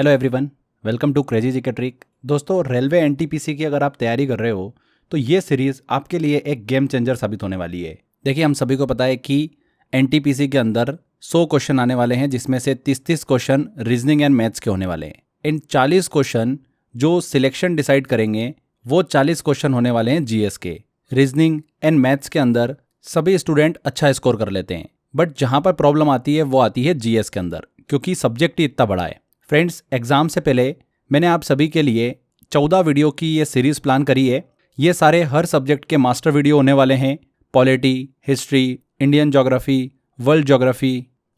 Hello everyone, welcome to crazy G K trick. दोस्तों, railway NTPC की अगर आप तैयारी कर रहे हो तो ये सीरीज़ आपके लिए एक गेम चेंजर साबित होने वाली है। देखिए, हम सभी को पता है कि एनटीपीसी के अंदर 100 क्वेश्चन आने वाले हैं, जिसमें से 30 क्वेश्चन रीजनिंग एंड मैथ्स के होने वाले हैं। इन 40 क्वेश्चन जो सिलेक्शन डिसाइड करेंगे वो 40 क्वेश्चन होने वाले हैं जीएस के। रीजनिंग एंड मैथ्स के अंदर सभी स्टूडेंट अच्छा स्कोर कर लेते हैं, बट जहाँ पर प्रॉब्लम आती है वो आती है जीएस के अंदर, क्योंकि सब्जेक्ट ही इतना बड़ा है। फ्रेंड्स, एग्ज़ाम से पहले मैंने आप सभी के लिए 14 वीडियो की ये सीरीज़ प्लान करी है। ये सारे हर सब्जेक्ट के मास्टर वीडियो होने वाले हैं। Polity, history, Indian geography, world geography,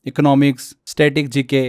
economics, static GK,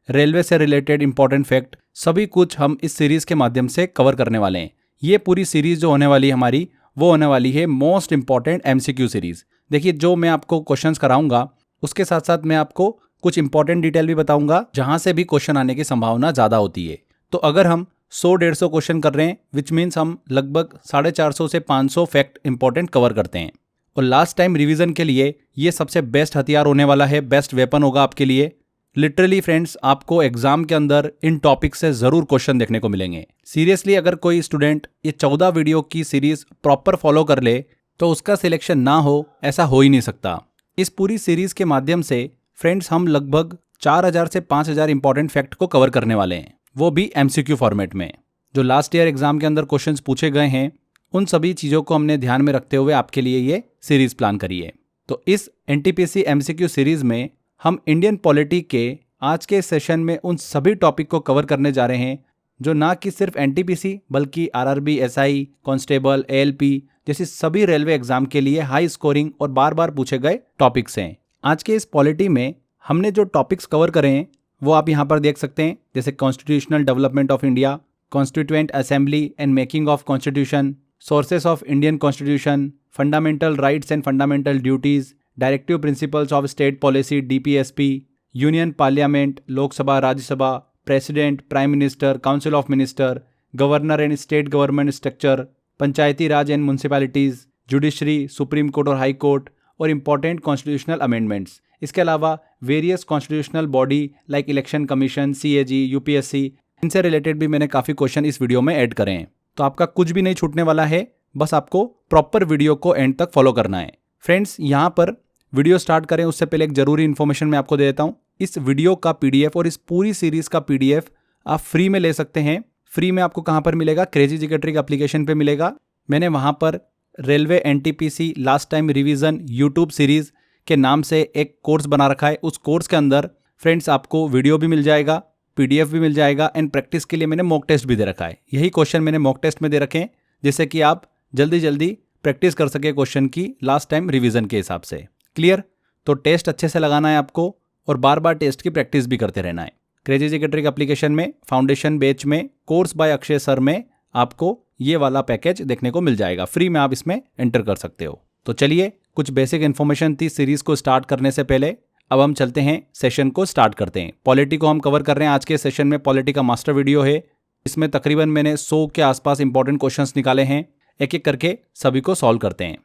railway से रिलेटेड इंपॉर्टेंट फैक्ट, सभी कुछ हम इस सीरीज़ के माध्यम से कवर करने वाले हैं। ये पूरी सीरीज़ जो होने वाली है हमारी, वो होने वाली है मोस्ट इंपॉर्टेंट एमसीक्यू सीरीज़। देखिए, जो मैं आपको क्वेश्चंस कराऊंगा उसके साथ साथ मैं आपको कुछ इंपॉर्टेंट डिटेल भी बताऊंगा जहां से भी क्वेश्चन आने की संभावना ज़्यादा होती है। तो अगर हम 100-150 क्वेश्चन कर रहे हैं, विच मीन्स हम लगभग 450 से 500 फैक्ट इंपॉर्टेंट कवर करते हैं। और लास्ट टाइम रिवीजन के लिए ये सबसे बेस्ट हथियार होने वाला है, बेस्ट वेपन होगा आपके लिए। लिटरली फ्रेंड्स, आपको एग्जाम के अंदर इन टॉपिक से ज़रूर क्वेश्चन देखने को मिलेंगे। सीरियसली, अगर कोई स्टूडेंट ये 14 वीडियो की सीरीज प्रॉपर फॉलो कर ले तो उसका सिलेक्शन ना हो, ऐसा हो ही नहीं सकता। इस पूरी सीरीज के माध्यम से फ्रेंड्स हम लगभग 4000 से 5000 इंपॉर्टेंट फैक्ट को कवर करने वाले हैं, वो भी एमसीक्यू फॉर्मेट में। जो लास्ट ईयर एग्जाम के अंदर क्वेश्चंस पूछे गए हैं, उन सभी चीज़ों को हमने ध्यान में रखते हुए आपके लिए ये सीरीज प्लान करी है। तो इस एनटीपीसी एमसीक्यू सीरीज में हम इंडियन पॉलिटी के आज के सेशन में उन सभी टॉपिक को कवर करने जा रहे हैं जो ना कि सिर्फ एनटीपीसी बल्कि आरआरबी, एसआई, कांस्टेबल, एएलपी जैसी सभी रेलवे एग्जाम के लिए हाई स्कोरिंग और बार बार पूछे गए टॉपिक्स हैं। आज के इस पॉलिटी में हमने जो टॉपिक्स कवर करे हैं वो आप यहाँ पर देख सकते हैं, जैसे constitutional development of India, constituent assembly and making of constitution, sources of Indian constitution, fundamental rights and fundamental duties, directive principles of state policy DPSP, union parliament, Lok Sabha, Rajya Sabha, president, prime minister, council of minister, governor and state government structure, Panchayati Raj and municipalities, judiciary, supreme court और high court और important constitutional amendments. इसके अलावा various constitutional body like election commission, CAG, UPSC, इनसे related भी मैंने काफ़ी question इस video में ऐड करे हैं। तो आपका कुछ भी नहीं छूटने वाला है, बस आपको प्रॉपर वीडियो को एंड तक फॉलो करना है। फ्रेंड्स, यहाँ पर वीडियो स्टार्ट करें उससे पहले एक जरूरी इन्फॉर्मेशन मैं आपको दे देता हूँ। इस वीडियो का पीडीएफ और इस पूरी सीरीज का पीडीएफ आप फ्री में ले सकते हैं। फ्री में आपको कहाँ पर मिलेगा? Crazy G K trick application पे मिलेगा। मैंने वहाँ पर railway NTPC last time revision YouTube series के नाम से एक कोर्स बना रखा है। उस कोर्स के अंदर फ्रेंड्स आपको वीडियो भी मिल जाएगा, पीडीएफ भी मिल जाएगा, एंड प्रैक्टिस के लिए मैंने मॉक टेस्ट भी दे रखा है। यही क्वेश्चन मैंने मॉक टेस्ट में दे रखे हैं, जिससे कि आप जल्दी जल्दी प्रैक्टिस कर सके क्वेश्चन की लास्ट टाइम रिवीजन के हिसाब से। क्लियर? तो टेस्ट अच्छे से लगाना है आपको और बार बार टेस्ट की प्रैक्टिस भी करते रहना है। Crazy G K trick application में फाउंडेशन बैच में कोर्स बाय अक्षय सर में आपको ये वाला पैकेज देखने को मिल जाएगा। फ्री में आप इसमें एंटर कर सकते हो। तो चलिए, कुछ बेसिक इन्फॉर्मेशन थी सीरीज को स्टार्ट करने से पहले। अब हम चलते हैं, सेशन को स्टार्ट करते हैं। पॉलिटी को हम कवर कर रहे हैं। आज के सेशन में पॉलिटी का मास्टर वीडियो है। इसमें तकरीबन मैंने 100 के आसपास इंपॉर्टेंट क्वेश्चंस निकाले हैं। एक एक करके सभी को सॉल्व करते हैं।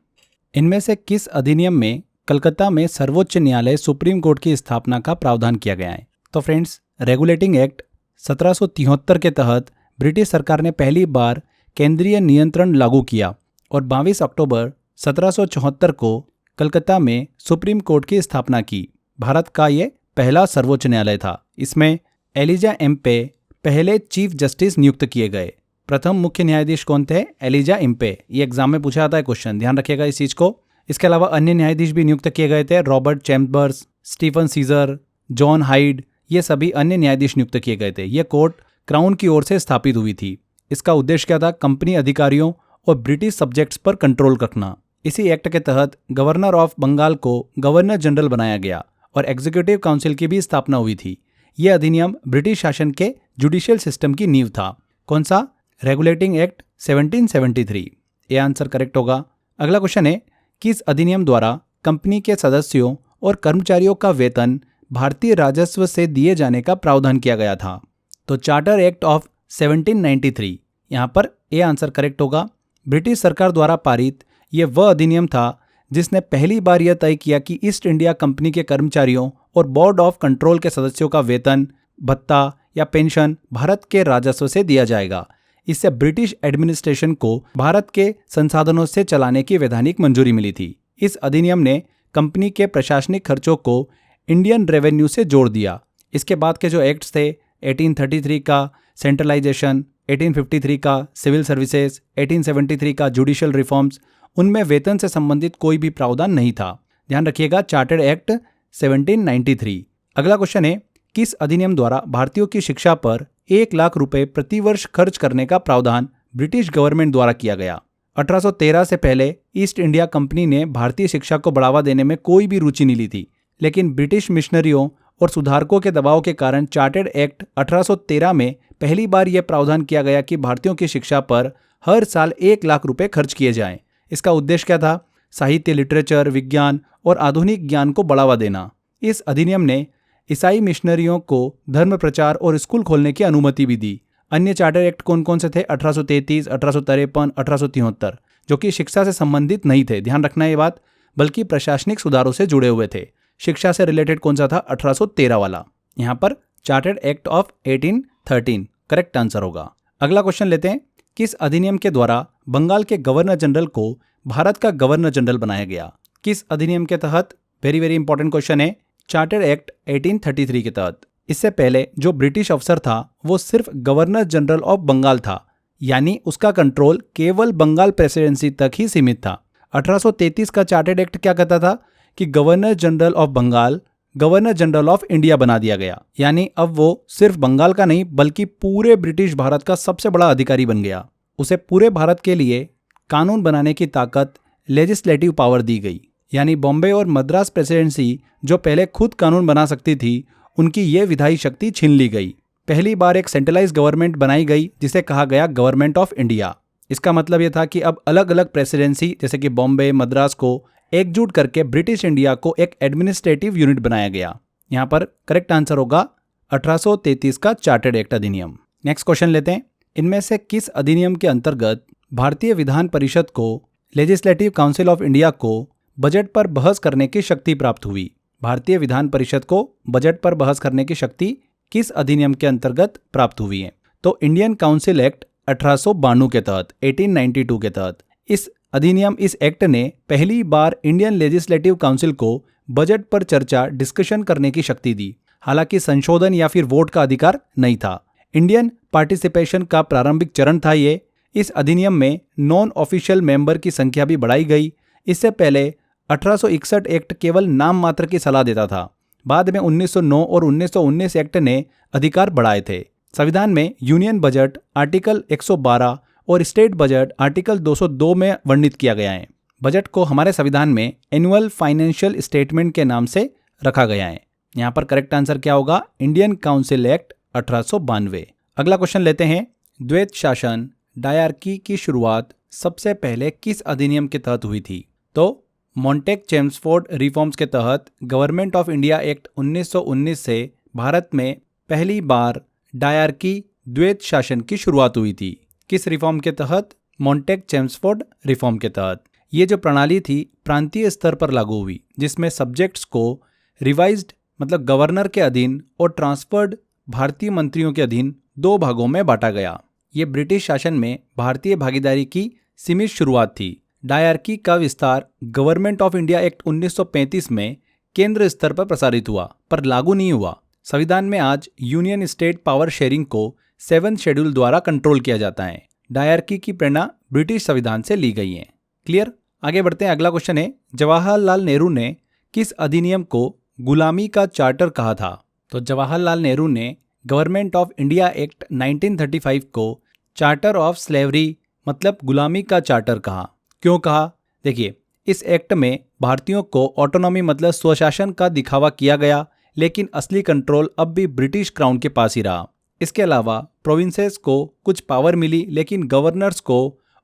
इनमें से किस अधिनियम में कलकत्ता में सर्वोच्च न्यायालय सुप्रीम कोर्ट की स्थापना का प्रावधान किया गया है? तो फ्रेंड्स, रेगुलेटिंग एक्ट 1773 के तहत ब्रिटिश सरकार ने पहली बार केंद्रीय नियंत्रण लागू किया और 22 अक्टूबर 1774 को कलकत्ता में सुप्रीम कोर्ट की स्थापना की। भारत का ये पहला सर्वोच्च न्यायालय था। इसमें एलिजा एम्पे पहले चीफ जस्टिस नियुक्त किए गए। प्रथम मुख्य न्यायाधीश कौन थे? एलिजा एम्पे। ये एग्जाम में पूछा जाता है क्वेश्चन, ध्यान रखिएगा इस चीज़ को। इसके अलावा अन्य न्यायाधीश भी नियुक्त किए गए थे। Robert Chambers, Stephen Caesar, John Hyde, ये सभी अन्य न्यायाधीश नियुक्त किए गए थे। यह कोर्ट क्राउन की ओर से स्थापित हुई थी। इसका उद्देश्य क्या था? कंपनी अधिकारियों और ब्रिटिश सब्जेक्ट्स पर कंट्रोल रखना। इसी एक्ट के तहत गवर्नर ऑफ बंगाल को गवर्नर जनरल बनाया गया और एग्जीक्यूटिव काउंसिल की भी स्थापना हुई थी। यह अधिनियम ब्रिटिश शासन के जुडिशियल सिस्टम की नींव था। कौन सा? Regulating act 1773। ये आंसर करेक्ट होगा। अगला क्वेश्चन है, किस अधिनियम द्वारा कंपनी के सदस्यों और कर्मचारियों का वेतन भारतीय राजस्व से दिए जाने का प्रावधान किया गया था? तो चार्टर एक्ट ऑफ 1793। यहाँ पर ए आंसर करेक्ट होगा। ब्रिटिश सरकार द्वारा पारित यह वह अधिनियम था जिसने पहली बार यह तय किया कि ईस्ट इंडिया कंपनी के कर्मचारियों और बोर्ड ऑफ कंट्रोल के सदस्यों का वेतन, भत्ता या पेंशन भारत के राजस्व से दिया जाएगा। इससे ब्रिटिश एडमिनिस्ट्रेशन को भारत के संसाधनों से चलाने की वैधानिक मंजूरी मिली थी। इस अधिनियम ने कंपनी के प्रशासनिक खर्चों को इंडियन रेवेन्यू से जोड़ दिया। इसके बाद के जो एक्ट्स थे 1833 का सेंट्रलाइजेशन, 1853 का सिविल सर्विसेज, 1873 का जुडिशियल रिफॉर्म्स, उनमें वेतन से संबंधित कोई भी प्रावधान नहीं था। ध्यान रखिएगा, चार्टर्ड एक्ट 1793। अगला क्वेश्चन है, किस अधिनियम द्वारा भारतीयों की शिक्षा पर 1 लाख रुपए प्रतिवर्ष खर्च करने का प्रावधान ब्रिटिश गवर्नमेंट द्वारा किया गया? 1813 से पहले ईस्ट इंडिया कंपनी ने भारतीय शिक्षा को बढ़ावा देने में कोई भी रुचि नहीं ली थी, लेकिन ब्रिटिश मिशनरियों और सुधारकों के दबाव के कारण चार्टर्ड एक्ट 1813 में पहली बार यह प्रावधान किया गया कि भारतीयों की शिक्षा पर हर साल 1 लाख रुपए खर्च किए जाएं। इसका उद्देश्य क्या था? साहित्य, लिटरेचर, विज्ञान और आधुनिक ज्ञान को बढ़ावा देना। इस अधिनियम ने ईसाई मिशनरियों को धर्म प्रचार और स्कूल खोलने की अनुमति भी दी। अन्य चार्टर एक्ट कौन कौन से थे? 1833, 1853, 1873, जो कि शिक्षा से संबंधित नहीं थे, ध्यान रखना ये बात, बल्कि प्रशासनिक सुधारों से जुड़े हुए थे। शिक्षा से रिलेटेड कौन सा था? 1813 वाला। यहाँ पर chartered act of 1813 correct answer होगा। अगला क्वेश्चन लेते हैं, किस अधिनियम के द्वारा बंगाल के गवर्नर जनरल को भारत का गवर्नर जनरल बनाया गया? किस अधिनियम के तहत? वेरी वेरी इंपॉर्टेंट क्वेश्चन है। चार्टर्ड एक्ट 1833 के तहत। इससे पहले जो ब्रिटिश अफसर था वो सिर्फ गवर्नर जनरल ऑफ बंगाल था, यानी उसका कंट्रोल केवल बंगाल प्रेसिडेंसी तक ही सीमित था। 1833 का चार्टर्ड एक्ट क्या कहता था कि governor general of Bengal governor general of India बना दिया गया, यानी अब वो सिर्फ बंगाल का नहीं बल्कि पूरे ब्रिटिश भारत का सबसे बड़ा अधिकारी बन गया। उसे पूरे भारत के लिए कानून बनाने की ताकत, लेजिस्लेटिव पावर दी गई, यानी बॉम्बे और मद्रास प्रेसिडेंसी जो पहले खुद कानून बना सकती थी, उनकी ये विधायी शक्ति छीन ली गई। पहली बार एक सेंट्रलाइज गवर्नमेंट बनाई गई जिसे कहा गया गवर्नमेंट ऑफ इंडिया। इसका मतलब यह था कि अब अलग अलग प्रेसिडेंसी जैसे कि बॉम्बे, मद्रास को एकजुट करके ब्रिटिश इंडिया को एक एडमिनिस्ट्रेटिव यूनिट बनाया गया। यहाँ पर करेक्ट आंसर होगा 1833 का चार्टर्ड एक्ट अधिनियम। नेक्स्ट क्वेश्चन लेते हैं, इनमें से किस अधिनियम के अंतर्गत भारतीय विधान परिषद को, लेजिस्लेटिव काउंसिल ऑफ इंडिया को बजट पर बहस करने की शक्ति प्राप्त हुई? भारतीय विधान परिषद को बजट पर बहस करने की शक्ति किस अधिनियम के अंतर्गत प्राप्त हुई है? तो इंडियन काउंसिल एक्ट 1892 के तहत, 1892 के तहत। इस एक्ट ने पहली बार इंडियन लेजिस्लेटिव काउंसिल को बजट पर चर्चा, डिस्कशन करने की शक्ति दी। हालांकि संशोधन या फिर वोट का अधिकार नहीं था। इंडियन पार्टिसिपेशन का प्रारंभिक चरण था ये। इस अधिनियम में नॉन ऑफिशियल मेंबर की संख्या भी बढ़ाई गई। इससे पहले 1861 एक्ट केवल नाम मात्र की सलाह देता था। बाद में 1909 और 1919 एक्ट ने अधिकार बढ़ाए थे। संविधान में यूनियन बजट आर्टिकल 112 और स्टेट बजट आर्टिकल 202 में वर्णित किया गया है। बजट को हमारे संविधान में एनुअल फाइनेंशियल स्टेटमेंट के नाम से रखा गया है। यहाँ पर करेक्ट आंसर क्या होगा? Indian council act 1892। अगला क्वेश्चन लेते हैं, द्वैत शासन डायरकी की शुरुआत सबसे पहले किस अधिनियम के तहत हुई थी? तो मॉन्टेग-चेम्सफोर्ड रिफॉर्म्स के तहत गवर्नमेंट ऑफ इंडिया एक्ट 1919 से भारत में पहली बार डायरकी द्वैत शासन की शुरुआत हुई थी। किस रिफॉर्म के तहत? मॉन्टेग-चेम्सफोर्ड रिफॉर्म के तहत। ये जो प्रणाली थी प्रांतीय स्तर पर लागू हुई, जिसमें सब्जेक्ट्स को रिवाइज्ड मतलब गवर्नर के अधीन और ट्रांसफर्ड भारतीय मंत्रियों के अधीन 2 भागों में बांटा गया। ये ब्रिटिश शासन में भारतीय भागीदारी की सीमित शुरुआत थी। डायरकी का विस्तार गवर्नमेंट ऑफ इंडिया एक्ट 1935 में केंद्र स्तर पर प्रसारित हुआ, पर लागू नहीं हुआ। संविधान में आज यूनियन स्टेट पावर शेयरिंग को 7th शेड्यूल द्वारा कंट्रोल किया जाता है। डायरकी की प्रेरणा ब्रिटिश संविधान से ली गई है। क्लियर? आगे बढ़ते हैं। अगला क्वेश्चन है, जवाहरलाल नेहरू ने किस अधिनियम को गुलामी का चार्टर कहा था? तो जवाहरलाल नेहरू ने गवर्नमेंट ऑफ इंडिया एक्ट 1935 को चार्टर ऑफ स्लेवरी मतलब गुलामी का चार्टर कहा। क्यों कहा? देखिए, इस एक्ट में भारतीयों को ऑटोनॉमी मतलब स्वशासन का दिखावा किया गया, लेकिन असली कंट्रोल अब भी ब्रिटिश क्राउन के पास ही रहा। इसके अलावा प्रोविंसेस को कुछ पावर मिली, लेकिन गवर्नर्स को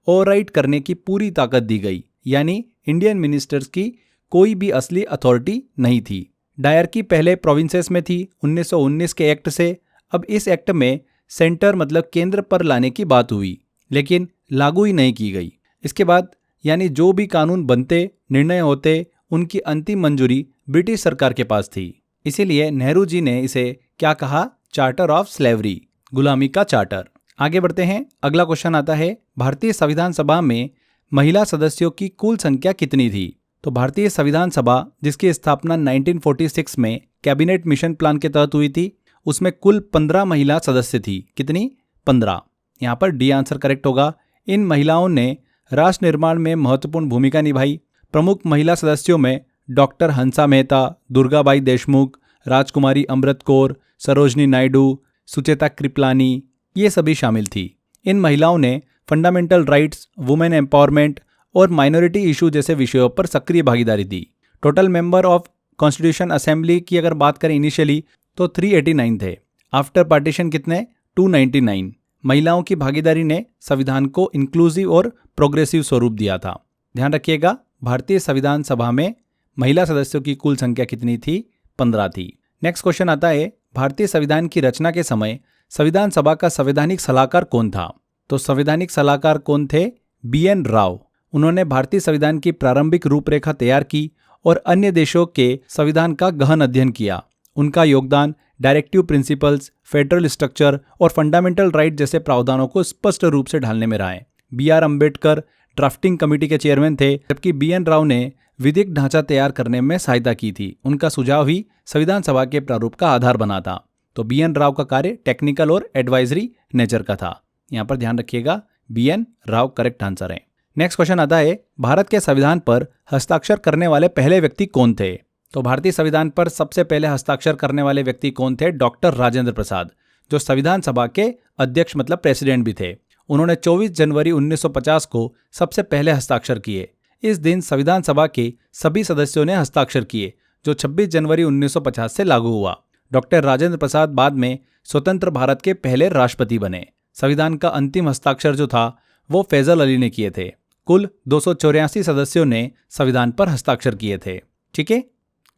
ओवरराइड करने की पूरी ताकत दी गई, यानी इंडियन मिनिस्टर्स की कोई भी असली अथॉरिटी नहीं थी। डायरकी पहले प्रोविंसेस में थी 1919 के एक्ट से। अब इस एक्ट में सेंटर मतलब केंद्र पर लाने की बात हुई, लेकिन लागू ही नहीं की गई। इसके बाद यानी जो भी कानून बनते, निर्णय होते, उनकी अंतिम मंजूरी ब्रिटिश सरकार के पास थी। इसीलिए नेहरू जी ने इसे क्या कहा? चार्टर ऑफ स्लेवरी, गुलामी का चार्टर। आगे बढ़ते हैं, अगला क्वेश्चन आता है, भारतीय संविधान सभा में महिला सदस्यों की कुल संख्या कितनी थी? तो भारतीय संविधान सभा जिसकी स्थापना 1946 में कैबिनेट मिशन प्लान के तहत हुई थी, उसमें कुल 15 महिला सदस्य थी। कितनी? 15। यहाँ पर डी आंसर करेक्ट होगा। इन महिलाओं ने राष्ट्र निर्माण में महत्वपूर्ण भूमिका निभाई। प्रमुख महिला सदस्यों में डॉक्टर हंसा मेहता, दुर्गाबाई देशमुख, राजकुमारी अमृत कौर, सरोजनी नायडू, सुचेता कृपलानी, ये सभी शामिल थी। इन महिलाओं ने फंडामेंटल राइट्स, वुमेन एम्पावरमेंट और माइनॉरिटी इशू जैसे विषयों पर सक्रिय भागीदारी दी। Total member of constitution assembly की अगर बात करें इनिशियली तो 389 थे। आफ्टर पार्टीशन कितने? 299। महिलाओं की भागीदारी ने संविधान को इंक्लूसिव और प्रोग्रेसिव स्वरूप दिया था। ध्यान रखिएगा, भारतीय संविधान सभा में महिला सदस्यों की कुल संख्या कितनी थी? 15 थी। नेक्स्ट क्वेश्चन आता है, भारतीय संविधान की रचना के समय संविधान सभा का संवैधानिक सलाहकार कौन था? तो संवैधानिक सलाहकार कौन थे? BN राव। उन्होंने भारतीय संविधान की प्रारंभिक रूपरेखा तैयार की और अन्य देशों के संविधान का गहन अध्ययन किया। उनका योगदान डायरेक्टिव प्रिंसिपल्स, फेडरल स्ट्रक्चर और फंडामेंटल राइट जैसे प्रावधानों को स्पष्ट रूप से ढालने में रहा है। BR अम्बेडकर ड्राफ्टिंग कमेटी के चेयरमैन थे, जबकि BN राव ने विधिक ढांचा तैयार करने में सहायता की थी। उनका सुझाव ही संविधान सभा के प्रारूप का आधार बना था। तो BN राव का कार्य टेक्निकल और एडवाइजरी नेचर का था। यहाँ पर ध्यान रखिएगा, BN राव करेक्ट आंसर है। नेक्स्ट क्वेश्चन आता है, भारत के संविधान पर हस्ताक्षर करने वाले पहले व्यक्ति कौन थे? तो भारतीय संविधान पर सबसे पहले हस्ताक्षर करने वाले व्यक्ति कौन थे? डॉक्टर राजेंद्र प्रसाद, जो संविधान सभा के अध्यक्ष मतलब प्रेसिडेंट भी थे। उन्होंने 24 जनवरी 1950 को सबसे पहले हस्ताक्षर किए। इस दिन संविधान सभा के सभी सदस्यों ने हस्ताक्षर किए, जो 26 जनवरी 1950 से लागू हुआ। डॉक्टर राजेंद्र प्रसाद बाद में स्वतंत्र भारत के पहले राष्ट्रपति बने। संविधान का अंतिम हस्ताक्षर जो था वो फैजल अली ने किए थे। कुल 284 सदस्यों ने संविधान पर हस्ताक्षर किए थे। ठीक है,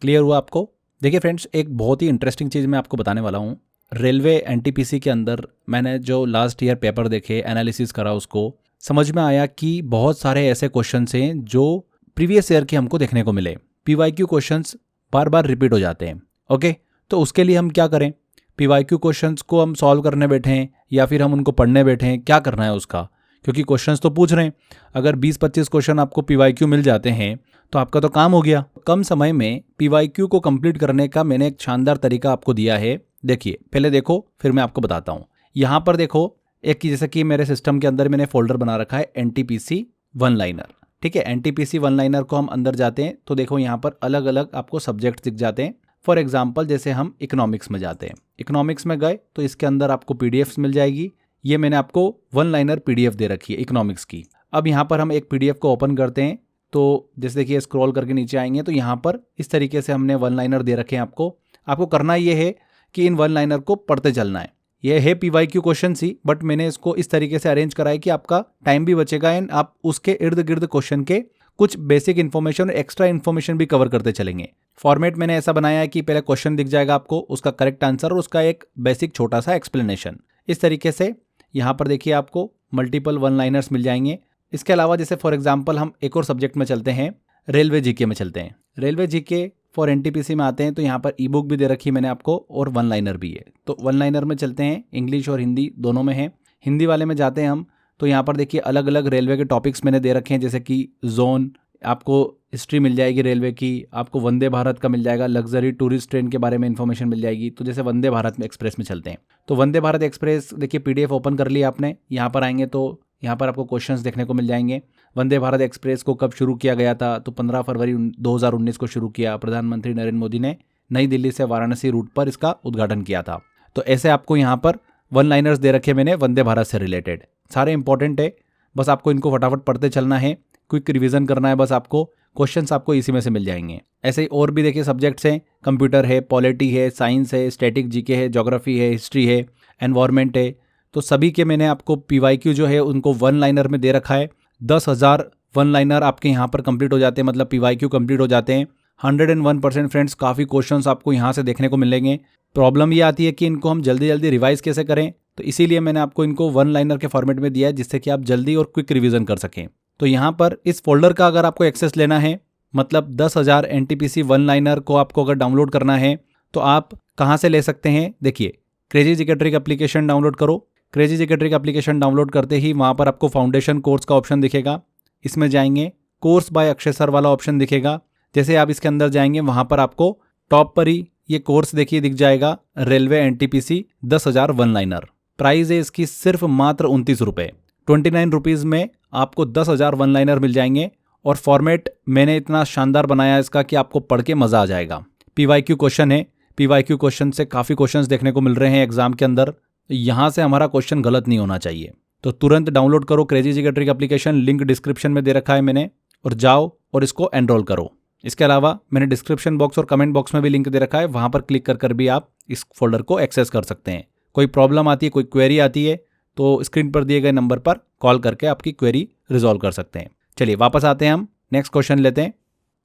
क्लियर हुआ आपको? देखिए फ्रेंड्स, एक बहुत ही इंटरेस्टिंग चीज़ मैं आपको बताने वाला हूँ। रेलवे NTPC के अंदर मैंने जो लास्ट ईयर पेपर देखे, एनालिसिस करा, उसको समझ में आया कि बहुत सारे ऐसे क्वेश्चंस हैं जो प्रीवियस ईयर के हमको देखने को मिले। PYQ क्वेश्चंस बार बार रिपीट हो जाते हैं। ओके, तो उसके लिए हम क्या करें? PYQ क्वेश्चंस को हम सॉल्व करने बैठें या फिर हम उनको पढ़ने बैठें? क्या करना है उसका? क्योंकि क्वेश्चंस तो पूछ रहे हैं। अगर 20-25 क्वेश्चन आपको PYQ मिल जाते हैं तो आपका तो काम हो गया। कम समय में PYQ को कंप्लीट करने का मैंने एक शानदार तरीका आपको दिया है। देखिए, पहले देखो फिर मैं आपको बताता हूँ। यहाँ पर देखो, एक जैसे कि मेरे सिस्टम के अंदर मैंने फोल्डर बना रखा है NTPC वन लाइनर। ठीक है, NTPC वन लाइनर को हम अंदर जाते हैं तो देखो यहाँ पर अलग अलग आपको सब्जेक्ट दिख जाते हैं। फॉर एग्जाम्पल जैसे हम इकोनॉमिक्स में जाते हैं, इकोनॉमिक्स में गए तो इसके अंदर आपको PDFs मिल जाएगी। ये मैंने आपको वन लाइनर PDF दे रखी है इकोनॉमिक्स की। अब यहाँ पर हम एक PDF को ओपन करते हैं तो जैसे देखिए स्क्रॉल करके नीचे आएंगे तो यहाँ पर इस तरीके से हमने वन लाइनर दे रखे हैं। आपको करना ये है कि इन वन लाइनर को पढ़ते चलना है। ये है PYQ क्वेश्चन सी, बट मैंने इसको इस तरीके से अरेंज करा है कि आपका टाइम भी बचेगा एंड आप उसके इर्द गिर्द क्वेश्चन के कुछ बेसिक इन्फॉर्मेशन और एक्स्ट्रा इन्फॉर्मेशन भी कवर करते चलेंगे। फॉर्मेट मैंने ऐसा बनाया है कि पहले क्वेश्चन दिख जाएगा आपको, उसका करेक्ट आंसर और उसका एक बेसिक छोटा सा एक्सप्लेनेशन। इस तरीके से यहाँ पर देखिए आपको मल्टीपल वन लाइनर्स मिल जाएंगे। इसके अलावा जैसे फॉर एग्जाम्पल हम एक और सब्जेक्ट में चलते हैं, रेलवे GK में चलते हैं। रेलवे GK फॉर NTPC में आते हैं तो यहाँ पर ई-बुक भी दे रखी है मैंने आपको और वन लाइनर भी है। तो वन लाइनर में चलते हैं, इंग्लिश और हिंदी दोनों में है। हिंदी वाले में जाते हैं हम तो यहाँ पर देखिए अलग अलग रेलवे के टॉपिक्स मैंने दे रखे हैं, जैसे कि जोन, आपको हिस्ट्री मिल जाएगी रेलवे की, आपको वंदे भारत का मिल जाएगा, लग्जरी टूरिस्ट ट्रेन के बारे में इंफॉर्मेशन मिल जाएगी। तो जैसे वंदे भारत एक्सप्रेस में चलते हैं तो वंदे भारत एक्सप्रेस देखिए PDF ओपन कर लिया आपने। यहाँ पर आएंगे तो यहाँ पर आपको क्वेश्चंस देखने को मिल जाएंगे। वंदे भारत एक्सप्रेस को कब शुरू किया गया था? तो 15 फरवरी 2019 को शुरू किया। प्रधानमंत्री नरेंद्र मोदी ने नई दिल्ली से वाराणसी रूट पर इसका उद्घाटन किया था। तो ऐसे आपको यहाँ पर वन लाइनर्स दे रखे मैंने वंदे भारत से रिलेटेड, सारे इंपॉर्टेंट है। बस आपको इनको फटाफट पढ़ते चलना है, क्विक रिवीजन करना है बस आपको। क्वेश्चंस आपको इसी में से मिल जाएंगे। ऐसे ही और भी देखिए सब्जेक्ट्स हैं, कंप्यूटर है, पॉलिटी है, साइंस है, स्टैटिक GK है, ज्योग्राफी है, हिस्ट्री है, एनवायरनमेंट है। तो सभी के मैंने आपको PYQ जो है उनको वन लाइनर में दे रखा है। 10,000 वन लाइनर आपके यहाँ पर कंप्लीट हो जाते हैं, मतलब PYQ कंप्लीट हो जाते हैं। 101% फ्रेंड्स, काफ़ी क्वेश्चंस आपको यहाँ से देखने को मिलेंगे। प्रॉब्लम ये आती है कि इनको हम जल्दी जल्दी रिवाइज कैसे करें, तो इसीलिए मैंने आपको इनको वन लाइनर के फॉर्मेट में दिया है जिससे कि आप जल्दी और क्विक रिवीजन कर सकें। तो यहाँ पर इस फोल्डर का अगर आपको एक्सेस लेना है, मतलब 10,000 NTPC वन लाइनर को आपको अगर डाउनलोड करना है तो आप कहाँ से ले सकते हैं? देखिए crazy GK trick application download करो। Crazy GK trick application download करते ही वहाँ पर आपको फाउंडेशन कोर्स का ऑप्शन दिखेगा, इसमें जाएंगे, कोर्स बाय अक्षय सर वाला ऑप्शन दिखेगा। जैसे आप इसके अंदर जाएंगे वहाँ पर आपको टॉप पर ही ये कोर्स देखिए दिख जाएगा, railway NTPC 10,000 one liner. Price है इसकी सिर्फ मात्र 29 रुपये, 29 रुपीज़ में आपको 10,000 वन लाइनर मिल जाएंगे। और फॉर्मेट मैंने इतना शानदार बनाया इसका कि आपको पढ़ के मज़ा आ जाएगा। पीवाईक्यू क्वेश्चन है, पीवाईक्यू क्वेश्चन से काफ़ी क्वेश्चंस देखने को मिल रहे हैं एग्जाम के अंदर, यहाँ से हमारा क्वेश्चन गलत नहीं होना चाहिए। तो तुरंत डाउनलोड करो crazy GK trick application, link description में दे रखा है मैंने, और जाओ और इसको एनरोल करो। इसके अलावा मैंने डिस्क्रिप्शन बॉक्स और कमेंट बॉक्स में भी लिंक दे रखा है, वहाँ पर क्लिक कर भी आप इस फोल्डर को एक्सेस कर सकते हैं। कोई प्रॉब्लम आती है, कोई क्वेरी आती है तो स्क्रीन पर दिए गए नंबर पर कॉल करके आपकी क्वेरी रिजॉल्व कर सकते हैं। चलिए वापस आते हैं, हम नेक्स्ट क्वेश्चन लेते हैं।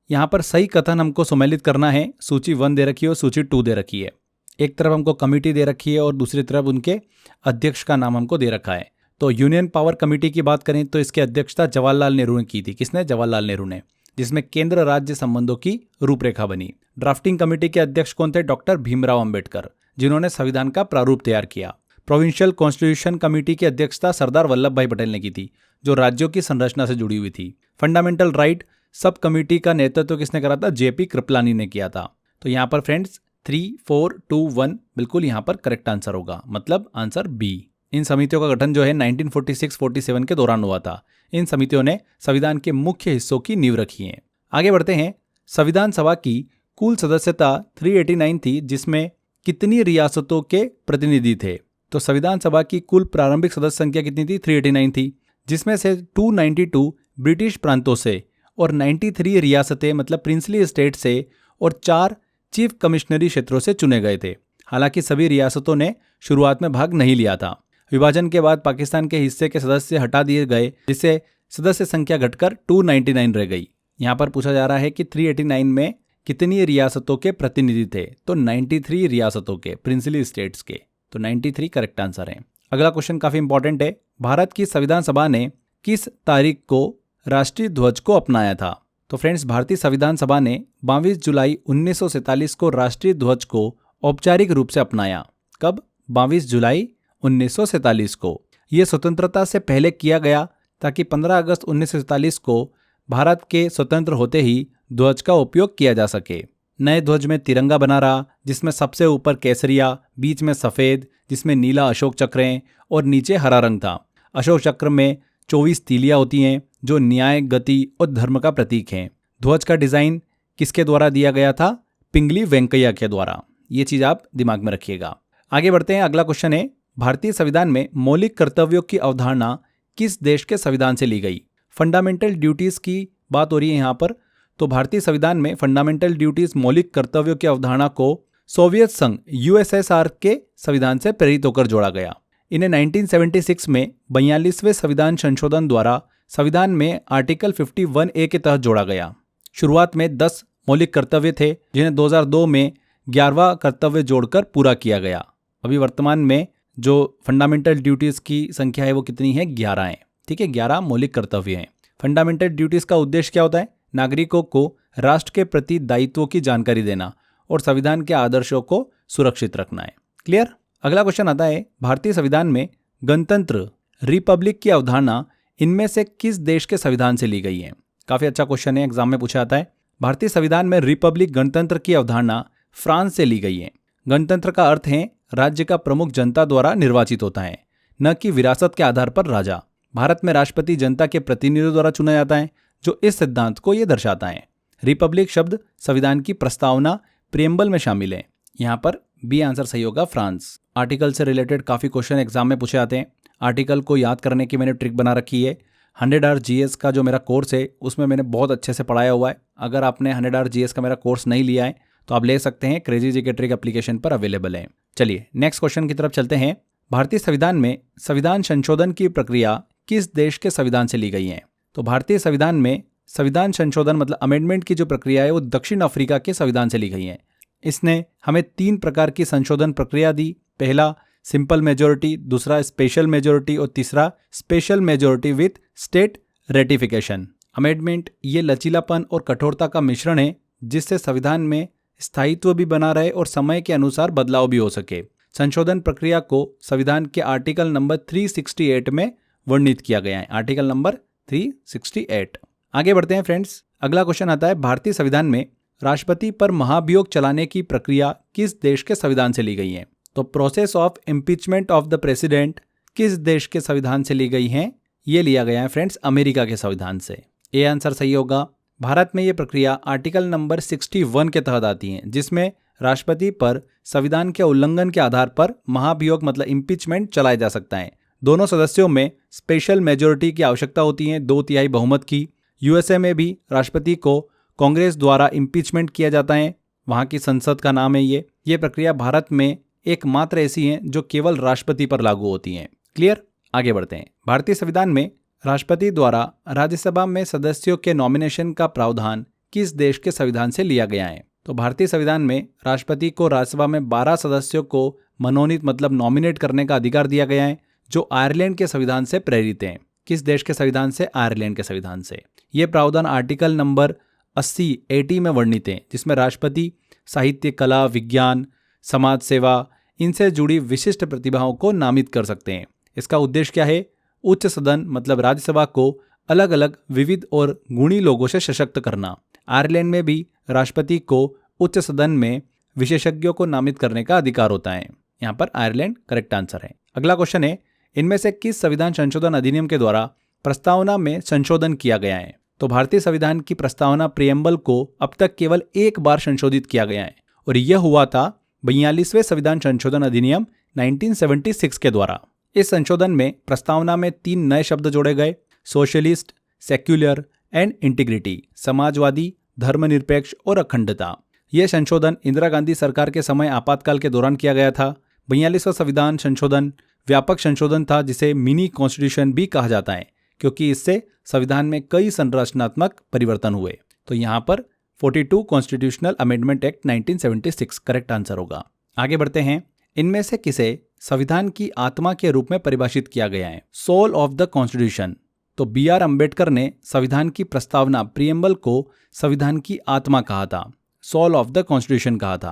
यहाँ पर सही कथन हमको सम्मिलित करना है। सूची 1 दे रखी है और सूची 2 दे रखी है। एक तरफ हमको कमेटी दे रखी है और दूसरी तरफ उनके अध्यक्ष का नाम हमको दे रखा है। तो यूनियन पावर कमेटी की बात करें तो इसकी अध्यक्षता जवाहरलाल नेहरू ने की थी। किसने? जवाहरलाल नेहरू ने, जिसमें केंद्र राज्य संबंधों की रूपरेखा बनी। ड्राफ्टिंग कमेटी के अध्यक्ष कौन थे? डॉक्टर भीमराव अंबेडकर, जिन्होंने संविधान का प्रारूप तैयार किया। प्रोविंशियल कॉन्स्टिट्यूशन कमेटी की अध्यक्षता सरदार वल्लभ भाई पटेल ने की थी, जो राज्यों की संरचना से जुड़ी हुई थी। फंडामेंटल राइट सब कमेटी का नेतृत्व किसने करा था? जेपी कृपलानी ने किया था। तो यहाँ पर फ्रेंड्स 3, 4, 2, 1 बिल्कुल यहाँ पर करेक्ट आंसर होगा, मतलब आंसर बी। इन समितियों का गठन जो है 1946-47 के दौरान हुआ था। इन समितियों ने संविधान के मुख्य हिस्सों की नींव रखी है। आगे बढ़ते हैं। संविधान सभा की कुल सदस्यता 389 थी, जिसमें कितनी रियासतों के प्रतिनिधि थे? तो संविधान सभा की कुल प्रारंभिक सदस्य संख्या कितनी थी? 389 थी, जिसमें से 292 ब्रिटिश प्रांतों से और 93 रियासतें मतलब प्रिंसली स्टेट से और 4 चीफ कमिश्नरी क्षेत्रों से चुने गए थे। हालांकि सभी रियासतों ने शुरुआत में भाग नहीं लिया था। विभाजन के बाद पाकिस्तान के हिस्से के सदस्य हटा दिए गए, जिससे सदस्य संख्या घटकर 299 रह गई। यहाँ पर पूछा जा रहा है कि 389 में कितनी रियासतों के प्रतिनिधि थे? तो 93 रियासतों के, प्रिंसली स्टेट्स के। तो 93 करेक्ट आंसर है। अगला क्वेश्चन काफी इंपॉर्टेंट है। भारत की संविधान सभा ने किस तारीख को राष्ट्रीय ध्वज को अपनाया था? तो फ्रेंड्स, भारतीय संविधान सभा ने 22 जुलाई 1947 को राष्ट्रीय ध्वज को औपचारिक रूप से अपनाया। कब? 22 जुलाई 1947 को। यह स्वतंत्रता से पहले किया गया ताकि 15 अगस्त 1947 को भारत के स्वतंत्र होते ही ध्वज का उपयोग किया जा सके। नए ध्वज में तिरंगा बना रहा, जिसमें सबसे ऊपर केसरिया, बीच में सफ़ेद, जिसमें नीला अशोक चक्र है और नीचे हरा रंग था। अशोक चक्र में 24 तीलियां होती हैं जो न्याय, गति और धर्म का प्रतीक हैं। ध्वज का डिज़ाइन किसके द्वारा दिया गया था? पिंगली वेंकैया के द्वारा। ये चीज़ आप दिमाग में रखिएगा। आगे बढ़ते हैं। अगला क्वेश्चन है, भारतीय संविधान में मौलिक कर्तव्यों की अवधारणा किस देश के संविधान से ली गई? फंडामेंटल ड्यूटीज़ की बात हो रही है यहाँ पर। तो भारतीय संविधान में फंडामेंटल ड्यूटीज, मौलिक कर्तव्यों की अवधारणा को सोवियत संघ यूएसएसआर के संविधान से प्रेरित होकर जोड़ा गया। इन्हें 1976 में 42वें संविधान संशोधन द्वारा संविधान में आर्टिकल 51A के तहत जोड़ा गया। शुरुआत में 10 मौलिक कर्तव्य थे, जिन्हें 2002 में 11वां कर्तव्य जोड़कर पूरा किया गया। अभी वर्तमान में जो फंडामेंटल ड्यूटीज की संख्या है वो कितनी है? 11 है। ठीक है, 11 मौलिक कर्तव्य हैं। फंडामेंटल ड्यूटीज का उद्देश्य क्या होता है? नागरिकों को राष्ट्र के प्रति दायित्वों की जानकारी देना और संविधान के आदर्शों को सुरक्षित रखना है। क्लियर? अगला क्वेश्चन आता है, भारतीय संविधान में गणतंत्र, रिपब्लिक की अवधारणा इनमें से किस देश के संविधान से ली गई है? काफी अच्छा क्वेश्चन है, एग्जाम में पूछा जाता है। भारतीय संविधान में रिपब्लिक, गणतंत्र की अवधारणा फ्रांस से ली गई है। गणतंत्र का अर्थ है राज्य का प्रमुख जनता द्वारा निर्वाचित होता है, न कि विरासत के आधार पर राजा। भारत में राष्ट्रपति जनता के प्रतिनिधियों द्वारा चुना जाता है, जो इस सिद्धांत को यह दर्शाता है। रिपब्लिक शब्द संविधान की प्रस्तावना प्रियम्बल में शामिल है। यहाँ पर बी आंसर सही होगा, फ्रांस। आर्टिकल से रिलेटेड काफ़ी क्वेश्चन एग्जाम में पूछे जाते हैं। आर्टिकल को याद करने की मैंने ट्रिक बना रखी है। 100 आवर जीएस का जो मेरा कोर्स है उसमें मैंने बहुत अच्छे से पढ़ाया हुआ है। अगर आपने 100 आवर जीएस का मेरा कोर्स नहीं लिया है तो आप ले सकते हैं, क्रेजी जीके ट्रिक एप्लीकेशन पर अवेलेबल है। चलिए नेक्स्ट क्वेश्चन की तरफ चलते हैं। भारतीय संविधान में संविधान संशोधन की प्रक्रिया किस देश के संविधान से ली गई है? तो भारतीय संविधान में संविधान संशोधन मतलब अमेंडमेंट की जो प्रक्रिया है वो दक्षिण अफ्रीका के संविधान से ली गई है। इसने हमें 3 प्रकार की संशोधन प्रक्रिया दी। पहला सिंपल मेजोरिटी, दूसरा स्पेशल मेजोरिटी और तीसरा special majority with state ratification. Amendment ये लचीलापन और कठोरता का मिश्रण है, जिससे संविधान में स्थायित्व भी बना रहे और समय के अनुसार बदलाव भी हो सके। संशोधन प्रक्रिया को संविधान के आर्टिकल नंबर 368 में वर्णित किया गया है। Article number 368। आगे बढ़ते हैं फ्रेंड्स। अगला क्वेश्चन आता है, भारतीय संविधान में राष्ट्रपति पर महाभियोग चलाने की प्रक्रिया किस देश के संविधान से ली गई है? तो process of impeachment of the president किस देश के संविधान से ली गई है? ये लिया गया है फ्रेंड्स अमेरिका के संविधान से। ए आंसर सही होगा। भारत में ये प्रक्रिया आर्टिकल नंबर 61 के तहत आती है, जिसमें राष्ट्रपति पर संविधान के उल्लंघन के आधार पर महाभियोग मतलब इम्पीचमेंट चलाया जा सकता है। दोनों सदस्यों में स्पेशल मेजोरिटी की आवश्यकता होती है, 2/3 बहुमत की। यूएसए में भी राष्ट्रपति को कांग्रेस द्वारा इम्पीचमेंट किया जाता है, वहाँ की संसद का नाम है ये प्रक्रिया भारत में एकमात्र ऐसी है जो केवल राष्ट्रपति पर लागू होती है। क्लियर? आगे बढ़ते हैं। भारतीय संविधान में राष्ट्रपति द्वारा राज्यसभा में सदस्यों के नॉमिनेशन का प्रावधान किस देश के संविधान से लिया गया है? तो भारतीय संविधान में राष्ट्रपति को राज्यसभा में 12 सदस्यों को मनोनीत मतलब नॉमिनेट करने का अधिकार दिया गया है, जो आयरलैंड के संविधान से प्रेरित हैं। किस देश के संविधान से? आयरलैंड के संविधान से। यह प्रावधान आर्टिकल नंबर 80 में वर्णित है, जिसमें राष्ट्रपति साहित्य, कला, विज्ञान, समाज सेवा इनसे जुड़ी विशिष्ट प्रतिभाओं को नामित कर सकते हैं। इसका उद्देश्य क्या है? उच्च सदन मतलब राज्यसभा को अलग अलग विविध और गुणी लोगों से सशक्त करना। आयरलैंड में भी राष्ट्रपति को उच्च सदन में विशेषज्ञों को नामित करने का अधिकार होता है। यहाँ पर आयरलैंड करेक्ट आंसर है। अगला क्वेश्चन है, इनमें से किस संविधान संशोधन अधिनियम के द्वारा प्रस्तावना में संशोधन किया गया है? तो भारतीय संविधान की प्रस्तावना प्रियम्बल को अब तक केवल एक बार संशोधित किया गया है, और यह हुआ था 42वें संविधान संशोधन अधिनियम 1976 के द्वारा। इस संशोधन में प्रस्तावना में 3 नए शब्द जोड़े गए, socialist, secular and integrity, Samajwadi, धर्मनिरपेक्ष और अखंडता। यह संशोधन इंदिरा गांधी सरकार के समय आपातकाल के दौरान किया गया था। 42वां संविधान संशोधन व्यापक संशोधन था, जिसे मिनी कॉन्स्टिट्यूशन भी कहा जाता है, क्योंकि इससे संविधान में कई संरचनात्मक परिवर्तन हुए। तो यहाँ पर 42 constitutional amendment act 1976 correct answer होगा। आगे बढ़ते हैं। इनमें से किसे संविधान की आत्मा के रूप में परिभाषित किया गया है? Soul of the constitution. तो B.R. अम्बेडकर ने संविधान की प्रस्तावना प्रियम्बल को संविधान की आत्मा कहा था, सोल ऑफ द कॉन्स्टिट्यूशन कहा था।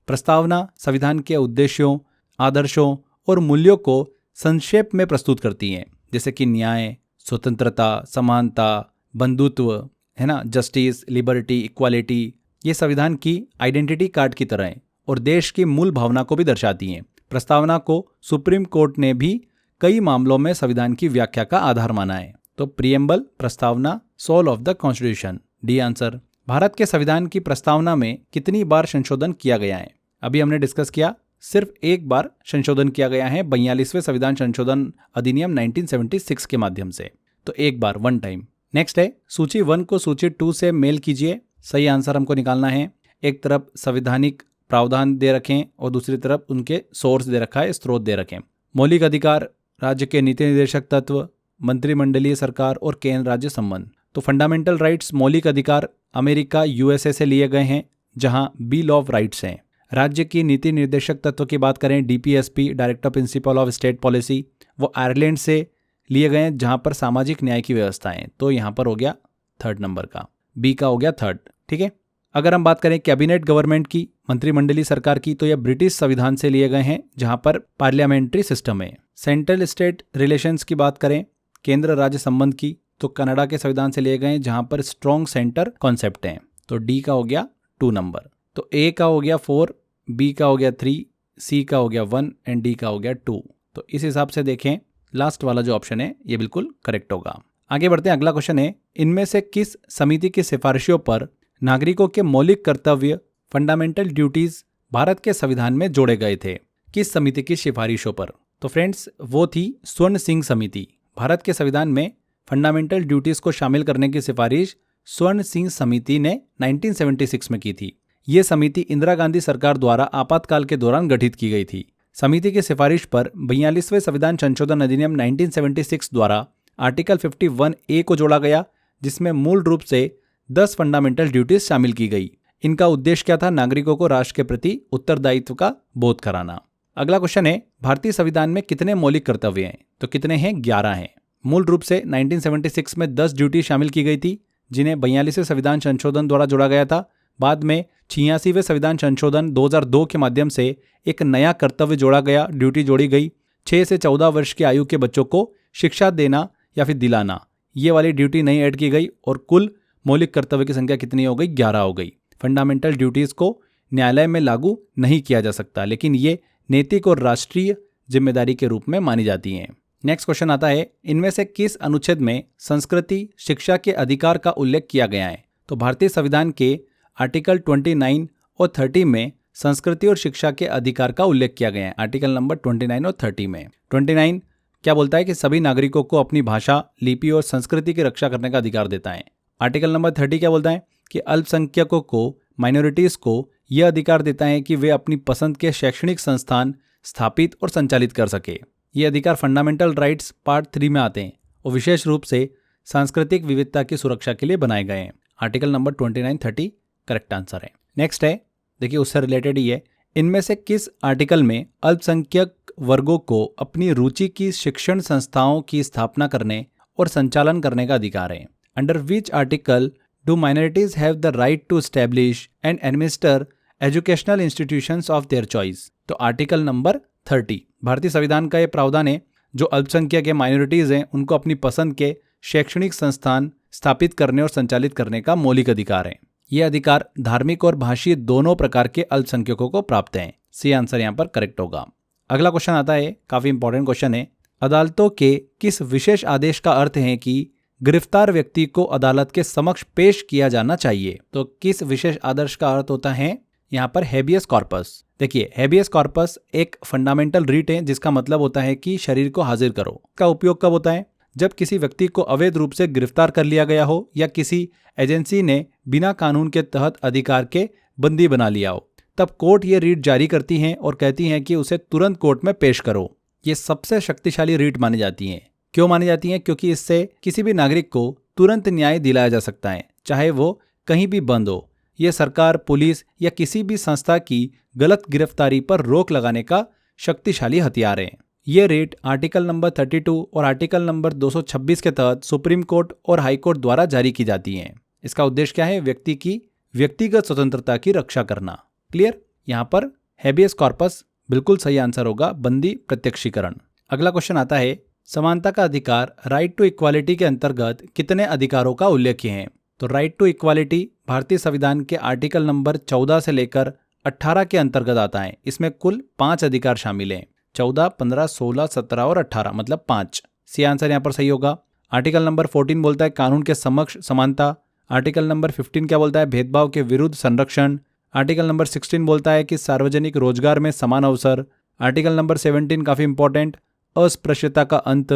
प्रस्तावना संविधान के उद्देश्यों, आदर्शों और मूल्यों को संक्षेप में प्रस्तुत करती है, जैसे कि न्याय, स्वतंत्रता, समानता, बंधुत्व, है ना, जस्टिस, लिबर्टी, इक्वालिटी। ये संविधान की आइडेंटिटी कार्ड की तरह है और देश की मूल भावना को भी दर्शाती हैं। प्रस्तावना को सुप्रीम कोर्ट ने भी कई मामलों में संविधान की व्याख्या का आधार माना है। तो प्रियम्बल, प्रस्तावना, soul of the constitution, D answer. Bharat के संविधान की प्रस्तावना में कितनी बार संशोधन किया गया है? अभी हमने डिस्कस किया, सिर्फ एक बार संशोधन किया गया है 42वें संविधान संशोधन अधिनियम 1976 के माध्यम से। तो एक बार, 1 टाइम। नेक्स्ट है, सूची 1 को सूची 2 से मेल कीजिए। सही आंसर हमको निकालना है। एक तरफ संवैधानिक प्रावधान दे रखें और दूसरी तरफ उनके सोर्स दे रखा है, स्रोत दे रखें। मौलिक अधिकार, राज्य के नीति निर्देशक तत्व, मंत्रिमंडलीय सरकार और केंद्र राज्य संबंध। तो फंडामेंटल राइट्स, मौलिक अधिकार अमेरिका, यूएसए से लिए गए हैं, जहां बिल ऑफ राइट्स हैं। राज्य की नीति निर्देशक तत्व की बात करें, DPSP, director principle of state policy, वो आयरलैंड से लिए गए हैं, जहां पर सामाजिक न्याय की व्यवस्था है। तो यहां पर हो गया 3rd नंबर का, बी का हो गया 3rd। ठीक है। अगर हम बात करें कैबिनेट गवर्नमेंट की, मंत्रिमंडलीय सरकार की, तो यह ब्रिटिश संविधान से लिए गए हैं, जहां पर पार्लियामेंट्री सिस्टम है। सेंट्रल स्टेट रिलेशंस की बात करें, केंद्र राज्य संबंध की, तो कनाडा के संविधान से लिए गए हैं, जहां पर स्ट्रॉन्ग सेंटर कॉन्सेप्ट है। तो डी का हो गया 2 नंबर। तो ए का हो गया 4, बी का हो गया 3, सी का हो गया 1 एंड डी का हो गया 2। तो इस हिसाब से देखें, लास्ट वाला जो ऑप्शन है ये बिल्कुल करेक्ट होगा। आगे बढ़ते हैं। अगला क्वेश्चन है, इनमें से किस समिति की सिफारिशों पर नागरिकों के मौलिक कर्तव्य, फंडामेंटल ड्यूटीज भारत के संविधान में जोड़े गए थे? किस समिति की सिफारिशों पर? तो फ्रेंड्स, वो थी स्वर्ण सिंह समिति। भारत के संविधान में फंडामेंटल ड्यूटीज को शामिल करने की सिफारिश स्वर्ण सिंह समिति ने 1976 में की थी। ये समिति इंदिरा गांधी सरकार द्वारा आपातकाल के दौरान गठित की गई थी। समिति की सिफारिश पर 42वें संविधान संशोधन अधिनियम 1976 द्वारा आर्टिकल 51A को जोड़ा गया, जिसमें मूल रूप से 10 फंडामेंटल ड्यूटीज शामिल की गई। इनका उद्देश्य क्या था? नागरिकों को राष्ट्र के प्रति उत्तरदायित्व का बोध कराना। अगला क्वेश्चन है, भारतीय संविधान में कितने मौलिक कर्तव्य हैं? तो कितने हैं? 11 हैं। मूल रूप से 1976 में 10 ड्यूटी शामिल की गई थी, जिन्हें 42वें संविधान संशोधन द्वारा जोड़ा गया था। बाद में 86वें संविधान संशोधन 2002 के माध्यम से एक नया कर्तव्य जोड़ा गया, ड्यूटी जोड़ी गई। 6 से 14 वर्ष की आयु के बच्चों को शिक्षा देना या फिर दिलाना, ये वाली ड्यूटी नहीं ऐड की गई और कुल मौलिक कर्तव्य की संख्या कितनी हो गई? 11 हो गई। फंडामेंटल ड्यूटीज़ को न्यायालय में लागू नहीं किया जा सकता, लेकिन ये नैतिक और राष्ट्रीय जिम्मेदारी के रूप में मानी जाती हैं। नेक्स्ट क्वेश्चन आता है, इनमें से किस अनुच्छेद में संस्कृति शिक्षा के अधिकार का उल्लेख किया गया है? तो भारतीय संविधान के आर्टिकल 29 और 30 में संस्कृति और शिक्षा के अधिकार का उल्लेख किया गया है। आर्टिकल नंबर 29 और 30 में 29 क्या बोलता है कि सभी नागरिकों को अपनी भाषा, लिपि और संस्कृति की रक्षा करने का अधिकार देता है। आर्टिकल नंबर 30 क्या बोलता है कि अल्पसंख्यकों को, माइनॉरिटीज़ को यह अधिकार देता है कि वे अपनी पसंद के शैक्षणिक संस्थान स्थापित और संचालित कर सके। ये अधिकार फंडामेंटल राइट्स पार्ट 3 में आते हैं और विशेष रूप से सांस्कृतिक विविधता की सुरक्षा के लिए बनाए गए हैं। आर्टिकल नंबर 29-30 करेक्ट आंसर है। नेक्स्ट है, देखिए उससे रिलेटेड ही है, इनमें से किस आर्टिकल में अल्पसंख्यक वर्गों को अपनी रुचि की शिक्षण संस्थाओं की स्थापना करने और संचालन करने का अधिकार है? Under which article do minorities have the right to establish and administer educational institutions of their choice? तो आर्टिकल नंबर 30। भारतीय संविधान का ये प्रावधान है जो अल्पसंख्यक के माइनॉरिटीज़ हैं उनको अपनी पसंद के शैक्षणिक संस्थान स्थापित करने और संचालित करने का मौलिक अधिकार है। ये अधिकार धार्मिक और भाषीय दोनों प्रकार के अल्पसंख्यकों को प्राप्त हैं। सी आंसर यहाँ पर करेक्ट होगा। अगला क्वेश्चन आता है, काफी इंपॉर्टेंट क्वेश्चन है, अदालतों के किस विशेष आदेश का अर्थ है कि गिरफ्तार व्यक्ति को अदालत के समक्ष पेश किया जाना चाहिए? तो किस विशेष आदेश का अर्थ होता है यहाँ पर? Habeas corpus. देखिए, हेबियस कॉर्पस एक फंडामेंटल रीट है जिसका मतलब होता है कि शरीर को हाजिर करो। का उपयोग कब होता है? जब किसी व्यक्ति को अवैध रूप से गिरफ्तार कर लिया गया हो या किसी एजेंसी ने बिना कानून के तहत अधिकार के बंदी बना लिया हो, तब कोर्ट ये रीट जारी करती हैं और कहती हैं कि उसे तुरंत कोर्ट में पेश करो। ये सबसे शक्तिशाली रीट मानी जाती हैं। क्यों मानी जाती हैं? क्योंकि इससे किसी भी नागरिक को तुरंत न्याय दिलाया जा सकता है, चाहे वो कहीं भी बंद हो। यह सरकार, पुलिस या किसी भी संस्था की गलत गिरफ्तारी पर रोक लगाने का शक्तिशाली हथियार है। ये रेट आर्टिकल नंबर 32 और आर्टिकल नंबर 226 के तहत सुप्रीम कोर्ट और हाई कोर्ट द्वारा जारी की जाती हैं। इसका उद्देश्य क्या है? व्यक्ति की व्यक्तिगत स्वतंत्रता की रक्षा करना। क्लियर? यहाँ पर हेबियस कॉर्पस बिल्कुल सही आंसर होगा, बंदी प्रत्यक्षीकरण। अगला क्वेश्चन आता है, समानता का अधिकार राइट टू इक्वालिटी के अंतर्गत कितने अधिकारों का उल्लेख है? तो राइट टू इक्वालिटी भारतीय संविधान के आर्टिकल नंबर 14 से लेकर 18 के अंतर्गत आता है। इसमें कुल 5 अधिकार शामिल हैं। 14, 15, 16, 17 और 18 मतलब 5। सी आंसर यहाँ पर सही होगा। आर्टिकल नंबर 14 बोलता है कानून के समक्ष समानता। आर्टिकल नंबर 15 क्या बोलता है? भेदभाव के विरुद्ध संरक्षण। आर्टिकल नंबर 16 बोलता है कि सार्वजनिक रोजगार में समान अवसर। आर्टिकल नंबर 17 काफ़ी इंपॉर्टेंट, अस्पृश्यता का अंत,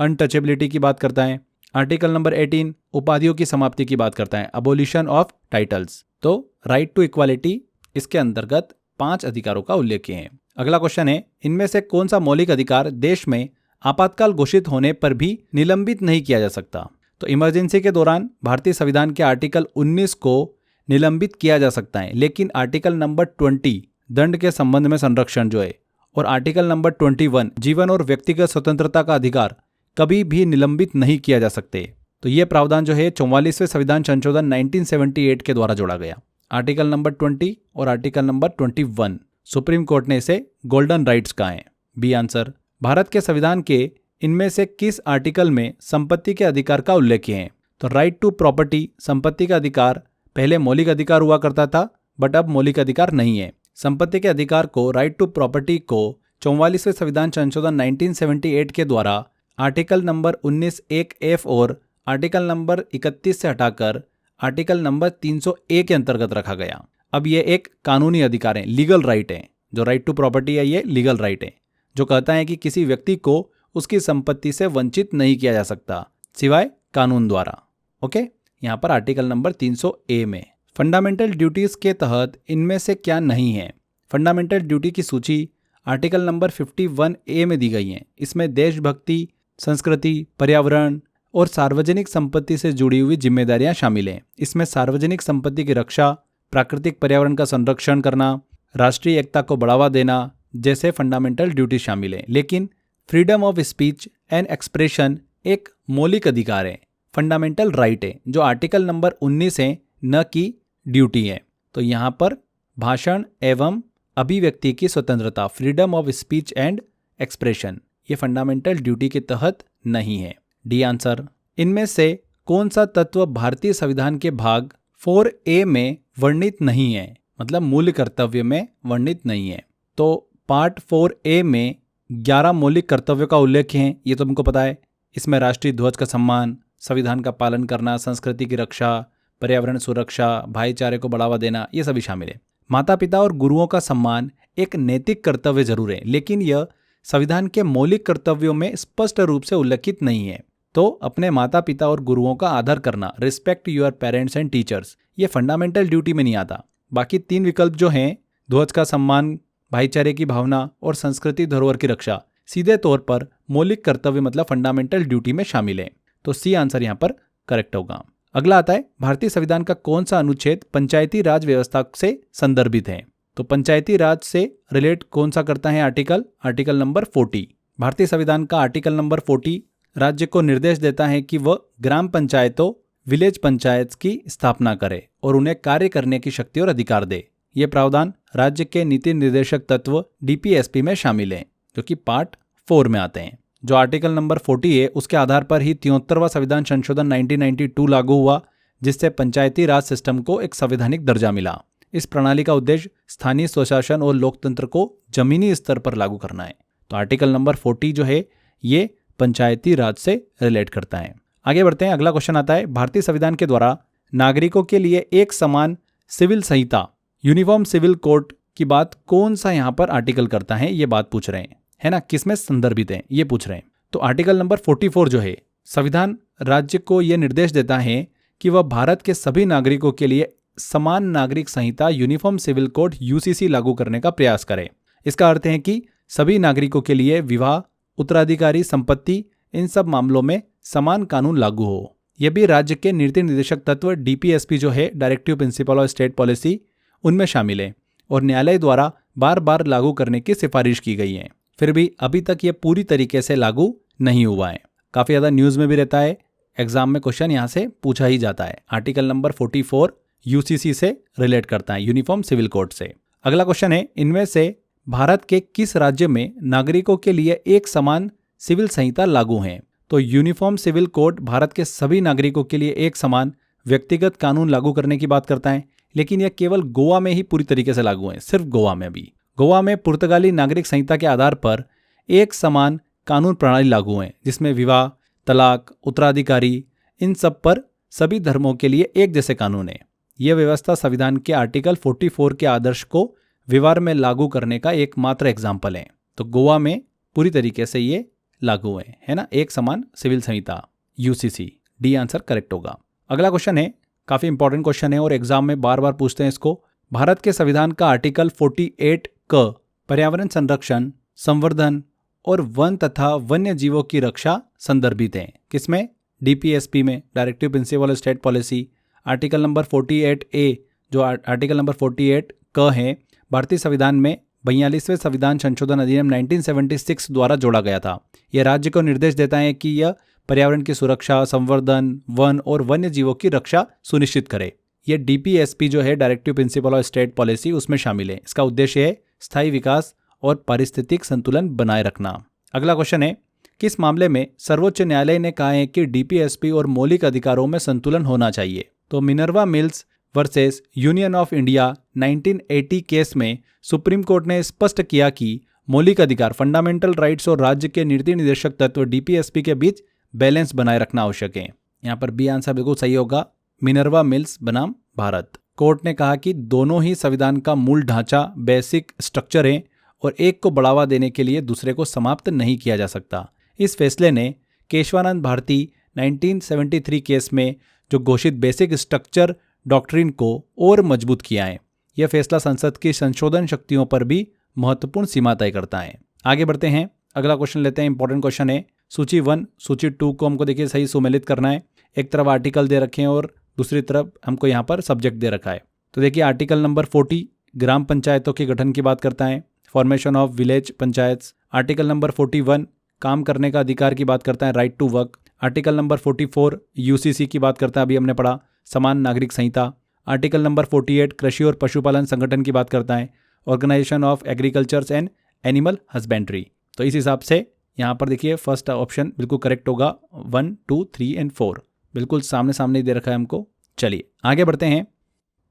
अनटचेबिलिटी की बात करता है। आर्टिकल नंबर 18 उपाधियों की समाप्ति की बात करता है, अबोलिशन ऑफ टाइटल्स। तो राइट टू इक्वालिटी इसके अंतर्गत 5 अधिकारों का उल्लेख है। अगला क्वेश्चन है, इनमें से कौन सा मौलिक अधिकार देश में आपातकाल घोषित होने पर भी निलंबित नहीं किया जा सकता? तो इमरजेंसी के दौरान भारतीय संविधान के आर्टिकल 19 को निलंबित किया जा सकता है, लेकिन आर्टिकल नंबर 20 दंड के संबंध में संरक्षण जो है और आर्टिकल नंबर 21 जीवन और व्यक्तिगत स्वतंत्रता का अधिकार कभी भी निलंबित नहीं किया जा सकते। तो ये प्रावधान जो है 44वें संविधान संशोधन 1978 के द्वारा जोड़ा गया। आर्टिकल नंबर 20 और आर्टिकल नंबर 21 सुप्रीम कोर्ट ने इसे गोल्डन राइट्स कहा है। B answer. भारत के संविधान के इनमें से किस आर्टिकल में संपत्ति के अधिकार का उल्लेख है? तो राइट टू प्रॉपर्टी, संपत्ति का अधिकार पहले मौलिक अधिकार हुआ करता था बट अब मौलिक अधिकार नहीं है। संपत्ति के अधिकार को, राइट टू प्रॉपर्टी को 44वें संविधान संशोधन 1978 के द्वारा आर्टिकल नंबर 19(1)(f) और आर्टिकल नंबर 31 से हटाकर आर्टिकल नंबर 301 के अंतर्गत रखा गया। अब ये एक कानूनी अधिकार है, लीगल राइट है। जो राइट टू प्रॉपर्टी है ये लीगल राइट है, जो कहता है कि किसी व्यक्ति को उसकी संपत्ति से वंचित नहीं किया जा सकता सिवाय कानून द्वारा। ओके, यहाँ पर आर्टिकल नंबर 300A में। फंडामेंटल ड्यूटीज के तहत इनमें से क्या नहीं है? फंडामेंटल ड्यूटी की सूची आर्टिकल नंबर 51A में दी गई है। इसमें देशभक्ति, संस्कृति, पर्यावरण और सार्वजनिक संपत्ति से जुड़ी हुई जिम्मेदारियां शामिल हैं। इसमें सार्वजनिक संपत्ति की रक्षा, प्राकृतिक पर्यावरण का संरक्षण करना, राष्ट्रीय एकता को बढ़ावा देना जैसे फंडामेंटल ड्यूटी शामिल है। लेकिन freedom of speech and expression एक मौलिक अधिकार है, फंडामेंटल राइट है, जो आर्टिकल नंबर 19 है, न कि ड्यूटी है। तो यहाँ पर भाषण एवं अभिव्यक्ति की स्वतंत्रता, freedom of speech and expression, ये फंडामेंटल ड्यूटी के तहत नहीं है। D answer. इनमें से कौन सा तत्व भारतीय संविधान के भाग 4A में वर्णित नहीं है, मतलब मूल कर्तव्य में वर्णित नहीं है? तो पार्ट 4A में 11 मौलिक कर्तव्यों का उल्लेख है, ये तो तुमको पता है। इसमें राष्ट्रीय ध्वज का सम्मान, संविधान का पालन करना, संस्कृति की रक्षा, पर्यावरण सुरक्षा, भाईचारे को बढ़ावा देना, ये सभी शामिल है। माता पिता और गुरुओं का सम्मान एक नैतिक कर्तव्य जरूर है, लेकिन यह संविधान के मौलिक कर्तव्यों में स्पष्ट रूप से उल्लेखित नहीं है। तो अपने माता पिता और गुरुओं का आदर करना, respect your parents and teachers, ये फंडामेंटल ड्यूटी में नहीं आता। बाकी 3 विकल्प जो हैं, ध्वज का सम्मान, भाईचारे की भावना और संस्कृति धरोहर की रक्षा, सीधे तौर पर मौलिक कर्तव्य मतलब फंडामेंटल ड्यूटी में शामिल है। तो सी आंसर यहाँ पर करेक्ट होगा। अगला आता है, भारतीय संविधान का कौन सा अनुच्छेद पंचायती राज व्यवस्था से संदर्भित है? तो पंचायती राज से रिलेट कौन सा करता है आर्टिकल नंबर 40। भारतीय संविधान का आर्टिकल नंबर 40 राज्य को निर्देश देता है कि वह ग्राम पंचायतों, विलेज पंचायत की स्थापना करे और उन्हें कार्य करने की शक्ति और अधिकार दे। ये प्रावधान राज्य के नीति निर्देशक तत्व DPSP में शामिल हैं, जो कि पार्ट 4 में आते हैं। जो आर्टिकल नंबर 40 है, उसके आधार पर ही 73वां संविधान संशोधन 1992 लागू हुआ, जिससे पंचायती राज सिस्टम को एक संवैधानिक दर्जा मिला। इस प्रणाली का उद्देश्य स्थानीय स्वशासन और लोकतंत्र को जमीनी स्तर पर लागू करना है। तो आर्टिकल नंबर 40 जो है, ये पंचायती राज से रिलेट करता है। आगे बढ़ते हैं। अगला क्वेश्चन आता है, भारतीय संविधान के द्वारा नागरिकों के लिए एक समान सिविल संहिता, यूनिफॉर्म सिविल कोड की बात कौन सा यहाँ पर आर्टिकल करता है? ये बात पूछ रहे हैं, है ना, किसमें संदर्भित है ये पूछ रहे हैं। तो आर्टिकल नंबर 44 जो है, संविधान राज्य को यह निर्देश देता है कि वह भारत के सभी नागरिकों के लिए समान नागरिक संहिता, यूनिफॉर्म सिविल कोड UCC लागू करने का प्रयास करे। इसका अर्थ है कि सभी नागरिकों के लिए विवाह, उत्तराधिकारी, संपत्ति, इन सब मामलों में समान कानून लागू हो। यह भी राज्य के नीति निर्देशक तत्व DPSP जो है, directive principle of state policy, उनमें शामिल है और न्यायालय द्वारा बार बार लागू करने की सिफारिश की गई है। फिर भी अभी तक ये पूरी तरीके से लागू नहीं हुआ है। काफ़ी ज़्यादा न्यूज़ में भी रहता है, एग्जाम में क्वेश्चन यहाँ से पूछा ही जाता है। आर्टिकल नंबर 44 UCC से रिलेट करता है, यूनिफॉर्म सिविल कोड से। अगला क्वेश्चन है, इनमें से भारत के किस राज्य में नागरिकों के लिए एक समान सिविल संहिता लागू है? तो यूनिफॉर्म सिविल कोड भारत के सभी नागरिकों के लिए एक समान व्यक्तिगत कानून लागू करने की बात करता है, लेकिन यह केवल गोवा में ही पूरी तरीके से लागू है, सिर्फ गोवा में। भी गोवा में पुर्तगाली नागरिक संहिता के आधार पर एक समान कानून प्रणाली लागू है, जिसमें विवाह, तलाक, उत्तराधिकारी, इन सब पर सभी धर्मों के लिए एक जैसे कानून है। यह व्यवस्था संविधान के आर्टिकल 44 के आदर्श को व्यवहार में लागू करने का एकमात्र एग्जाम्पल है। तो गोवा में पूरी तरीके से ये लागू है ना, एक समान सिविल संहिता UCC। डी आंसर करेक्ट होगा। अगला क्वेश्चन है, काफी इंपॉर्टेंट क्वेश्चन है और एग्जाम में बार बार पूछते हैं इसको। भारत के संविधान का आर्टिकल 48 क पर्यावरण संरक्षण, संवर्धन और वन तथा वन्य जीवों की रक्षा संदर्भित है। किसमें? DPSP में, directive principle of state policy. Article number 48A जो आर्टिकल नंबर 48 क है, भारतीय संविधान में 42वें संविधान संशोधन अधिनियम 1976 द्वारा जोड़ा गया था। यह राज्य को निर्देश देता है कि यह पर्यावरण की सुरक्षा, संवर्धन, वन और वन्य जीवों की रक्षा सुनिश्चित करे। यह DPSP जो है, directive principle of state policy, उसमें शामिल है। इसका उद्देश्य है स्थायी विकास और पारिस्थितिक संतुलन बनाए रखना। अगला क्वेश्चन है, किस मामले में सर्वोच्च न्यायालय ने कहा है कि DPSP और मौलिक अधिकारों में संतुलन होना चाहिए? तो Minerva mills versus union of India 1980 case में सुप्रीम कोर्ट ने स्पष्ट किया कि मौलिक अधिकार, फंडामेंटल राइट्स और राज्य के नीति निर्देशक तत्व DPSP के बीच बैलेंस बनाए रखना आवश्यक है। यहाँ पर बी आंसर बिल्कुल सही होगा, मिनर्वा मिल्स बनाम भारत। कोर्ट ने कहा कि दोनों ही संविधान का मूल ढांचा, बेसिक स्ट्रक्चर है और एक को बढ़ावा देने के लिए दूसरे को समाप्त नहीं किया जा सकता। इस फैसले ने केशवानंद भारती 1973 केस में जो घोषित बेसिक स्ट्रक्चर डॉक्ट्रिन को और मजबूत किया है। यह फैसला संसद की संशोधन शक्तियों पर भी महत्वपूर्ण सीमा तय करता है। आगे बढ़ते हैं, अगला क्वेश्चन लेते हैं। इंपॉर्टेंट क्वेश्चन है, सूची 1, सूची 2 को हमको देखिए सही सुमेलित करना है। एक तरफ आर्टिकल दे रखे हैं और दूसरी तरफ हमको यहाँ पर सब्जेक्ट दे रखा है। तो देखिए आर्टिकल नंबर 40 ग्राम पंचायतों के गठन की बात करता है, formation of village panchayat. Article number 41 काम करने का अधिकार की बात करता है, right to work. Article number 44 UCC की बात करता है, अभी हमने पढ़ा, समान नागरिक संहिता। आर्टिकल नंबर 48 कृषि और पशुपालन संगठन की बात करता है, organisation of agricultures and animal husbandry. तो इस हिसाब से यहाँ पर देखिए फर्स्ट ऑप्शन बिल्कुल करेक्ट होगा, 1, 2, 3 एंड 4 बिल्कुल सामने सामने दे रखा है हमको। चलिए आगे बढ़ते हैं।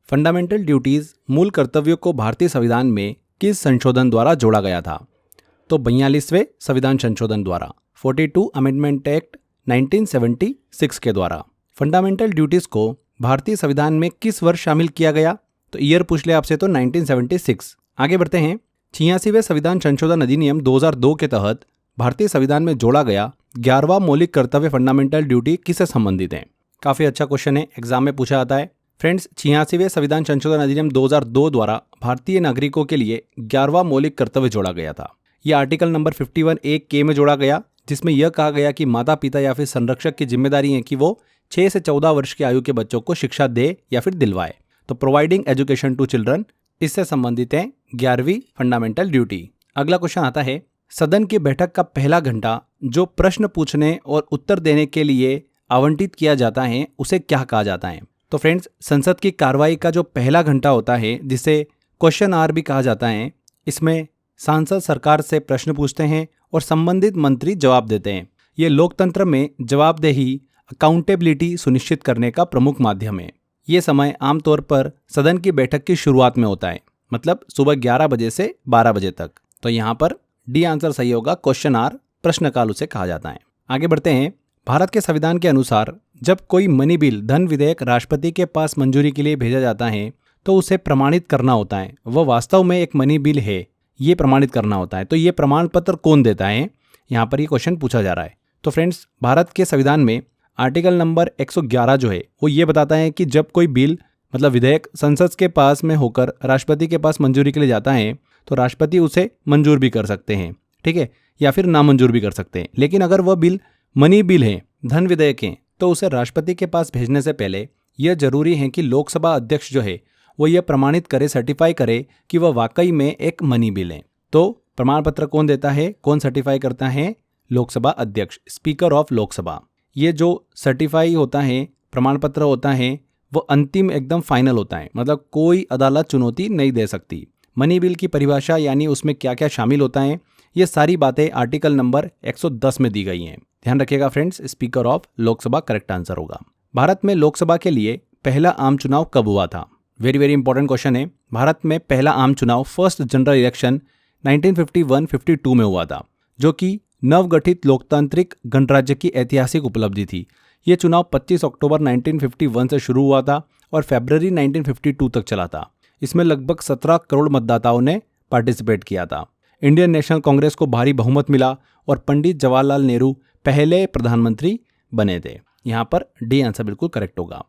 फंडामेंटल ड्यूटीज मूल कर्तव्यों को भारतीय संविधान में किस संशोधन द्वारा जोड़ा गया था? तो 42वें संविधान संशोधन द्वारा, 42 अमेंडमेंट एक्ट 1976 के द्वारा। फंडामेंटल ड्यूटीज को भारतीय संविधान में किस वर्ष शामिल किया गया? तो ईयर पूछ ले आपसे तो 1976। आगे बढ़ते हैं। 86वें संविधान संशोधन अधिनियम 2002 के तहत भारतीय संविधान में जोड़ा गया 11वां मौलिक कर्तव्य फंडामेंटल ड्यूटी किससे संबंधित है? काफी अच्छा क्वेश्चन है, एग्जाम में पूछा जाता है। फ्रेंड्स, 86वें संविधान संशोधन अधिनियम 2002 द्वारा भारतीय नागरिकों के लिए 11वां मौलिक कर्तव्य जोड़ा गया था। यह आर्टिकल नंबर 51(1) में जोड़ा गया, जिसमें यह कहा गया कि माता पिता या फिर संरक्षक की जिम्मेदारी है कि वो 6 से 14 वर्ष की आयु के बच्चों को शिक्षा दे या फिर दिलवाए। तो प्रोवाइडिंग एजुकेशन टू चिल्ड्रन, इससे संबंधित है 11वीं फंडामेंटल ड्यूटी। अगला क्वेश्चन आता है, सदन की बैठक का पहला घंटा जो प्रश्न पूछने और उत्तर देने के लिए आवंटित किया जाता है उसे क्या कहा जाता है? तो फ्रेंड्स, संसद की कार्रवाई का जो पहला घंटा होता है, जिसे क्वेश्चन आवर भी कहा जाता है, इसमें सांसद सरकार से प्रश्न पूछते हैं और संबंधित मंत्री जवाब देते हैं। ये लोकतंत्र में जवाबदेही, अकाउंटेबिलिटी सुनिश्चित करने का प्रमुख माध्यम है। ये समय आमतौर पर सदन की बैठक की शुरुआत में होता है, मतलब सुबह 11 बजे से 12 बजे तक। तो यहाँ पर डी आंसर सही होगा, क्वेश्चन आवर प्रश्नकाल उसे कहा जाता है। आगे बढ़ते हैं। भारत के संविधान के अनुसार जब कोई मनी बिल, धन विधेयक राष्ट्रपति के पास मंजूरी के लिए भेजा जाता है तो उसे प्रमाणित करना होता है वह वास्तव में एक मनी बिल है, ये प्रमाणित करना होता है। तो ये प्रमाण पत्र कौन देता है? यहाँ पर ये क्वेश्चन पूछा जा रहा है। तो फ्रेंड्स, भारत के संविधान में आर्टिकल नंबर 111 जो है वो ये बताता है कि जब कोई बिल मतलब विधेयक संसद के पास में होकर राष्ट्रपति के पास मंजूरी के लिए जाता है तो राष्ट्रपति उसे मंजूर भी कर सकते हैं, ठीक है, या फिर नामंजूर भी कर सकते हैं। लेकिन अगर वह बिल मनी बिल है, धन विधेयक है, तो उसे राष्ट्रपति के पास भेजने से पहले यह जरूरी है कि लोकसभा अध्यक्ष जो है वो यह प्रमाणित करे, सर्टिफाई करे कि वह वाकई में एक मनी बिल है। तो प्रमाण पत्र कौन देता है, कौन सर्टिफाई करता है? लोकसभा अध्यक्ष, स्पीकर ऑफ लोकसभा। ये जो सर्टिफाई होता है, प्रमाण पत्र होता है, वो अंतिम एकदम फाइनल होता है, मतलब कोई अदालत चुनौती नहीं दे सकती। मनी बिल की परिभाषा यानी उसमें क्या क्या शामिल होता है, ये सारी बातें आर्टिकल नंबर 110 में दी गई हैं। ध्यान रखिएगा friends, speaker of Lok Sabha correct answer होगा। भारत में लोकसभा के लिए पहला आम चुनाव कब हुआ था? वेरी वेरी इंपॉर्टेंट क्वेश्चन है। भारत में पहला आम चुनाव, फर्स्ट जनरल इलेक्शन 1951-52 में हुआ था, जो कि नवगठित लोकतांत्रिक गणराज्य की ऐतिहासिक उपलब्धि थी। ये चुनाव 25 अक्टूबर 1951 से शुरू हुआ था और फरवरी 1952 तक चला था। इसमें लगभग 17 करोड़ मतदाताओं ने पार्टिसिपेट किया था। इंडियन नेशनल कांग्रेस को भारी बहुमत मिला और पंडित जवाहरलाल नेहरू पहले प्रधानमंत्री बने थे। यहाँ पर डी आंसर बिल्कुल करेक्ट होगा।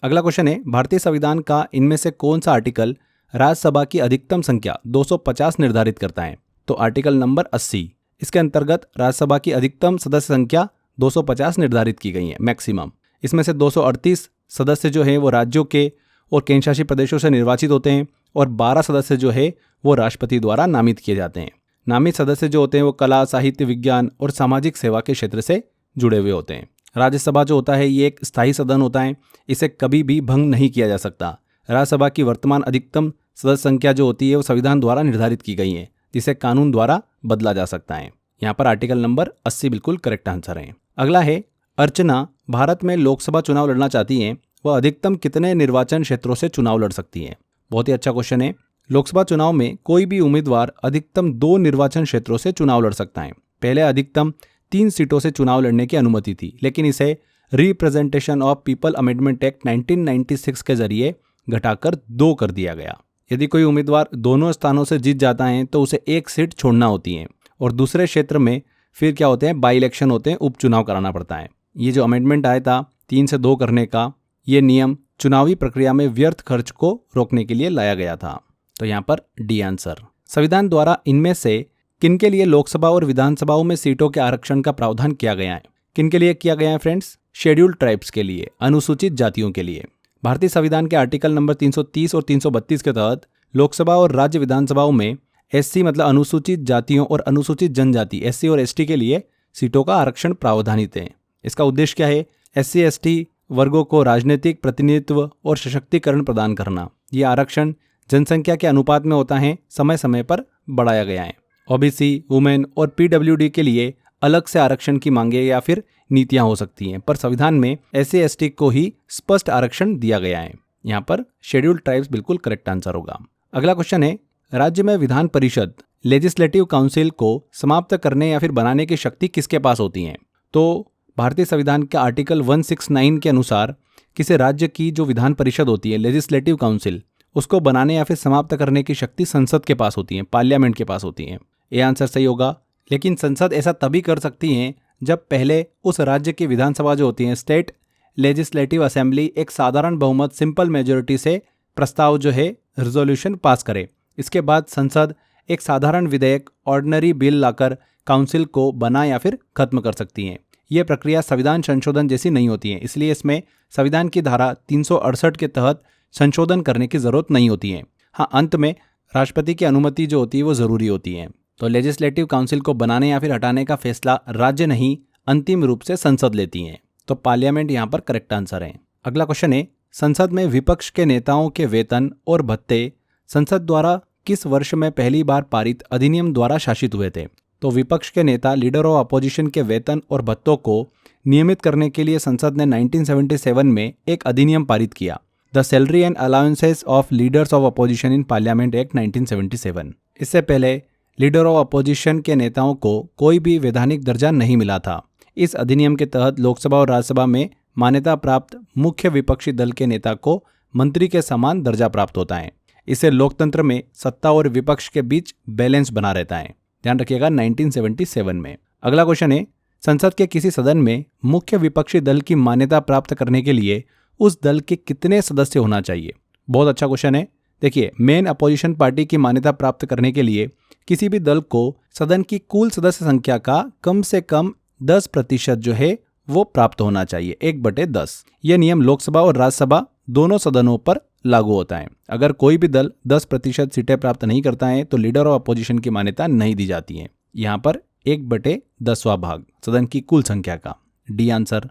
अगला क्वेश्चन है, भारतीय संविधान का इनमें से कौन सा आर्टिकल राज्यसभा की अधिकतम संख्या 250 निर्धारित करता है? तो आर्टिकल नंबर 80। इसके अंतर्गत राज्यसभा की अधिकतम सदस्य संख्या 250 निर्धारित की गई है, मैक्सिमम। इसमें से 238 सदस्य जो है वो राज्यों के और केंद्र शासित प्रदेशों से निर्वाचित होते हैं और 12 सदस्य जो है वो राष्ट्रपति द्वारा नामित किए जाते हैं। नामित सदस्य जो होते हैं वो कला, साहित्य, विज्ञान और सामाजिक सेवा के क्षेत्र से जुड़े हुए होते हैं। राज्यसभा जो होता है ये एक स्थायी सदन होता है, इसे कभी भी भंग नहीं किया जा सकता। राज्यसभा की वर्तमान अधिकतम सदस्य संख्या जो होती है वो संविधान द्वारा निर्धारित की गई है, जिसे कानून द्वारा बदला जा सकता है। यहाँ पर आर्टिकल नंबर 80 बिल्कुल करेक्ट आंसर है। अगला है, अर्चना भारत में लोकसभा चुनाव लड़ना चाहती हैं, वह अधिकतम कितने निर्वाचन क्षेत्रों से चुनाव लड़ सकती है? बहुत ही अच्छा क्वेश्चन है। लोकसभा चुनाव में कोई भी उम्मीदवार अधिकतम 2 निर्वाचन क्षेत्रों से चुनाव लड़ सकता है। पहले अधिकतम 3 सीटों से चुनाव लड़ने की अनुमति थी, लेकिन इसे representation of people amendment act 1996 के जरिए घटाकर 2 कर दिया गया। यदि कोई उम्मीदवार दोनों स्थानों से जीत जाता है तो उसे 1 सीट छोड़ना होती है और दूसरे क्षेत्र में फिर क्या होते हैं, बाई इलेक्शन होते हैं, उपचुनाव कराना पड़ता है। ये जो अमेंडमेंट आया था 3 से 2 करने का, ये नियम चुनावी प्रक्रिया में व्यर्थ खर्च को रोकने के लिए लाया गया था। तो यहाँ पर डी आंसर। संविधान द्वारा इनमें से किनके लिए लोकसभा और विधानसभाओं में सीटों के आरक्षण का प्रावधान किया गया है? किनके लिए किया गया है फ्रेंड्स? शेड्यूल्ड ट्राइब्स के लिए, अनुसूचित जातियों के लिए। भारतीय संविधान के आर्टिकल नंबर 330 और 332 के तहत लोकसभा और राज्य विधानसभाओं में एससी मतलब अनुसूचित जातियों और अनुसूचित जनजाति एससी और एसटी के लिए सीटों का आरक्षण प्रावधानित है। इसका उद्देश्य क्या है? एससी एसटी वर्गों को राजनीतिक प्रतिनिधित्व और सशक्तिकरण प्रदान करना। ये आरक्षण जनसंख्या के अनुपात में होता है, समय समय पर बढ़ाया गया है। ओबीसी, वुमेन और पीडब्ल्यूडी के लिए अलग से आरक्षण की मांगे या फिर नीतियां हो सकती हैं, पर संविधान में एससी एसटी को ही स्पष्ट आरक्षण दिया गया है। यहाँ पर शेड्यूल्ड ट्राइब्स बिल्कुल करेक्ट आंसर होगा। अगला क्वेश्चन है, राज्य में विधान परिषद लेजिस्लेटिव काउंसिल को समाप्त करने या फिर बनाने की शक्ति किसके पास होती है? तो भारतीय संविधान के आर्टिकल 169 के अनुसार किसी राज्य की जो विधान परिषद होती है, लेजिस्लेटिव काउंसिल, उसको बनाने या फिर समाप्त करने की शक्ति संसद के पास होती है, पार्लियामेंट के पास होती है। ये आंसर सही होगा। लेकिन संसद ऐसा तभी कर सकती है जब पहले उस राज्य की विधानसभा जो होती है, स्टेट लेजिस्लेटिव असेंबली, एक साधारण बहुमत सिंपल मेजोरिटी से प्रस्ताव जो है रिजोल्यूशन पास करे। इसके बाद संसद एक साधारण विधेयक ऑर्डिनरी बिल लाकर काउंसिल को बना या फिर खत्म कर सकती है। यह प्रक्रिया संविधान संशोधन जैसी नहीं होती है, इसलिए इसमें संविधान की धारा 368 के तहत संशोधन करने की जरूरत नहीं होती है। हाँ, अंत में राष्ट्रपति की अनुमति जो होती है वो जरूरी होती है। तो लेजिस्लेटिव काउंसिल को बनाने या फिर हटाने का फैसला राज्य नहीं, अंतिम रूप से संसद लेती है। तो पार्लियामेंट यहाँ पर करेक्ट आंसर है। अगला क्वेश्चन है, संसद में विपक्ष के नेताओं के वेतन और भत्ते संसद द्वारा किस वर्ष में पहली बार पारित अधिनियम द्वारा शासित हुए थे? तो विपक्ष के नेता, लीडर ऑफ अपोजिशन के वेतन और भत्तों को नियमित करने के लिए संसद ने 1977 में एक अधिनियम पारित किया, the salary and allowances of leaders of opposition in parliament act 1977। इससे पहले लीडर ऑफ अपोजिशन के नेताओं को कोई भी वैधानिक दर्जा नहीं मिला था। इस अधिनियम के तहत लोकसभा और राज्यसभा में मान्यता प्राप्त मुख्य विपक्षी दल के नेता को मंत्री के समान दर्जा प्राप्त होता है। इससे लोकतंत्र में सत्ता और विपक्ष के बीच बैलेंस बना रहता है। ध्यान रखिएगा 1977 में। अगला क्वेश्चन है, संसद के किसी सदन में मुख्य विपक्षी दल की मान्यता प्राप्त करने के लिए उस दल के कितने सदस्य होना चाहिए? बहुत अच्छा क्वेश्चन है। देखिए, मेन अपोजिशन पार्टी की मान्यता प्राप्त करने के लिए किसी भी दल को सदन की कुल सदस्य संख्या का कम से कम 10% जो है वो प्राप्त होना चाहिए, 1/10। यह नियम लोकसभा और राज्यसभा दोनों सदनों पर लागू होता है। अगर कोई भी दल 10% सीटें प्राप्त नहीं करता है तो लीडर ऑफ अपोजिशन की मान्यता नहीं दी जाती है। यहाँ पर 1/10वां भाग सदन की कुल संख्या का, डी आंसर।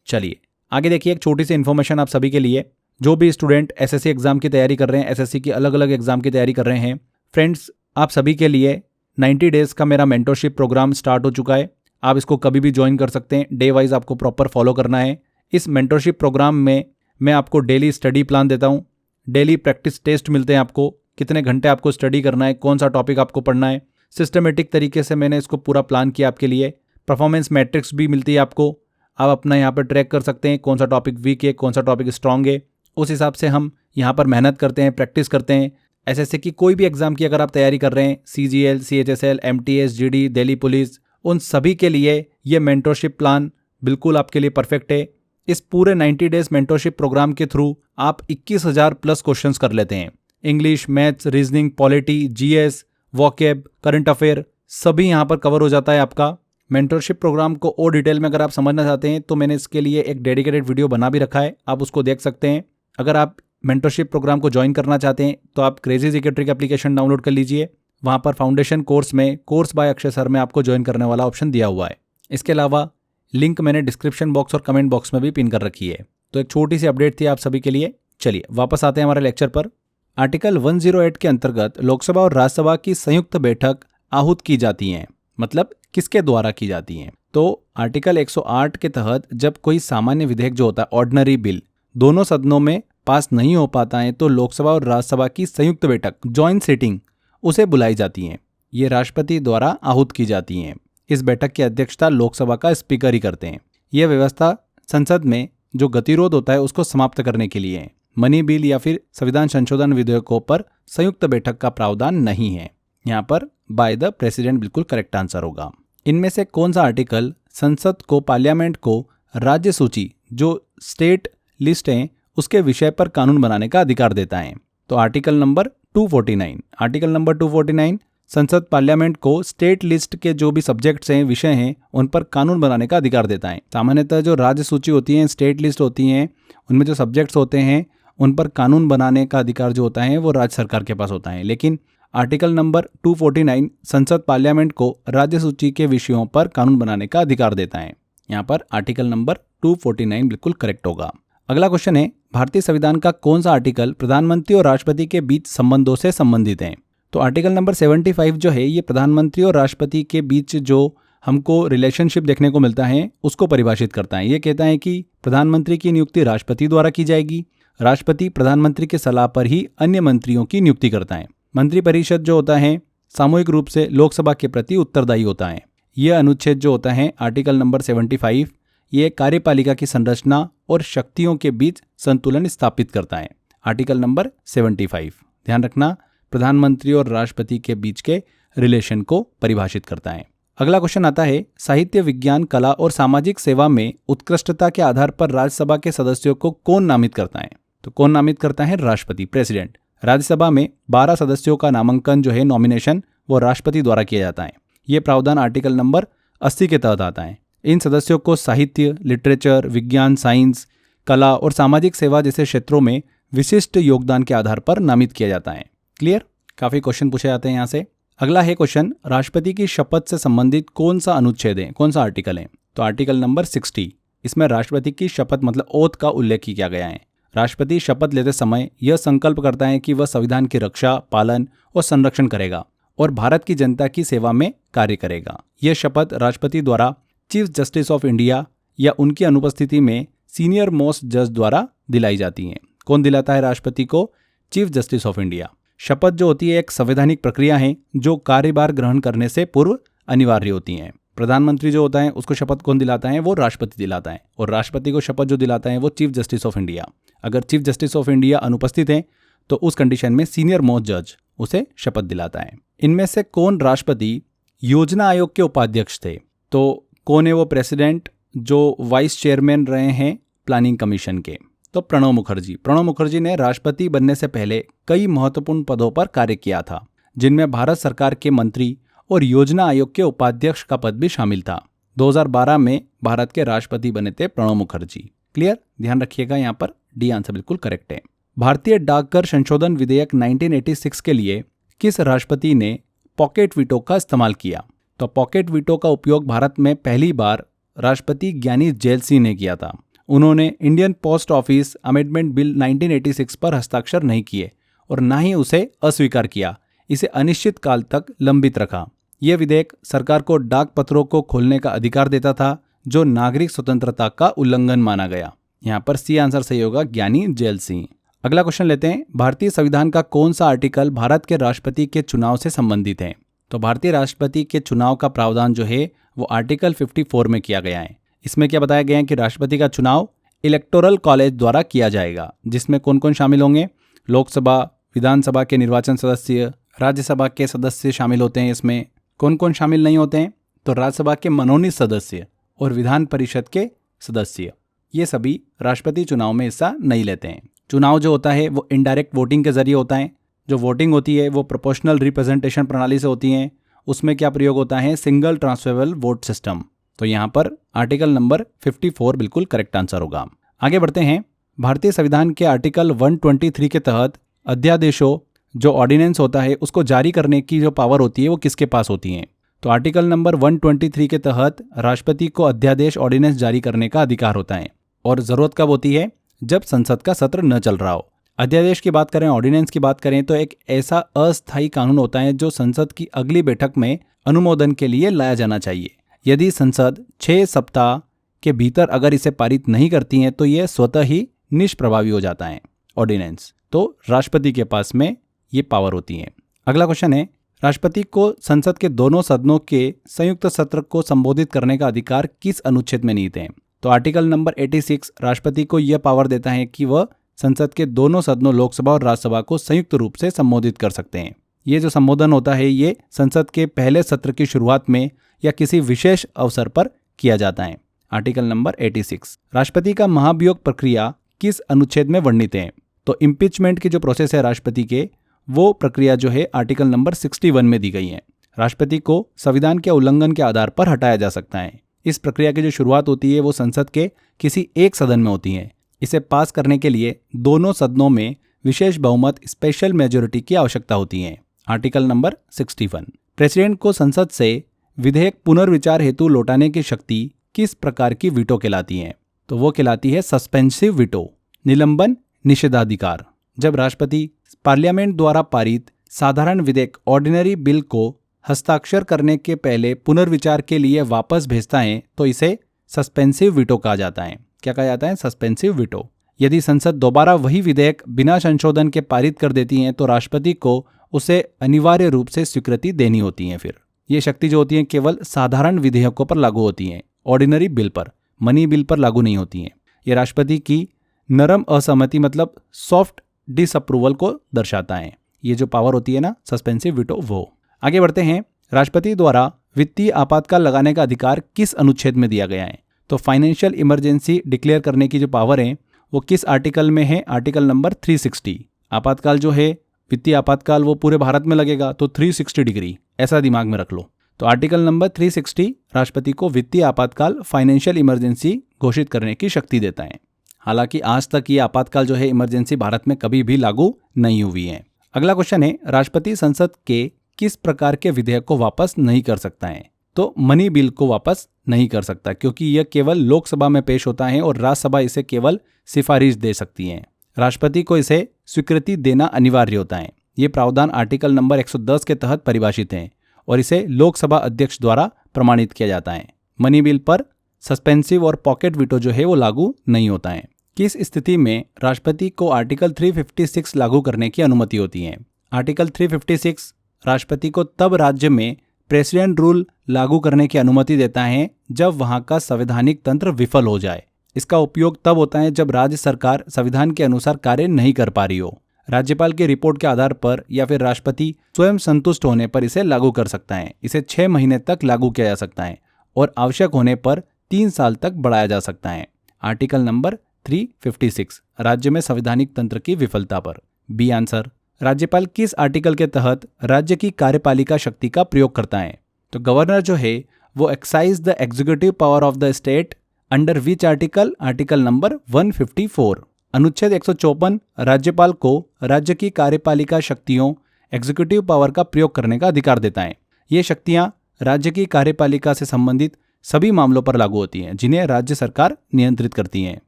चलिए आगे देखिए, एक छोटी सी इन्फॉर्मेशन आप सभी के लिए, जो भी स्टूडेंट एसएससी एग्जाम की तैयारी कर रहे हैं, एसएससी की अलग अलग एग्जाम की तैयारी कर रहे हैं, फ्रेंड्स, आप सभी के लिए 90 डेज का मेरा मेंटरशिप प्रोग्राम स्टार्ट हो चुका है। आप इसको कभी भी ज्वाइन कर सकते हैं। डे वाइज आपको प्रॉपर फॉलो करना है। इस मेंटरशिप प्रोग्राम में मैं आपको डेली स्टडी प्लान देता हूँ, डेली प्रैक्टिस टेस्ट मिलते हैं आपको, कितने घंटे आपको स्टडी करना है, कौन सा टॉपिक आपको पढ़ना है, सिस्टमेटिक तरीके से मैंने इसको पूरा प्लान किया आपके लिए। परफॉर्मेंस मैट्रिक्स भी मिलती है आपको, आप अपना यहाँ पर ट्रैक कर सकते हैं कौन सा टॉपिक वीक है, कौन सा टॉपिक स्ट्रांग है। उस हिसाब से हम यहाँ पर मेहनत करते हैं, प्रैक्टिस करते हैं। एसएससी की कोई भी एग्जाम की अगर आप तैयारी कर रहे हैं, CGL, CHSL, MTS, GD, Delhi police, उन सभी के लिए ये मेंटरशिप प्लान बिल्कुल आपके लिए परफेक्ट है। इस पूरे 90 डेज मेंटरशिप प्रोग्राम के थ्रू आप 21,000 प्लस क्वेश्चंस कर लेते हैं। English, maths, reasoning, polity, GS, vocab, current affair सभी यहाँ पर कवर हो जाता है आपका। मेंटरशिप प्रोग्राम को और डिटेल में अगर आप समझना चाहते हैं तो मैंने इसके लिए एक डेडिकेटेड वीडियो बना भी रखा है, आप उसको देख सकते हैं। अगर आप मेंटरशिप प्रोग्राम को ज्वाइन करना चाहते हैं तो आप crazy GK trick application download कर लीजिए। वहाँ पर फाउंडेशन कोर्स में कोर्स बाय अक्षय सर में आपको ज्वाइन करने वाला ऑप्शन दिया हुआ है। इसके अलावा लिंक मैंने डिस्क्रिप्शन बॉक्स और कमेंट बॉक्स में भी पिन कर रखी है। तो एक छोटी सी अपडेट थी आप सभी के लिए। चलिए वापस आते हैं हमारे लेक्चर पर। आर्टिकल 108 के अंतर्गत लोकसभा और राज्यसभा की संयुक्त बैठक आहूत की जाती हैं, मतलब किसके द्वारा की जाती हैं? तो आर्टिकल 108 के तहत जब कोई सामान्य विधेयक जो होता है, ऑर्डिनरी बिल, दोनों सदनों में पास नहीं हो पाता है तो लोकसभा और राज्यसभा की संयुक्त बैठक, जॉइंट सिटिंग, उसे बुलाई जाती है। ये राष्ट्रपति द्वारा आहूत की जाती हैं। इस बैठक की अध्यक्षता लोकसभा का स्पीकर ही करते हैं। यह व्यवस्था संसद में जो गतिरोध होता है उसको समाप्त करने के लिए है। मनी बिल या फिर संविधान संशोधन विधेयकों पर संयुक्त बैठक का प्रावधान नहीं है। यहाँ पर बाय द प्रेसिडेंट बिल्कुल करेक्ट आंसर होगा। इनमें से कौन सा आर्टिकल संसद को, पार्लियामेंट को राज्य सूची जो स्टेट लिस्ट है उसके विषय पर कानून बनाने का अधिकार देता है? तो आर्टिकल नंबर 249। आर्टिकल नंबर 249 संसद पार्लियामेंट को स्टेट लिस्ट के जो भी सब्जेक्ट्स हैं, विषय हैं, उन पर कानून बनाने का अधिकार देता है। सामान्यतः जो राज्य सूची होती है, स्टेट लिस्ट होती हैं, उनमें जो सब्जेक्ट्स होते हैं उन पर कानून बनाने का अधिकार जो होता है वो राज्य सरकार के पास होता है। लेकिन आर्टिकल नंबर 249 संसद पार्लियामेंट को राज्य सूची के विषयों पर कानून बनाने का अधिकार देता है। यहाँ पर आर्टिकल नंबर 249 बिल्कुल करेक्ट होगा। अगला क्वेश्चन है, भारतीय संविधान का कौन सा आर्टिकल प्रधानमंत्री और राष्ट्रपति के बीच संबंधों से संबंधित है? तो आर्टिकल नंबर 75 जो है ये प्रधानमंत्री और राष्ट्रपति के बीच जो हमको रिलेशनशिप देखने को मिलता है उसको परिभाषित करता है। ये कहता है कि प्रधानमंत्री की नियुक्ति राष्ट्रपति द्वारा की जाएगी, राष्ट्रपति प्रधानमंत्री के सलाह पर ही अन्य मंत्रियों की नियुक्ति करता है। मंत्रिपरिषद जो होता है सामूहिक रूप से लोकसभा के प्रति उत्तरदायी होता है। यह अनुच्छेद जो होता है आर्टिकल नंबर 75 ये कार्यपालिका की संरचना और शक्तियों के बीच संतुलन स्थापित करता है। आर्टिकल नंबर 75 ध्यान रखना प्रधानमंत्री और राष्ट्रपति के बीच के रिलेशन को परिभाषित करता है। अगला क्वेश्चन आता है, साहित्य, विज्ञान, कला और सामाजिक सेवा में उत्कृष्टता के आधार पर राज्यसभा के सदस्यों को कौन नामित करता है? तो कौन नामित करता है? राष्ट्रपति, प्रेसिडेंट। राज्यसभा में 12 सदस्यों का नामांकन जो है नॉमिनेशन वो राष्ट्रपति द्वारा किया जाता है। ये प्रावधान आर्टिकल नंबर 80 के तहत आता है। इन सदस्यों को साहित्य, लिटरेचर, विज्ञान, साइंस, कला और सामाजिक सेवा जैसे क्षेत्रों में विशिष्ट योगदान के आधार पर नामित किया जाता है। क्लियर? काफी क्वेश्चन पूछे जाते हैं यहाँ से। अगला है क्वेश्चन, राष्ट्रपति की शपथ से संबंधित कौन सा अनुच्छेद है, कौन सा आर्टिकल है? तो आर्टिकल नंबर 60। इसमें राष्ट्रपति की शपथ मतलब ओथ का उल्लेख किया गया है। राष्ट्रपति शपथ लेते समय यह संकल्प करता है कि वह संविधान की रक्षा, पालन और संरक्षण करेगा और भारत की जनता की सेवा में कार्य करेगा। यह शपथ राष्ट्रपति द्वारा चीफ जस्टिस ऑफ इंडिया या उनकी अनुपस्थिति में सीनियर मोस्ट जज द्वारा दिलाई जाती है। कौन दिलाता है राष्ट्रपति को? Chief justice of India. शपथ जो होती है एक संवैधानिक प्रक्रिया है जो कार्यभार ग्रहण करने से पूर्व अनिवार्य होती है। प्रधानमंत्री जो होता है उसको शपथ कौन दिलाता है? वो राष्ट्रपति दिलाता है। और राष्ट्रपति को शपथ जो दिलाता है वो चीफ जस्टिस ऑफ इंडिया। अगर चीफ जस्टिस ऑफ इंडिया अनुपस्थित है तो उस कंडीशन में सीनियर मोस्ट जज उसे शपथ दिलाता है। इनमें से कौन राष्ट्रपति योजना आयोग के उपाध्यक्ष थे? तो कौन है वो प्रेसिडेंट जो वाइस चेयरमैन रहे हैं प्लानिंग कमीशन के? तो प्रणब मुखर्जी। प्रणब मुखर्जी ने राष्ट्रपति बनने से पहले कई महत्वपूर्ण पदों पर कार्य किया था, जिनमें भारत सरकार के मंत्री और योजना आयोग के उपाध्यक्ष का पद भी शामिल था। 2012 में भारत के राष्ट्रपति बने थे प्रणब मुखर्जी। क्लियर? ध्यान रखिएगा, यहाँ पर डी आंसर बिल्कुल करेक्ट है। भारतीय डाकघर संशोधन विधेयक 1986 के लिए किस राष्ट्रपति ने पॉकेट वीटो का इस्तेमाल किया? तो पॉकेट वीटो का उपयोग भारत में पहली बार राष्ट्रपति ज्ञानी जैल सिंह ने किया था। उन्होंने Indian post office amendment bill 1986 पर हस्ताक्षर नहीं किए और न ही उसे अस्वीकार किया। इसे अनिश्चित काल तक लंबित रखा। यह विधेयक सरकार को डाक पत्रों को खोलने का अधिकार देता था, जो नागरिक स्वतंत्रता का उल्लंघन माना गया। यहाँ पर सी आंसर सही होगा, ज्ञानी जैल सिंह। अगला क्वेश्चन लेते हैं, भारतीय संविधान का कौन सा आर्टिकल भारत के राष्ट्रपति के चुनाव से संबंधित है? तो भारतीय राष्ट्रपति के चुनाव का प्रावधान जो है वो आर्टिकल 54 में किया गया है। इसमें क्या बताया गया है कि राष्ट्रपति का चुनाव इलेक्टोरल कॉलेज द्वारा किया जाएगा, जिसमें कौन कौन शामिल होंगे? लोकसभा, विधानसभा के निर्वाचन सदस्य, राज्यसभा के सदस्य शामिल होते हैं। इसमें कौन कौन शामिल नहीं होते हैं? तो राज्यसभा के मनोनीत सदस्य और विधान परिषद के सदस्य, ये सभी राष्ट्रपति चुनाव में हिस्सा नहीं लेते हैं। चुनाव जो होता है वो इनडायरेक्ट वोटिंग के जरिए होता है। जो वोटिंग होती है वो प्रोपोर्शनल रिप्रेजेंटेशन प्रणाली से होती है। उसमें क्या प्रयोग होता है? Single transferable vote system. तो यहाँ पर आर्टिकल नंबर 54 बिल्कुल करेक्ट आंसर होगा। आगे बढ़ते हैं, भारतीय संविधान के आर्टिकल 123 के तहत अध्यादेशों जो ऑर्डिनेंस होता है उसको जारी करने की जो पावर होती है वो किसके पास होती है? तो आर्टिकल नंबर 123 के तहत राष्ट्रपति को अध्यादेश ऑर्डिनेंस जारी करने का अधिकार होता है। और ज़रूरत कब होती है? जब संसद का सत्र न चल रहा हो। अध्यादेश की बात करें, ऑर्डिनेंस की बात करें तो एक ऐसा अस्थायी कानून होता है जो संसद की अगली बैठक में अनुमोदन के लिए लाया जाना चाहिए। यदि संसद 6 सप्ताह के भीतर अगर इसे पारित नहीं करती है तो यह स्वतः ही निष्प्रभावी हो जाता है ऑर्डिनेंस। तो राष्ट्रपति के पास में ये पावर होती है। अगला क्वेश्चन है, राष्ट्रपति को संसद के दोनों सदनों के संयुक्त सत्र को संबोधित करने का अधिकार किस अनुच्छेद में निहित है? तो आर्टिकल नंबर 86 राष्ट्रपति को यह पावर देता है कि वह संसद के दोनों सदनों लोकसभा और राज्यसभा को संयुक्त रूप से संबोधित कर सकते हैं। ये जो संबोधन होता है ये संसद के पहले सत्र की शुरुआत में या किसी विशेष अवसर पर किया जाता है। Article number 86। राष्ट्रपति का महाभियोग प्रक्रिया किस अनुच्छेद में वर्णित है? तो इम्पीचमेंट की जो प्रोसेस है राष्ट्रपति के, वो प्रक्रिया जो है आर्टिकल नंबर 61 में दी गई है। राष्ट्रपति को संविधान के उल्लंघन के आधार पर हटाया जा सकता है। इस प्रक्रिया की जो शुरुआत होती है वो संसद के किसी एक सदन में होती है। इसे पास करने के लिए दोनों सदनों में विशेष बहुमत स्पेशल मेजोरिटी की आवश्यकता होती है। Article number 61। प्रेसिडेंट को संसद से विधेयक पुनर्विचार हेतु लौटाने की शक्ति किस प्रकार की वीटो कहलाती हैं? तो वो कहलाती है सस्पेंसिव वीटो, निलंबन निषेधाधिकार। जब राष्ट्रपति पार्लियामेंट द्वारा पारित साधारण विधेयक ऑर्डिनरी बिल को हस्ताक्षर करने के पहले पुनर्विचार के लिए वापस भेजता है तो इसे सस्पेंसिव वीटो कहा जाता है। क्या कहा जाता है? Suspensive veto. यदि संसद दोबारा वही विधेयक बिना संशोधन के पारित कर देती है तो राष्ट्रपति को उसे अनिवार्य रूप से स्वीकृति देनी होती है। फिर ये शक्ति जो होती है केवल साधारण विधेयकों पर लागू होती है, ऑर्डिनरी बिल पर, मनी बिल पर लागू नहीं होती हैं। ये राष्ट्रपति की नरम असहमति मतलब सॉफ्ट डिसअप्रूवल को दर्शाता है। ये जो पावर होती है ना सस्पेंसिव वीटो, वो। आगे बढ़ते हैं। राष्ट्रपति द्वारा वित्तीय आपातकाल लगाने का अधिकार किस अनुच्छेद में दिया गया है? तो फाइनेंशियल इमरजेंसी डिक्लेयर करने की जो पावर है वो किस आर्टिकल में है? Article number 360। आपातकाल जो है, वित्तीय आपातकाल, वो पूरे भारत में लगेगा तो 360 डिग्री, ऐसा दिमाग में रख लो। तो आर्टिकल नंबर 360 राष्ट्रपति को वित्तीय आपातकाल, फाइनेंशियल इमरजेंसी घोषित करने की शक्ति देता है। हालांकि आज तक ये आपातकाल जो है इमरजेंसी भारत में कभी भी लागू नहीं हुई है। अगला क्वेश्चन है, राष्ट्रपति संसद के किस प्रकार के विधेयक को वापस नहीं कर सकता है? तो मनी बिल को वापस नहीं कर सकता क्योंकि यह केवल लोकसभा में पेश होता है और राज्यसभा इसे केवल सिफारिश दे सकती है। राष्ट्रपति को इसे स्वीकृति देना अनिवार्य होता है। ये प्रावधान आर्टिकल नंबर 110 के तहत परिभाषित है और इसे लोकसभा अध्यक्ष द्वारा प्रमाणित किया जाता है। मनी बिल पर सस्पेंसिव और पॉकेट वीटो जो है वो लागू नहीं होता है। किस स्थिति में राष्ट्रपति को आर्टिकल 356 लागू करने की अनुमति होती है? आर्टिकल 356 राष्ट्रपति को तब राज्य में प्रेसिडेंट रूल लागू करने की अनुमति देता है जब वहां का संवैधानिक तंत्र विफल हो जाए। इसका उपयोग तब होता है जब राज्य सरकार संविधान के अनुसार कार्य नहीं कर पा रही हो। राज्यपाल की रिपोर्ट के आधार पर या फिर राष्ट्रपति स्वयं संतुष्ट होने पर इसे लागू कर सकता है। इसे 6 महीने तक लागू किया जा सकता है और आवश्यक होने पर 3 साल तक बढ़ाया जा सकता है। आर्टिकल नंबर 356 राज्य में संवैधानिक तंत्र की विफलता पर। B answer. राज्यपाल किस आर्टिकल के तहत राज्य की कार्यपालिका शक्ति का प्रयोग करता है? तो गवर्नर जो है वो excise the executive power of the state under which article? Article number 154। अनुच्छेद 154 राज्यपाल को राज्य की कार्यपालिका शक्तियों एग्जीक्यूटिव पावर का प्रयोग करने का अधिकार देता है। ये शक्तियां राज्य की कार्यपालिका से संबंधित सभी मामलों पर लागू होती हैं जिन्हें राज्य सरकार नियंत्रित करती है।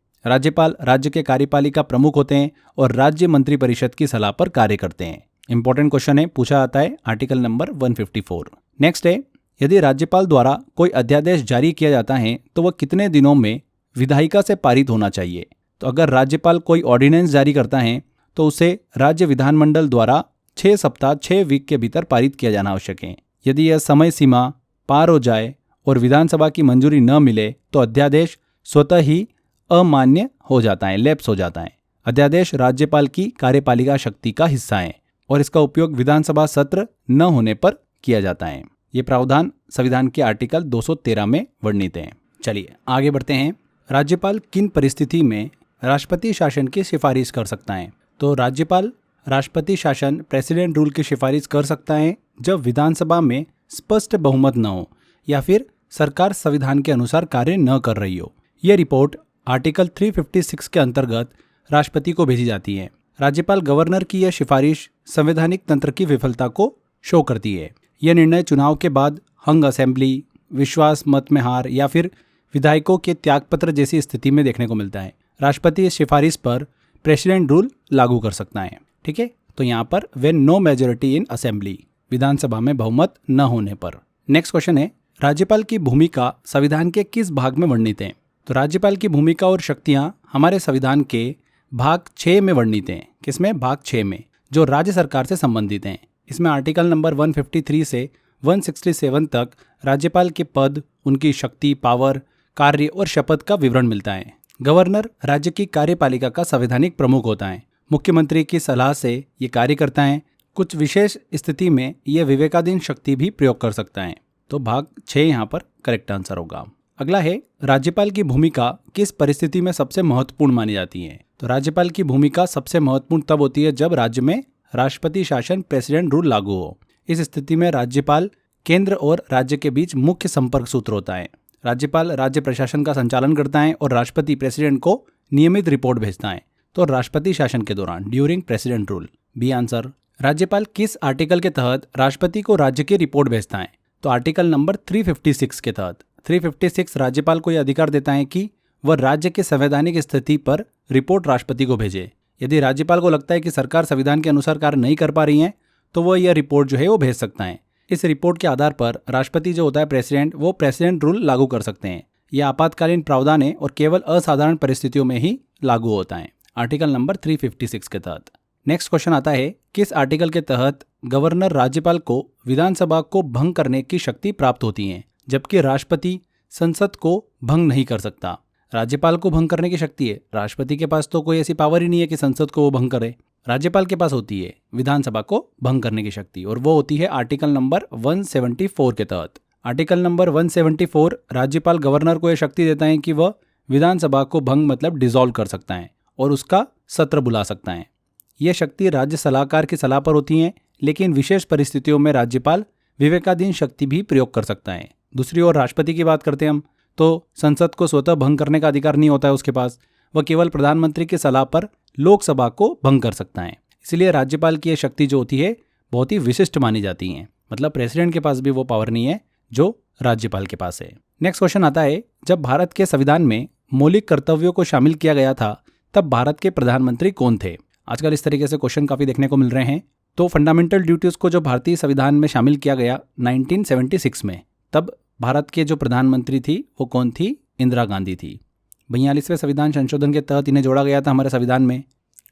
राज्यपाल राज्य के कार्यपालिका प्रमुख होते हैं और राज्य मंत्रिपरिषद की सलाह पर कार्य करते हैं। इंपॉर्टेंट क्वेश्चन है, पूछा जाता है आर्टिकल नंबर 154। नेक्स्ट है, यदि राज्यपाल द्वारा कोई अध्यादेश जारी किया जाता है तो वह कितने दिनों में विधायिका से पारित होना चाहिए? तो अगर राज्यपाल कोई ऑर्डिनेंस जारी करता है तो उसे राज्य विधानमंडल द्वारा 6 सप्ताह 6 वीक के भीतर पारित किया जाना आवश्यक है। यदि यह समय सीमा पार हो जाए और विधानसभा की मंजूरी न मिले तो अध्यादेश स्वतः ही अमान्य हो जाता है, लैप्स हो जाता है। अध्यादेश राज्यपाल की कार्यपालिका शक्ति का हिस्सा है और इसका उपयोग विधानसभा सत्र न होने पर किया जाता है। ये प्रावधान संविधान के आर्टिकल 213 में वर्णित हैं। चलिए आगे बढ़ते हैं। राज्यपाल किन परिस्थिति में राष्ट्रपति शासन की सिफारिश कर सकता है? तो राज्यपाल राष्ट्रपति शासन प्रेसिडेंट रूल की सिफारिश कर सकता है जब विधानसभा में स्पष्ट बहुमत न हो या फिर सरकार संविधान के अनुसार कार्य न कर रही हो। यह रिपोर्ट आर्टिकल 356 के अंतर्गत राष्ट्रपति को भेजी जाती है। राज्यपाल गवर्नर की यह सिफारिश संवैधानिक तंत्र की विफलता को शो करती है। यह निर्णय चुनाव के बाद हंग असेंबली, विश्वास मत में हार या फिर विधायकों के त्यागपत्र जैसी स्थिति में देखने को मिलता है। राष्ट्रपति इस सिफारिश पर प्रेसिडेंट रूल लागू कर सकता है। ठीक है, तो यहाँ पर when no majority in assembly, विधानसभा में बहुमत न होने पर। नेक्स्ट क्वेश्चन है, राज्यपाल की भूमिका संविधान के किस भाग में वर्णित है? तो राज्यपाल की भूमिका और शक्तियां हमारे संविधान के भाग 6 में वर्णित हैं। किसमें? भाग 6 में, जो राज्य सरकार से संबंधित हैं। इसमें आर्टिकल नंबर 153 से 167 तक राज्यपाल के पद, उनकी शक्ति, पावर, कार्य और शपथ का विवरण मिलता है। गवर्नर राज्य की कार्यपालिका का संवैधानिक प्रमुख होता है। मुख्यमंत्री की सलाह से ये कार्य करता है। कुछ विशेष स्थिति में यह विवेकाधीन शक्ति भी प्रयोग कर सकता है। तो भाग 6 यहाँ पर करेक्ट आंसर होगा। अगला है, राज्यपाल की भूमिका किस परिस्थिति में सबसे महत्वपूर्ण मानी जाती है? तो राज्यपाल की भूमिका सबसे महत्वपूर्ण तब होती है जब राज्य में राष्ट्रपति शासन प्रेसिडेंट रूल लागू हो। इस स्थिति में राज्यपाल केंद्र और राज्य के बीच मुख्य संपर्क सूत्र होता है। राज्यपाल राज्य प्रशासन का संचालन करता है और राष्ट्रपति प्रेसिडेंट को नियमित रिपोर्ट भेजता है। तो राष्ट्रपति शासन के दौरान, during president rule. B answer. राज्यपाल किस आर्टिकल के तहत राष्ट्रपति को राज्य की रिपोर्ट भेजता है? तो आर्टिकल नंबर 356 के तहत। 356 राज्यपाल को यह अधिकार देता है कि वह राज्य के संवैधानिक स्थिति पर रिपोर्ट राष्ट्रपति को भेजे। यदि राज्यपाल को लगता है कि सरकार संविधान के अनुसार कार्य नहीं कर पा रही है तो वह यह रिपोर्ट जो है वो भेज सकता है। इस रिपोर्ट के आधार पर राष्ट्रपति जो होता है प्रेसिडेंट, वो प्रेसिडेंट रूल लागू कर सकते हैं। यह आपातकालीन प्रावधान है और केवल असाधारण परिस्थितियों में ही लागू होता है, आर्टिकल नंबर 356 के तहत। नेक्स्ट क्वेश्चन आता है, किस आर्टिकल के तहत गवर्नर राज्यपाल को विधानसभा को भंग करने की शक्ति प्राप्त होती है, जबकि राष्ट्रपति संसद को भंग नहीं कर सकता। राज्यपाल को भंग करने की शक्ति है, राष्ट्रपति के पास तो कोई ऐसी पावर ही नहीं है कि संसद को वो भंग करे। राज्यपाल के पास होती है विधानसभा को भंग करने की शक्ति, और वो होती है आर्टिकल नंबर 174 के तहत। आर्टिकल नंबर 174 राज्यपाल गवर्नर को यह शक्ति देता है कि वह विधानसभा को भंग मतलब डिसॉल्व कर सकता है और उसका सत्र बुला सकता है। यह शक्ति राज्य सलाहकार की सलाह पर होती है, लेकिन विशेष परिस्थितियों में राज्यपाल विवेकाधीन शक्ति भी प्रयोग कर सकता है। दूसरी ओर राष्ट्रपति की बात करते हैं हम, तो संसद को स्वतः भंग करने का अधिकार नहीं होता है उसके पास, वह केवल प्रधानमंत्री की सलाह पर लोकसभा को भंग कर सकता है। इसलिए राज्यपाल की यह शक्ति जो होती है बहुत ही विशिष्ट मानी जाती है, मतलब प्रेसिडेंट के पास भी वो पावर नहीं है जो राज्यपाल के पास है। नेक्स्ट क्वेश्चन आता है, जब भारत के संविधान में मौलिक कर्तव्यों को शामिल किया गया था तब भारत के प्रधानमंत्री कौन थे? आजकल इस तरीके से क्वेश्चन काफी देखने को मिल रहे हैं। तो फंडामेंटल ड्यूटीज को जो भारतीय संविधान में शामिल किया गया 1976 में, तब भारत के जो प्रधानमंत्री थी वो कौन थी? इंदिरा गांधी थी। 42वें संविधान संशोधन के तहत इन्हें जोड़ा गया था हमारे संविधान में।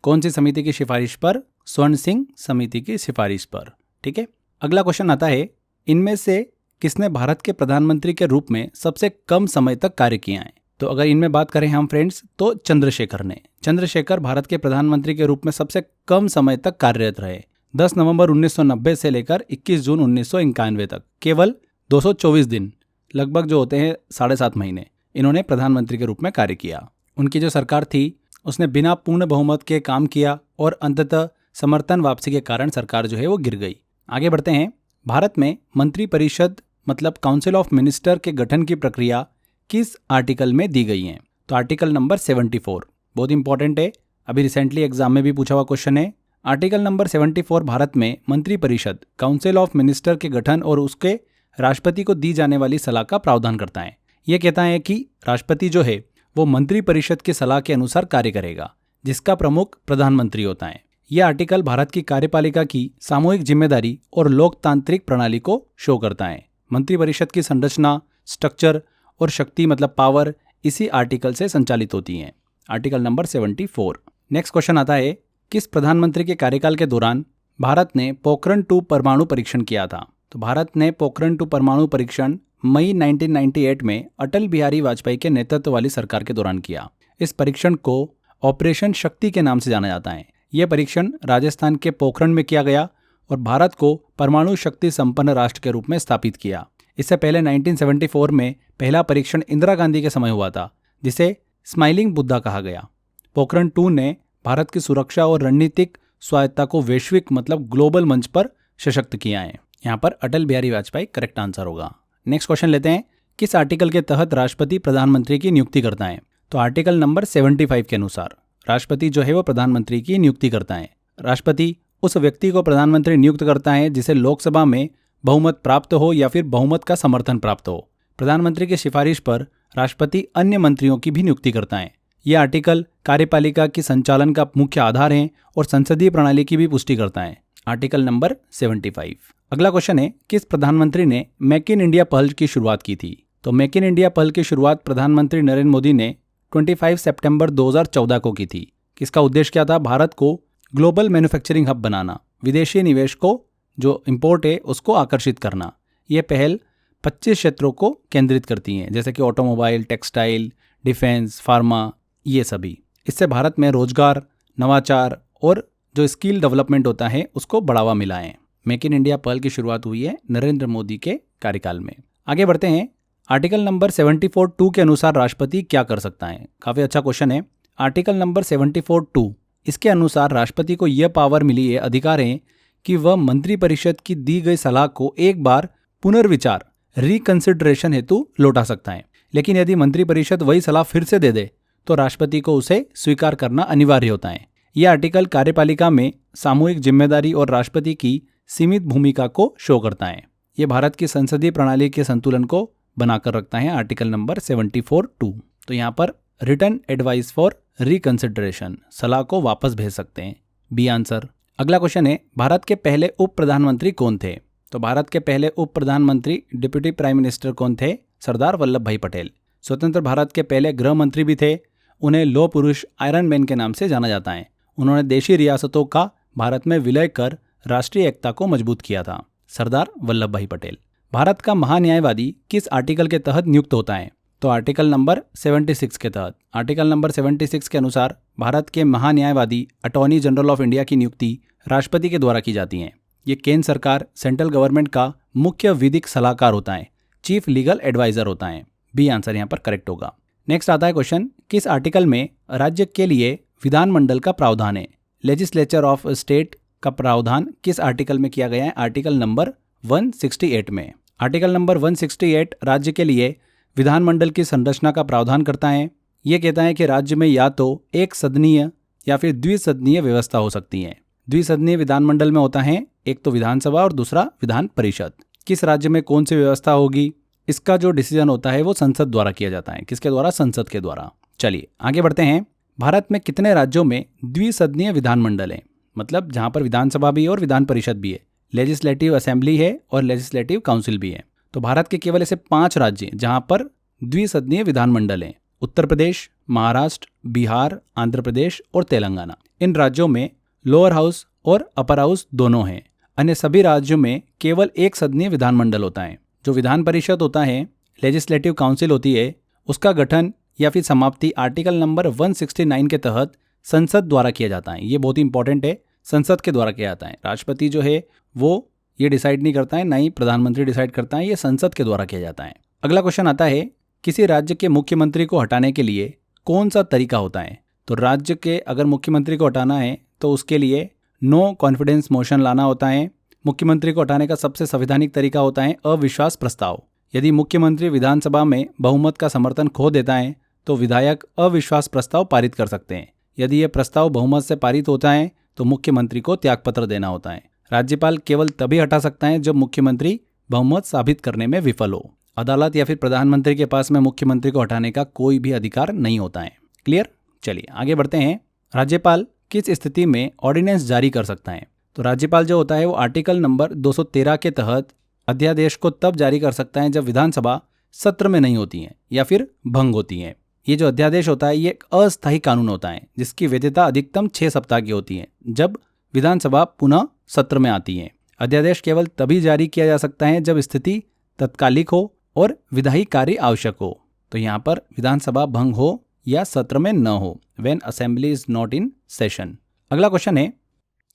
कौन सी समिति की सिफारिश पर? स्वर्ण सिंह समिति की सिफारिश पर। ठीक है, अगला क्वेश्चन आता है, इनमें से किसने भारत के प्रधानमंत्री के रूप में सबसे कम समय तक कार्य किया है? तो अगर इनमें बात करें हम फ्रेंड्स, तो चंद्रशेखर ने। चंद्रशेखर भारत के प्रधानमंत्री के रूप में सबसे कम समय तक कार्यरत रहे। 10 नवंबर 1990 से लेकर 21 जून 1991 तक, केवल 224 दिन, लगभग जो होते हैं 7.5 महीने, इन्होंने प्रधानमंत्री के रूप में कार्य किया। उनकी जो सरकार थी उसने बिना पूर्ण बहुमत के काम किया और अंततः समर्थन वापसी के कारण सरकार जो है वो गिर गई। आगे बढ़ते हैं, भारत में मंत्रिपरिषद मतलब काउंसिल ऑफ मिनिस्टर के गठन की प्रक्रिया किस आर्टिकल में दी गई है? तो आर्टिकल नंबर 74, बहुत इंपॉर्टेंट है, अभी रिसेंटली एग्जाम में भी पूछा हुआ क्वेश्चन है। आर्टिकल नंबर 74 भारत में मंत्रिपरिषद काउंसिल ऑफ मिनिस्टर के गठन और उसके राष्ट्रपति को दी जाने वाली सलाह का प्रावधान करता है। यह कहता है कि राष्ट्रपति जो है वो मंत्रिपरिषद की सलाह के अनुसार कार्य करेगा, जिसका प्रमुख प्रधानमंत्री होता है। यह आर्टिकल भारत की कार्यपालिका की सामूहिक जिम्मेदारी और लोकतांत्रिक प्रणाली को शो करता है। मंत्रिपरिषद की संरचना, स्ट्रक्चर और शक्ति मतलब पावर इसी आर्टिकल से संचालित होती हैं। Article number 74। नेक्स्ट क्वेश्चन आता है, किस प्रधानमंत्री के कार्यकाल के दौरान भारत ने पोखरण 2 परमाणु परीक्षण किया था? तो भारत ने पोखरण 2 परमाणु परीक्षण मई 1998 में अटल बिहारी वाजपेयी के नेतृत्व वाली सरकार के दौरान किया। इस परीक्षण को ऑपरेशन शक्ति के नाम से जाना जाता है। यह परीक्षण राजस्थान के पोखरण में किया गया और भारत को परमाणु शक्ति संपन्न राष्ट्र के रूप में स्थापित किया। इससे पहले 1974 में पहला परीक्षण इंदिरा गांधी के समय हुआ था, जिसे स्माइलिंग बुद्धा कहा गया। पोखरण 2 ने भारत की सुरक्षा और रणनीतिक स्वायत्ता को वैश्विक मतलब ग्लोबल मंच पर सशक्त किया है। यहाँ पर अटल बिहारी वाजपेयी करेक्ट आंसर होगा। नेक्स्ट क्वेश्चन लेते हैं, किस आर्टिकल के तहत राष्ट्रपति प्रधानमंत्री की नियुक्ति करता है? तो आर्टिकल नंबर 75 के अनुसार राष्ट्रपति जो है वो प्रधानमंत्री की नियुक्ति करता है। राष्ट्रपति उस व्यक्ति को प्रधानमंत्री नियुक्त करता है जिसे लोकसभा में बहुमत प्राप्त हो या फिर बहुमत का समर्थन प्राप्त हो। प्रधानमंत्री की सिफारिश पर राष्ट्रपति अन्य मंत्रियों की भी नियुक्ति करता है। यह आर्टिकल कार्यपालिका की संचालन का मुख्य आधार है और संसदीय प्रणाली की भी पुष्टि करता है। Article number 75। अगला क्वेश्चन है, किस प्रधानमंत्री ने मेक इन इंडिया पहल की शुरुआत की थी? तो मेक इन इंडिया पहल की शुरुआत प्रधानमंत्री नरेंद्र मोदी ने 25 सितंबर 2014 को की थी। इसका उद्देश्य क्या था? भारत को ग्लोबल मैन्युफैक्चरिंग हब बनाना, विदेशी निवेश को जो इंपोर्ट है उसको आकर्षित करना। यह पहल 25 क्षेत्रों को केंद्रित करती हैं, जैसे कि ऑटोमोबाइल, टेक्सटाइल, डिफेंस, फार्मा, ये सभी। इससे भारत में रोजगार, नवाचार और जो स्किल डेवलपमेंट होता है उसको बढ़ावा मिला है। मेक इन इंडिया पहल की शुरुआत हुई है नरेंद्र मोदी के कार्यकाल में। आगे बढ़ते हैं, आर्टिकल नंबर 74(2) के अनुसार राष्ट्रपति क्या कर सकता है? काफ़ी अच्छा क्वेश्चन है। आर्टिकल नंबर 74(2) इसके अनुसार राष्ट्रपति को यह पावर मिली है, अधिकार है कि वह मंत्रिपरिषद की दी गई सलाह को एक बार पुनर्विचार रिकंसिडरेशन हेतु लौटा सकता है। लेकिन यदि मंत्रिपरिषद वही सलाह फिर से दे दे तो राष्ट्रपति को उसे स्वीकार करना अनिवार्य होता है। यह आर्टिकल कार्यपालिका में सामूहिक जिम्मेदारी और राष्ट्रपति की सीमित भूमिका को शो करता है। यह भारत की संसदीय प्रणाली के संतुलन को बनाकर रखता है आर्टिकल नंबर 74(2). तो यहाँ पर रिटर्न एडवाइस फॉर रिकंसिडरेशन, सलाह को वापस भेज सकते हैं, बी आंसर। अगला क्वेश्चन है, भारत के पहले उप प्रधानमंत्री कौन थे? तो भारत के पहले उप प्रधानमंत्री डिप्यूटी प्राइम मिनिस्टर कौन थे? सरदार वल्लभ भाई पटेल। स्वतंत्र भारत के पहले गृह मंत्री भी थे। उन्हें लौह पुरुष, आयरन मैन के नाम से जाना जाता है। उन्होंने देशी रियासतों का भारत में विलय कर राष्ट्रीय एकता को मजबूत किया था। सरदार वल्लभ भाई पटेल। भारत का महान्यायवादी किस आर्टिकल के तहत नियुक्त होता है? तो आर्टिकल नंबर 76 के तहत। आर्टिकल नंबर 76 के अनुसार भारत के महान्यायवादी अटॉर्नी जनरल ऑफ इंडिया की नियुक्ति राष्ट्रपति के द्वारा की जाती है। ये केंद्र सरकार, सेंट्रल गवर्नमेंट का मुख्य विधिक सलाहकार होता है, चीफ लीगल एडवाइजर होता है। बी आंसर यहाँ पर करेक्ट होगा। नेक्स्ट आता है क्वेश्चन, किस आर्टिकल में राज्य के लिए विधानमंडल का प्रावधान है? लेजिस्लेचर ऑफ स्टेट का प्रावधान किस आर्टिकल में किया गया है? आर्टिकल नंबर 168 में। आर्टिकल नंबर 168 राज्य के लिए विधानमंडल की संरचना का प्रावधान करता है। ये कहता है कि राज्य में या तो एक सदनीय या फिर द्विसदनीय व्यवस्था हो सकती है। द्विसदनीय विधानमंडल में होता है एक तो विधानसभा और दूसरा विधान परिषद। किस राज्य में कौन सी व्यवस्था होगी, इसका जो डिसीजन होता है वो संसद द्वारा किया जाता है। किसके द्वारा? संसद के द्वारा। चलिए आगे बढ़ते हैं। भारत में कितने राज्यों में द्विसदनीय विधानमंडल है? मतलब जहां पर विधानसभा भी है और विधान परिषद भी है, लेजिस्लेटिव असेंबली है और लेजिस्लेटिव काउंसिल भी है। तो भारत के केवल ऐसे 5 राज्य जहां पर द्विसदनीय विधानमंडल है: उत्तर प्रदेश, महाराष्ट्र, बिहार, आंध्र प्रदेश और तेलंगाना। इन राज्यों में लोअर हाउस और अपर हाउस दोनों हैं। अन्य सभी राज्यों में केवल एक सदनीय विधानमंडल होता है। जो विधान परिषद होता है, लेजिस्लेटिव काउंसिल होती है, उसका गठन या फिर समाप्ति आर्टिकल नंबर 169 के तहत संसद द्वारा किया जाता है। ये बहुत ही इंपॉर्टेंट है, संसद के द्वारा किया जाता है। राष्ट्रपति जो है वो ये डिसाइड नहीं करता है, ना ही प्रधानमंत्री डिसाइड करता है, ये संसद के द्वारा किया जाता है। अगला क्वेश्चन आता है, किसी राज्य के मुख्यमंत्री को हटाने के लिए कौन सा तरीका होता है? तो राज्य के अगर मुख्यमंत्री को हटाना है तो उसके लिए नो कॉन्फिडेंस मोशन लाना होता है। मुख्यमंत्री को हटाने का सबसे संवैधानिक तरीका होता है अविश्वास प्रस्ताव। यदि मुख्यमंत्री विधानसभा में बहुमत का समर्थन खो देता है तो विधायक अविश्वास प्रस्ताव पारित कर सकते हैं। यदि यह प्रस्ताव बहुमत से पारित होता है तो मुख्यमंत्री को त्यागपत्र देना होता है। राज्यपाल केवल तभी हटा सकता है जब मुख्यमंत्री बहुमत साबित करने में विफल हो। अदालत या फिर प्रधानमंत्री के पास में मुख्यमंत्री को हटाने का कोई भी अधिकार नहीं होता है। क्लियर? चलिए आगे बढ़ते हैं। राज्यपाल किस स्थिति में ऑर्डिनेंस जारी कर सकता है? तो राज्यपाल जो होता है वो आर्टिकल नंबर 213 के तहत अध्यादेश को तब जारी कर सकता है जब विधानसभा सत्र में नहीं होती है या फिर भंग होती है। ये जो अध्यादेश होता है ये एक अस्थायी कानून होता है जिसकी वैधता अधिकतम 6 सप्ताह की होती है जब विधानसभा पुनः सत्र में आती है। अध्यादेश केवल तभी जारी किया जा सकता है जब स्थिति तत्कालिक हो और विधायी कार्य आवश्यक हो। तो यहाँ पर विधानसभा भंग हो या सत्र में न हो, when assembly is not in session. अगला क्वेश्चन है,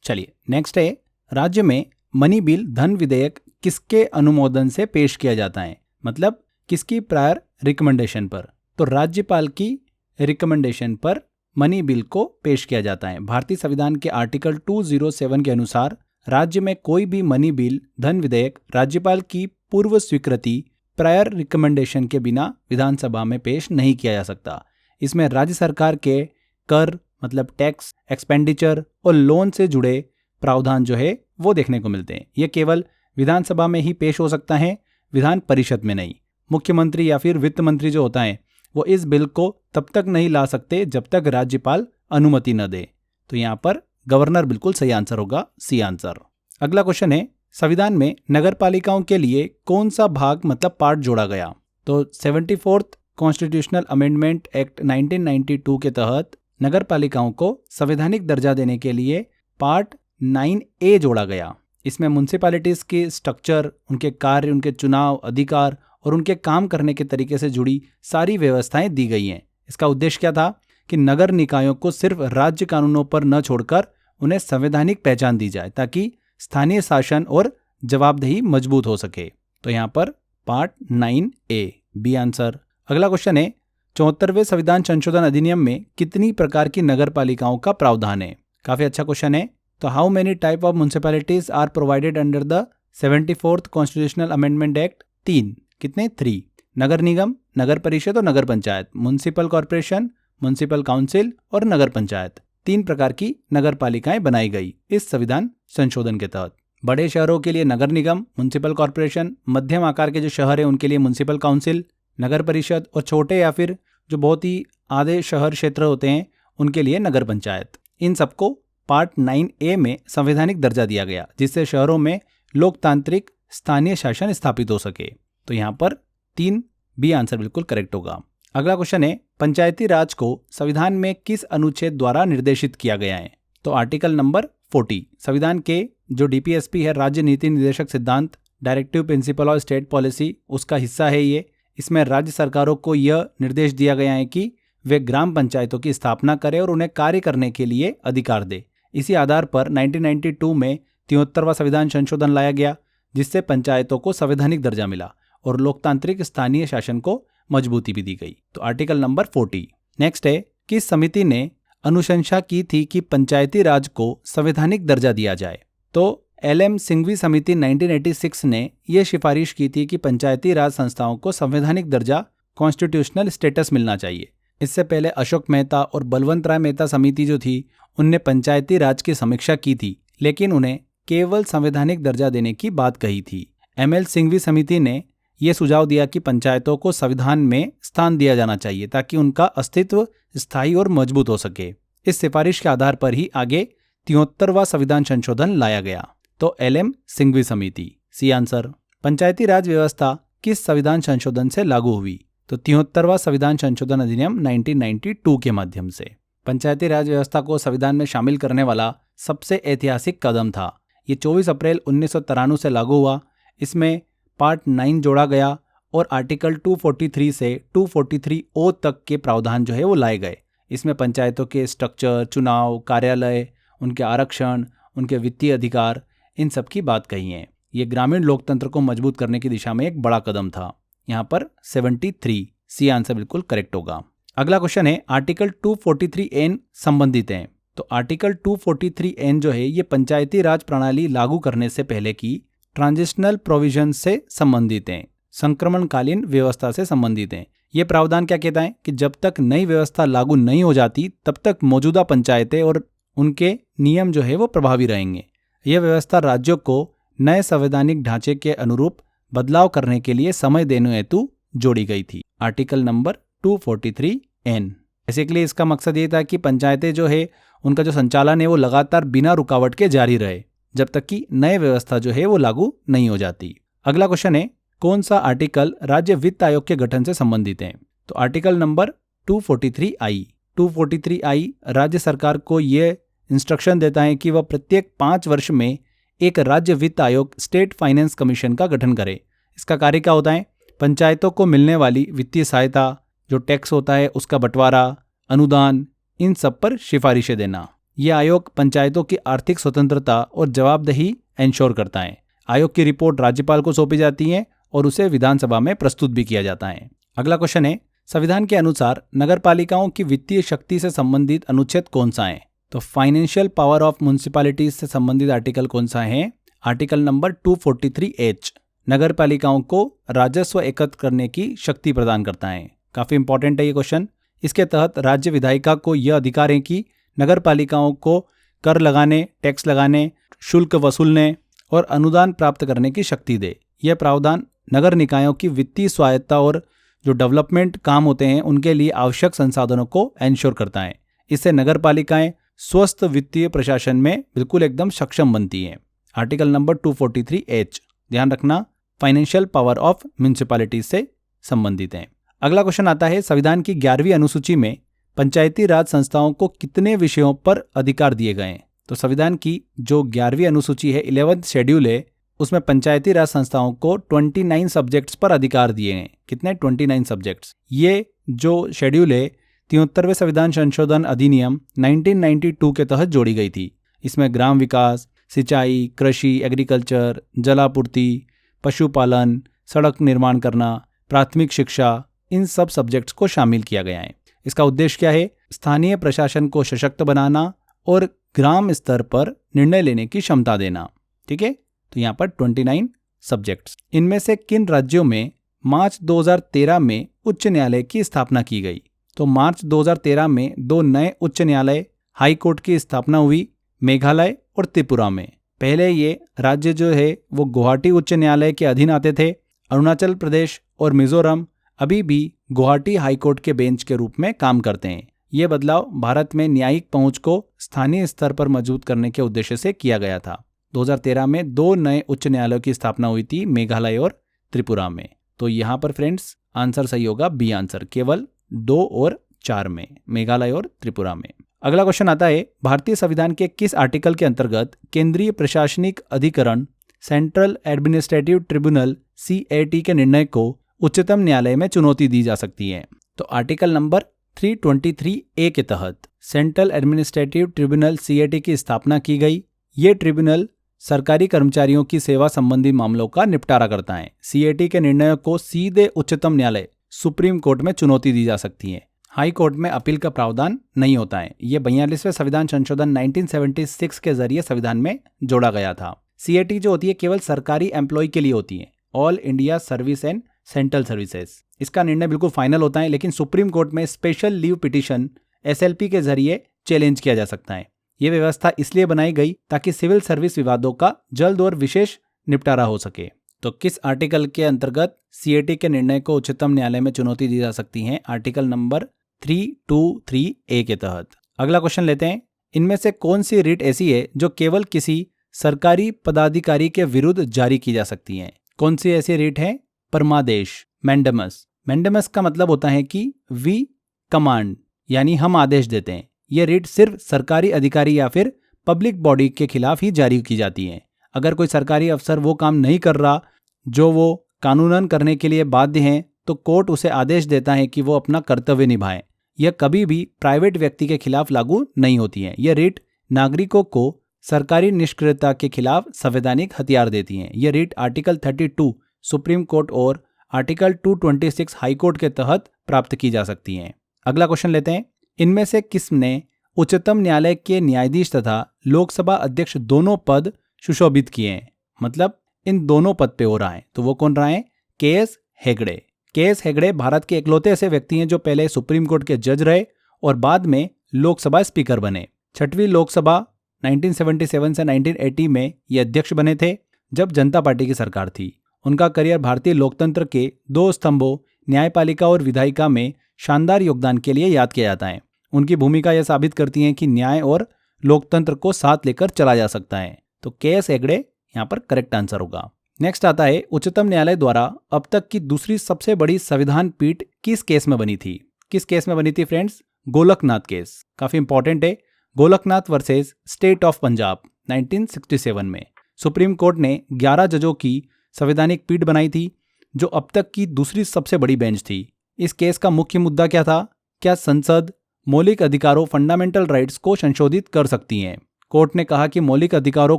चलिए नेक्स्ट है, राज्य में मनी बिल धन विधेयक किसके अनुमोदन से पेश किया जाता है? मतलब किसकी प्रायर रिकमेंडेशन पर? तो राज्यपाल की रिकमेंडेशन पर मनी बिल को पेश किया जाता है। भारतीय संविधान के आर्टिकल 207 के अनुसार राज्य में कोई भी मनी बिल धन विधेयक राज्यपाल की पूर्व स्वीकृति प्रायर रिकमेंडेशन के बिना विधानसभा में पेश नहीं किया जा सकता। इसमें राज्य सरकार के कर मतलब टैक्स, एक्सपेंडिचर और लोन से जुड़े प्रावधान जो है वो देखने को मिलते हैं। ये केवल विधानसभा में ही पेश हो सकता है, विधान परिषद में नहीं। मुख्यमंत्री या फिर वित्त मंत्री जो होता है वो इस बिल को तब तक नहीं ला सकते जब तक राज्यपाल अनुमति न दे। तो यहाँ पर गवर्नर बिल्कुल सही आंसर होगा, सी आंसर। अगला क्वेश्चन है, संविधान में नगर पालिकाओं के लिए कौन सा भाग मतलब पार्ट जोड़ा गया? तो 74th कॉन्स्टिट्यूशनल अमेंडमेंट एक्ट 1992 के तहत नगर पालिकाओं को संवैधानिक दर्जा देने के लिए पार्ट 9A जोड़ा गया। इसमें म्युनिसिपैलिटीज के स्ट्रक्चर, उनके कार्य, उनके चुनाव, अधिकार और उनके काम करने के तरीके से जुड़ी सारी व्यवस्थाएं दी गई हैं। इसका उद्देश्य क्या था कि नगर निकायों को सिर्फ राज्य कानूनों पर न छोड़कर उन्हें संवैधानिक पहचान दी जाए ताकि स्थानीय शासन और जवाबदेही मजबूत हो सके। तो यहाँ पर पार्ट 9A, बी आंसर। अगला क्वेश्चन है, 74वें संविधान संशोधन अधिनियम में कितनी प्रकार की नगर पालिकाओं का प्रावधान है? काफी अच्छा क्वेश्चन है। तो how many type of municipalities are provided under the 74th constitutional amendment act? 3। कितने? 3। नगर निगम, नगर परिषद और नगर panchayat. Municipal corporation, municipal council और नगर पंचायत। 3 प्रकार की नगर पालिकाएं बनाई गई इस संविधान संशोधन के तहत। बड़े शहरों के लिए नगर निगम, म्युनिसिपल कॉरपोरेशन, मध्यम आकार के जो शहर हैं उनके लिए म्युनिसिपल काउंसिल, नगर परिषद, और छोटे या फिर जो बहुत ही आधे शहर क्षेत्र होते हैं उनके लिए नगर पंचायत। इन सबको पार्ट 9A में संवैधानिक दर्जा दिया गया, जिससे शहरों में लोकतांत्रिक स्थानीय शासन स्थापित हो सके। तो यहाँ पर 3B आंसर बिल्कुल करेक्ट होगा। अगला क्वेश्चन है, पंचायती राज को संविधान में किस अनुच्छेद द्वारा निर्देशित किया गया है? तो आर्टिकल नंबर 40 संविधान के जो DPSP है, राज्य नीति निर्देशक सिद्धांत, डायरेक्टिव प्रिंसिपल और स्टेट पॉलिसी, उसका हिस्सा है ये। इसमें राज्य सरकारों को यह निर्देश दिया गया है कि वे ग्राम पंचायतों की स्थापना करें और उन्हें कार्य करने के लिए अधिकार दे। इसी आधार पर 1992 में 73वां संविधान संशोधन लाया गया, जिससे पंचायतों को संवैधानिक दर्जा मिला और लोकतांत्रिक स्थानीय शासन को मजबूती भी दी गई। तो आर्टिकल नंबर 40। नेक्स्ट है, किस समिति ने अनुशंसा की थी कि पंचायती राज को संवैधानिक दर्जा दिया जाए? तो LM सिंघवी समिति 1986 ने यह सिफारिश की थी कि पंचायती राज संस्थाओं को संवैधानिक दर्जा कॉन्स्टिट्यूशनल स्टेटस मिलना चाहिए। इससे पहले अशोक मेहता और बलवंत राय मेहता समिति जो थी, उनने पंचायती राज की समीक्षा की थी, लेकिन उन्हें केवल संवैधानिक दर्जा देने की बात कही थी। ML सिंघवी समिति ने यह सुझाव दिया कि पंचायतों को संविधान में स्थान दिया जाना चाहिए ताकि उनका अस्तित्व स्थायी और मजबूत हो सके। इस सिफारिश के आधार पर ही आगे 73वां संविधान संशोधन लाया गया। तो LM सिंघवी समिति सी आंसर। पंचायती राज व्यवस्था किस संविधान संशोधन से लागू हुई? तो 73वां संविधान संशोधन अधिनियम 1992 के माध्यम से। पंचायती राज व्यवस्था को संविधान में शामिल करने वाला सबसे ऐतिहासिक कदम था। ये 24 अप्रैल 1993 से लागू हुआ। इसमें पार्ट 9 जोड़ा गया और आर्टिकल 243 से 243O तक के प्रावधान जो है वो लाए गए। इसमें पंचायतों के स्ट्रक्चर, चुनाव, कार्यालय, उनके आरक्षण, उनके वित्तीय अधिकार, इन सब की बात कही है। ये ग्रामीण लोकतंत्र को मजबूत करने की दिशा में एक बड़ा कदम था। यहाँ पर 73 सी आंसर बिल्कुल करेक्ट होगा। अगला क्वेश्चन है, आर्टिकल 243N संबंधित है। तो आर्टिकल 243N जो है ये पंचायती राज प्रणाली लागू करने से पहले की ट्रांजिशनल प्रोविजन से संबंधित हैं, संक्रमणकालीन व्यवस्था से संबंधित हैं। ये प्रावधान क्या कहता है कि जब तक नई व्यवस्था लागू नहीं हो जाती तब तक मौजूदा पंचायतें और उनके नियम जो है वो प्रभावी रहेंगे। यह व्यवस्था राज्यों को नए संवैधानिक ढांचे के अनुरूप बदलाव करने के लिए समय देने हेतु जोड़ी गई थी। Article number 243N। बेसिकली इसका मकसद ये था कि पंचायतें जो है उनका जो संचालन है वो लगातार बिना रुकावट के जारी रहे जब तक कि नई व्यवस्था जो है वो लागू नहीं हो जाती। अगला क्वेश्चन है, कौन सा आर्टिकल राज्य वित्त आयोग के गठन से संबंधित है? तो आर्टिकल नंबर 243I। 243I राज्य सरकार को यह इंस्ट्रक्शन देता है कि वह प्रत्येक 5 वर्ष में एक राज्य वित्त आयोग स्टेट फाइनेंस कमीशन का गठन करे। इसका कार्य क्या होता है? पंचायतों को मिलने वाली वित्तीय सहायता, जो टैक्स होता है उसका बंटवारा, अनुदान, इन सब पर सिफारिशें देना। यह आयोग पंचायतों की आर्थिक स्वतंत्रता और जवाबदेही इंश्योर करता है। आयोग की रिपोर्ट राज्यपाल को सौंपी जाती है और उसे विधानसभा में प्रस्तुत भी किया जाता है। अगला क्वेश्चन है, संविधान के अनुसार नगरपालिकाओं की वित्तीय शक्ति से संबंधित अनुच्छेद कौन सा है? तो फाइनेंशियल पावर ऑफ म्युनिसिपैलिटीज से संबंधित आर्टिकल कौन सा है? आर्टिकल नंबर 243H नगरपालिकाओं को राजस्व एकत्र करने की शक्ति प्रदान करता है। काफी इंपॉर्टेंट है ये क्वेश्चन। इसके तहत राज्य विधायिका को यह अधिकार है कि नगरपालिकाओं को कर लगाने, टैक्स लगाने, शुल्क वसूलने और अनुदान प्राप्त करने की शक्ति दे। यह प्रावधान नगर निकायों की वित्तीय स्वायत्तता और जो डेवलपमेंट काम होते हैं उनके लिए आवश्यक संसाधनों को एंश्योर करता है। इससे नगरपालिकाएं स्वस्थ वित्तीय प्रशासन में बिल्कुल एकदम सक्षम बनती हैं। आर्टिकल नंबर 243H ध्यान रखना, फाइनेंशियल पावर ऑफ म्युनिसिपैलिटीज से संबंधित है। अगला क्वेश्चन आता है, संविधान की 11वीं अनुसूची में पंचायती राज संस्थाओं को कितने विषयों पर अधिकार दिए गए हैं? तो संविधान की जो 11वीं अनुसूची है, 11th शेड्यूल है, उसमें पंचायती राज संस्थाओं को 29 सब्जेक्ट्स पर अधिकार दिए हैं। कितने? 29 सब्जेक्ट्स। ये जो शेड्यूल है 73वें संविधान संशोधन अधिनियम 1992 के तहत जोड़ी गई थी। इसमें ग्राम विकास, सिंचाई, कृषि, एग्रीकल्चर, जलापूर्ति, पशुपालन, सड़क निर्माण करना, प्राथमिक शिक्षा, इन सब सब्जेक्ट्स को शामिल किया गया है। इसका उद्देश्य क्या है? स्थानीय प्रशासन को सशक्त बनाना और ग्राम स्तर पर निर्णय लेने की क्षमता देना। ठीक है, तो यहाँ पर 29 सब्जेक्ट्स। इनमें से किन राज्यों में मार्च 2013 में उच्च न्यायालय की स्थापना की गई? तो मार्च 2013 में 2 नए उच्च न्यायालय, हाई कोर्ट की स्थापना हुई, मेघालय और त्रिपुरा में। पहले ये राज्य जो है वो गुवाहाटी उच्च न्यायालय के अधीन आते थे। अरुणाचल प्रदेश और मिजोरम अभी भी गुवाहाटी हाईकोर्ट के बेंच के रूप में काम करते हैं। ये बदलाव भारत में न्यायिक पहुंच को स्थानीय स्तर पर मजबूत करने के उद्देश्य से किया गया था। 2013 में 2 नए उच्च न्यायालयों की स्थापना हुई थी, मेघालय और त्रिपुरा में। तो यहाँ पर फ्रेंड्स आंसर सही होगा बी आंसर, केवल 2 और 4 में, मेघालय और त्रिपुरा में। अगला क्वेश्चन आता है, भारतीय संविधान के किस आर्टिकल के अंतर्गत केंद्रीय प्रशासनिक अधिकरण सेंट्रल एडमिनिस्ट्रेटिव ट्रिब्यूनल CAT के निर्णय को उच्चतम न्यायालय में चुनौती दी जा सकती है? तो आर्टिकल नंबर 323A के तहत सेंट्रल एडमिनिस्ट्रेटिव ट्रिब्यूनल CAT की स्थापना की गई। ये ट्रिब्यूनल सरकारी कर्मचारियों की सेवा संबंधी मामलों का निपटारा करता है। CAT के निर्णयों को सीधे उच्चतम न्यायालय सुप्रीम कोर्ट में चुनौती दी जा सकती है। हाई कोर्ट में अपील का प्रावधान नहीं होता है। यह 42वें संविधान संशोधन 1976 के जरिए संविधान में जोड़ा गया था। CAT जो होती है केवल सरकारी एम्प्लॉय के लिए होती है, all India service and central services. इसका निर्णय बिल्कुल फाइनल होता है, लेकिन सुप्रीम कोर्ट में स्पेशल लीव पिटीशन SLP के जरिए चैलेंज किया जा सकता है। यह व्यवस्था इसलिए बनाई गई ताकि सिविल सर्विस विवादों का जल्द और विशेष निपटारा हो सके। तो किस आर्टिकल के अंतर्गत CAT के निर्णय को उच्चतम न्यायालय में चुनौती दी जा सकती है? आर्टिकल नंबर 323A के तहत। अगला क्वेश्चन लेते हैं, इनमें से कौन सी रिट ऐसी है जो केवल किसी सरकारी पदाधिकारी के विरुद्ध जारी की जा सकती है? कौन सी ऐसी रिट है? परमादेश, मैंडेमस। मैंडेमस का मतलब होता है कि वी कमांड, यानी हम आदेश देते हैं। यह रिट सिर्फ सरकारी अधिकारी या फिर पब्लिक बॉडी के खिलाफ ही जारी की जाती है। अगर कोई सरकारी अफसर वो काम नहीं कर रहा जो वो कानूनन करने के लिए बाध्य हैं, तो कोर्ट उसे आदेश देता है कि वो अपना कर्तव्य निभाए। यह कभी भी प्राइवेट व्यक्ति के खिलाफ लागू नहीं होती है। यह रिट नागरिकों को सरकारी निष्क्रियता के खिलाफ संवैधानिक हथियार देती है। यह रिट आर्टिकल 32 सुप्रीम कोर्ट और आर्टिकल 226 हाई कोर्ट के तहत प्राप्त की जा सकती हैं। अगला क्वेश्चन लेते हैं, इनमें से किसने उच्चतम न्यायालय के न्यायाधीश तथा लोकसभा अध्यक्ष दोनों पद सुशोभित किए हैं? मतलब इन दोनों पद पे हो रहा है, तो वो कौन रहा है? KS हेगड़े। KS हेगड़े भारत के इकलौते ऐसे व्यक्ति हैं जो पहले सुप्रीम कोर्ट के जज रहे और बाद में लोकसभा स्पीकर बने। 6वीं लोकसभा 1977 से 1980 में ये अध्यक्ष बने थे, जब जनता पार्टी की सरकार थी। उनका करियर भारतीय लोकतंत्र के 2 स्तंभों न्यायपालिका और विधायिका में शानदार योगदान के लिए याद किया जाता है। उनकी भूमिका यह साबित करती है कि न्याय और लोकतंत्र को साथ लेकर चला जा सकता है। तो KS हेगड़े यहाँ पर करेक्ट आंसर होगा। नेक्स्ट आता है, उच्चतम न्यायालय द्वारा अब तक की दूसरी सबसे बड़ी संविधान पीठ किस केस में बनी थी? किस केस में बनी थी फ्रेंड्स? गोलकनाथ केस। काफी इंपॉर्टेंट है। Golaknath versus state of Punjab 1967 में सुप्रीम कोर्ट ने 11 जजों की संवैधानिक पीठ बनाई थी, जो अब तक की दूसरी सबसे बड़ी बेंच थी। इस केस का मुख्य मुद्दा क्या था? क्या संसद मौलिक अधिकारों फंडामेंटल राइट्स को संशोधित कर सकती है? कोर्ट ने कहा कि मौलिक अधिकारों